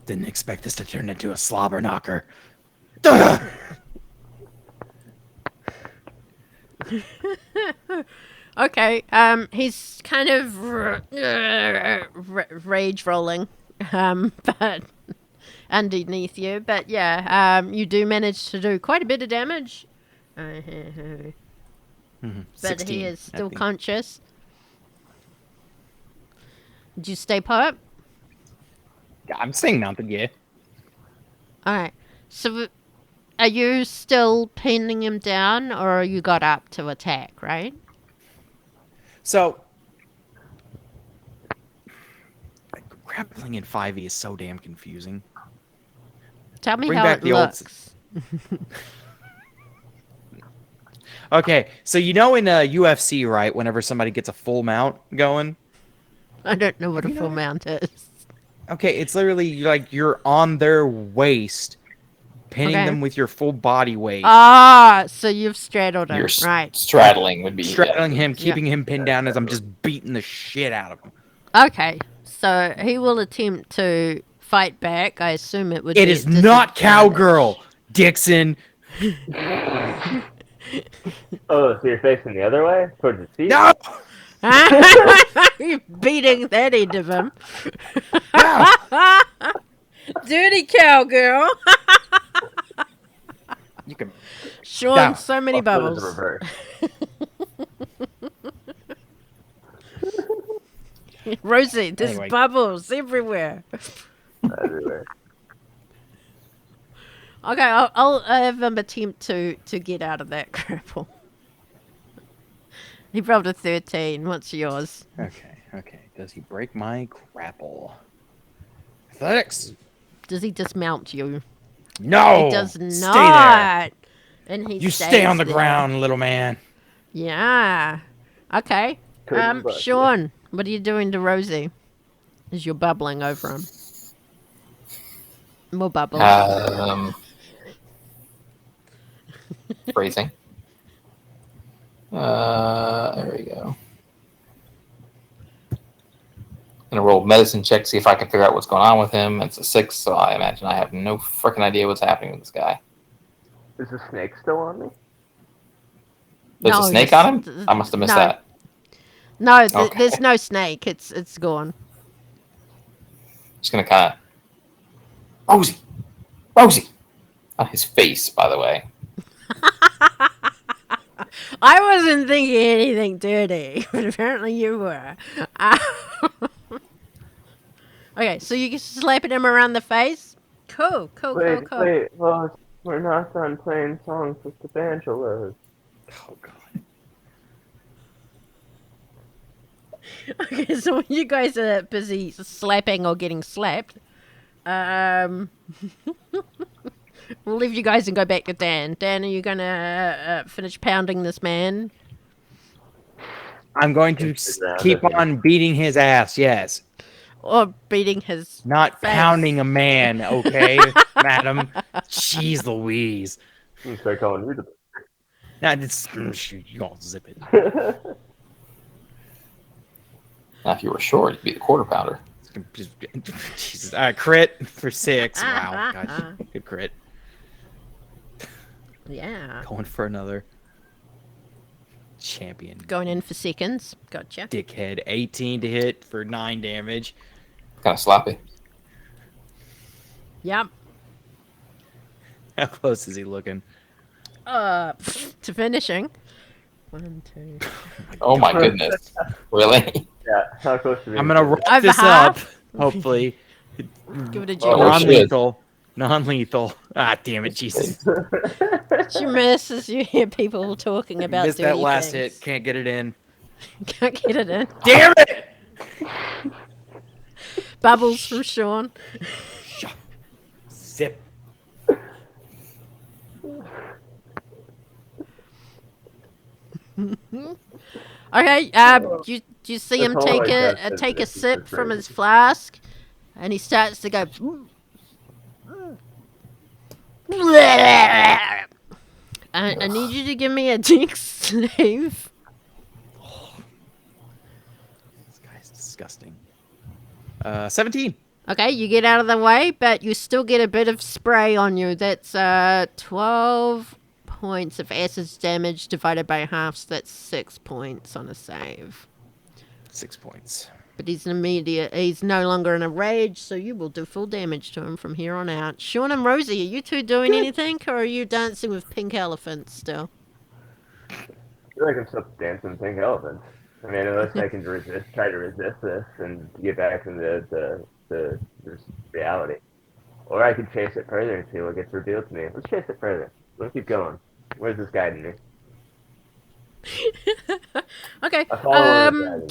Didn't expect this to turn into a slobber knocker. Duh! Okay, he's kind of rage rolling, but underneath you. But yeah, you do manage to do quite a bit of damage. But 16, he is I still think. conscious. Did you stay put? I'm staying mounted, yeah. Alright, so are you still pinning him down, or you got up to attack, right? So, grappling in 5e is so damn confusing. Tell me Bring how back it the old looks. Okay, so you know in UFC, right, whenever somebody gets a full mount going? I don't know what a You know full what? mount is. Okay, it's literally like you're on their waist, pinning Okay. them with your full body weight, Ah, so you've straddled him, You're right? straddling would be straddling yeah. him, keeping him pinned down as I'm just beating the shit out of him. Okay, so he will attempt to fight back. I assume it would be It is at not disadvantage. cowgirl, Dixon. Oh, so you're facing the other way? Towards the sea? No! You're beating that end of him. No! Dirty cowgirl. You can. Shawn, Down. so many I'll put it in bubbles. reverse. Rosi, there's Anyway. bubbles everywhere. Everywhere. Okay, I'll have him attempt to get out of that grapple. He rolled a 13. What's yours? Okay. Does he break my grapple? Athletics. Does he dismount you? No! He does Stay there. not. And he You stay stays on the there. ground, little man. Yeah. Okay. Couldn't buck Shawn, what are you doing to Rosi? As you're bubbling over him. More bubbles. Phrasing. There we go. I'm gonna roll medicine check to see if I can figure out what's going on with him. It's a 6, so I imagine I have no freaking idea what's happening with this guy. Is the snake still on me? There's a snake on him? I must have missed that. No, Okay. there's no snake. It's gone. Just gonna kind of Rosi on his face, by the way. I wasn't thinking anything dirty, but apparently you were. Okay, so you just slapping him around the face? Cool. Wait, well, we're not done playing songs with the banjolos. Oh god. Okay, so when you guys are busy slapping or getting slapped, we'll leave you guys and go back to Dan. Dan, are you gonna finish pounding this man? I'm going to keep on beating his ass, yes. Or beating his Not face. pounding a man, okay, madam? Jeez Louise. I'm gonna start calling you the. Nah, it's, you all zip it. Now, if you were short, you'd be the quarter pounder. Jesus. Crit for 6. Wow, gosh, good crit. Yeah. Going for another champion. Going in for seconds. Gotcha. Dickhead. 18 to hit for 9 damage. Kind of sloppy. Yep. How close is he looking? To finishing. 1, 2. Oh my goodness. Really? Yeah, how close to me? I'm gonna wrap Over this half? up. Hopefully, Give it a Oh, jump. shit. non-lethal. Non-lethal. Ah, damn it, Jesus! You miss as you hear people talking about Missed that dirty last things. hit. Can't get it in. Can't get it in. Damn it! Bubbles from Shawn. Zip. Okay, do you see him That's all take I a got take a is sip the from drink. his flask, and he starts to go. I need you to give me a dex save. This guy's disgusting. 17. Okay, you get out of the way, but you still get a bit of spray on you. That's 12 points of acid damage divided by half, so that's 6 points on a save. 6 points. But he's no longer in a rage, so you will do full damage to him from here on out. Shawn and Rosi, are you two doing anything, or are you dancing with pink elephants still? I feel like I'm still dancing pink elephants. I mean, unless I can try to resist this and get back into the reality. Or I could chase it further and see what gets revealed to me. Let's chase it further. Let's keep going. Where's this guiding me? Okay. I follow the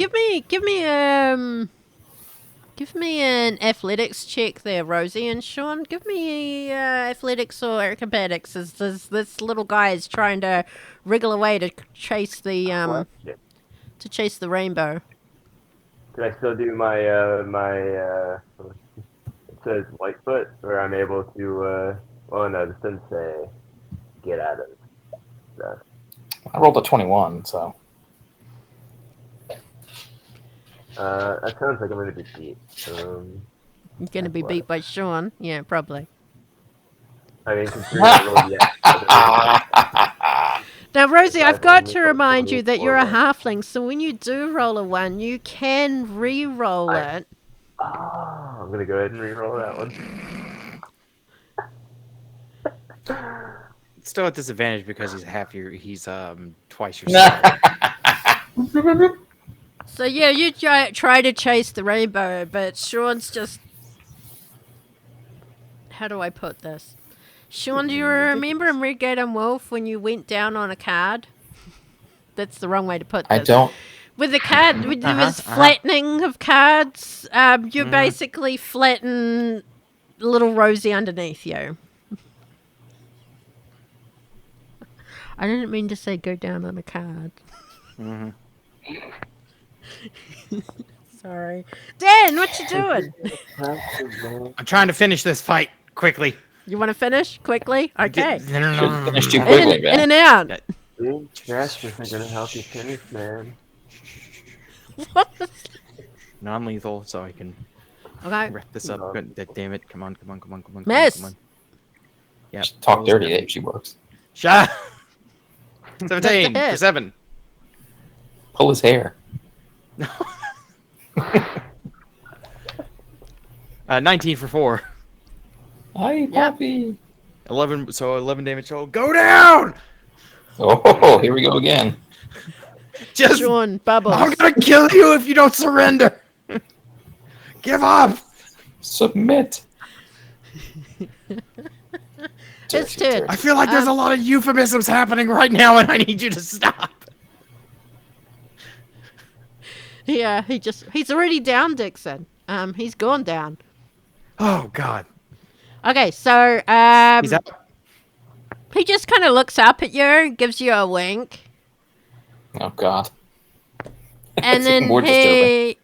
Give me an athletics check there, Rosie and Shawn. Give me athletics or acrobatics as this little guy is trying to wriggle away to chase the rainbow. Can I still do my it says Whitefoot, where I'm able to well no, this doesn't say get out of stuff. I rolled a 21, so. That sounds like I'm gonna be beat. You're going to be beat by Shawn. Yeah, probably. I mean, considering I rolled Now, Rosie, I've got to remind you that you're a halfling, so when you do roll a 1, you can re-roll it. Oh, I'm gonna go ahead and re-roll that one. Still at disadvantage because he's twice your size. So yeah, you try to chase the rainbow, but Shawn's just... How do I put this? Shawn, do you remember in Redgate and Wolf when you went down on a card? That's the wrong way to put this. I don't. With the card, with this flattening of cards, you basically flatten little Rosie underneath you. I didn't mean to say go down on a card. Sorry. Dan, what you doing? I'm trying to finish this fight. Quickly. You want to finish quickly? Okay. Should finish too In, quickly, in man. and out. Being stressed isn't gonna help you finish, man. Non-lethal, so I can Okay. wrap this up. No. Good. Damn it. Come on. Miss. Come on. Yeah. Talk dirty, that usually works. Shot. That's a 17 for hit. 7. Pull his hair. 19 for 4. Hi, Poppy. 11. So 11 damage total. Go down. Oh, here we go again. Just. Shawn, Bubbles. I'm gonna kill you if you don't surrender. Give up. Submit. It's turn. I feel like there's a lot of euphemisms happening right now, and I need you to stop. Yeah, he's already down, Dixon. He's gone down. Oh God. Okay, so He's out. he just kind of looks up at you, gives you a wink, Oh God. and That's then more disturbing.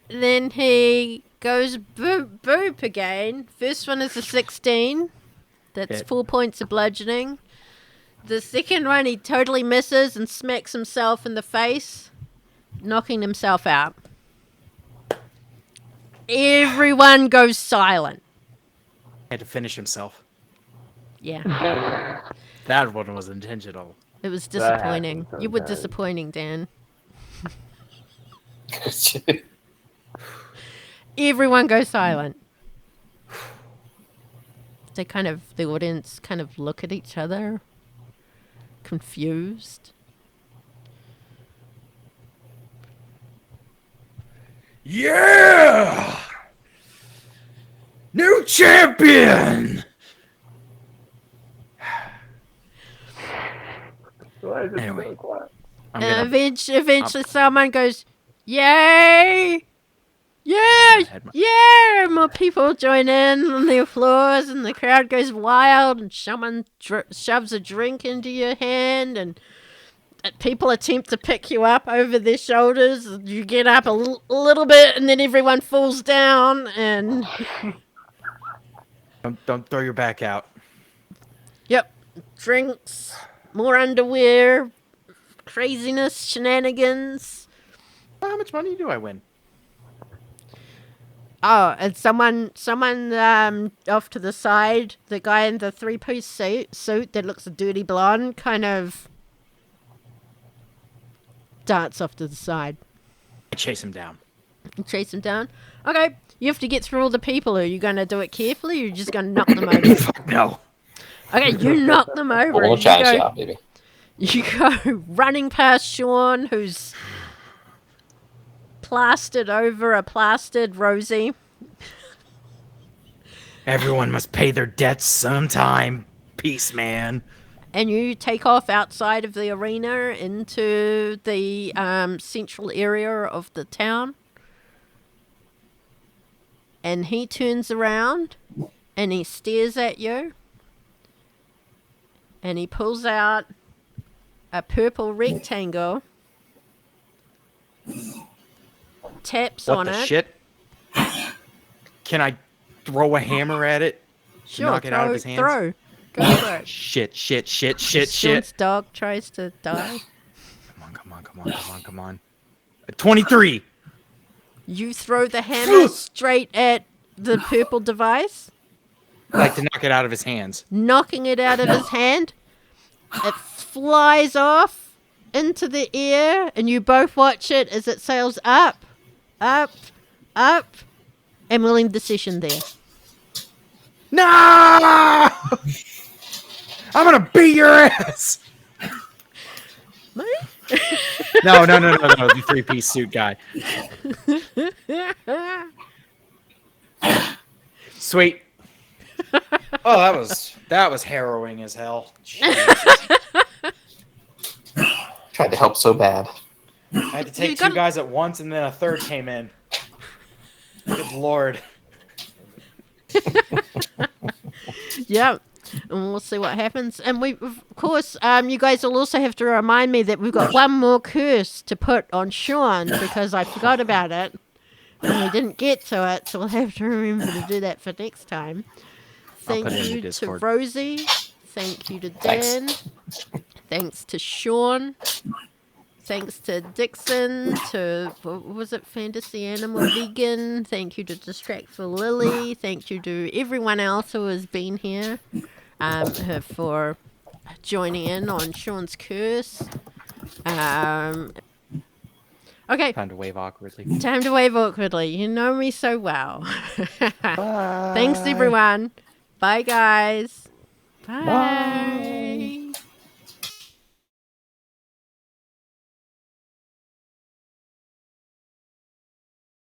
then he goes boop again. First one is a 16. That's Hit. 4 points of bludgeoning. The second one he totally misses and smacks himself in the face, knocking himself out. Everyone goes silent. Had to finish himself. Yeah, That one was intentional. it was That happens disappointing. You were sometimes. disappointing, Dan. Everyone goes silent. The audience kind of look at each other, confused. Yeah! New champion! Why is it Anyway. so quiet? I'm And gonna eventually someone goes, "Yay! Yeah! had my- Yeah!" More people join in on the applause, and the crowd goes wild, and someone shoves a drink into your hand, and people attempt to pick you up over their shoulders. You get up a little bit, and then everyone falls down, and Don't throw your back out. yep, drinks, more underwear, craziness, shenanigans. How much money do I win? Oh, and someone off to the side, the guy in the three-piece suit that looks a dirty blonde, kind of darts off to the side. I chase him down. You chase him down. Okay, you have to get through all the people. Are you going to do it carefully, or are you just going to knock them over? Fuck no. Okay, you knock them over. Pull a and china you go, shop, baby. you go running past Shawn, who's plastered over a plastered Rosi. Everyone must pay their debts sometime. Peace, man. And you take off outside of the arena into the central area of the town. And he turns around and he stares at you. And he pulls out a purple rectangle, taps What on the it. shit? Can I throw a hammer at it? to Sure, knock it out of his hands? throw. Go for it. Shit. Shawn's dog tries to die. Come on. 23. You throw the hammer straight at the purple device, I like to knock it out of his hands. knocking it out of his hand. It flies off into the air, and you both watch it as it sails up, and we'll end the session there. No! I'm gonna beat your ass. Me? No, the three-piece suit guy. Sweet. Oh, that was harrowing as hell. Tried to help so bad. I had to take You two gotta- guys at once, and then a third came in. Good lord. Yeah. And we'll see what happens. And we, of course, you guys will also have to remind me that we've got one more curse to put on Shawn because I forgot about it. and we didn't get to it, so we'll have to remember to do that for next time. I'll Thank put it in the you to Discord. Rosi. Thank you to Thanks. Daern. Thanks to Shawn. Thanks to Dixon, to, what was it, Fantasy Animal Vegan. Thank you to Distract for Lily. Thank you to everyone else who has been here for joining in on Shawn's curse. Okay, Time to wave awkwardly. time to wave awkwardly. You know me so well. Bye. Thanks, everyone. Bye, guys. Bye. Bye.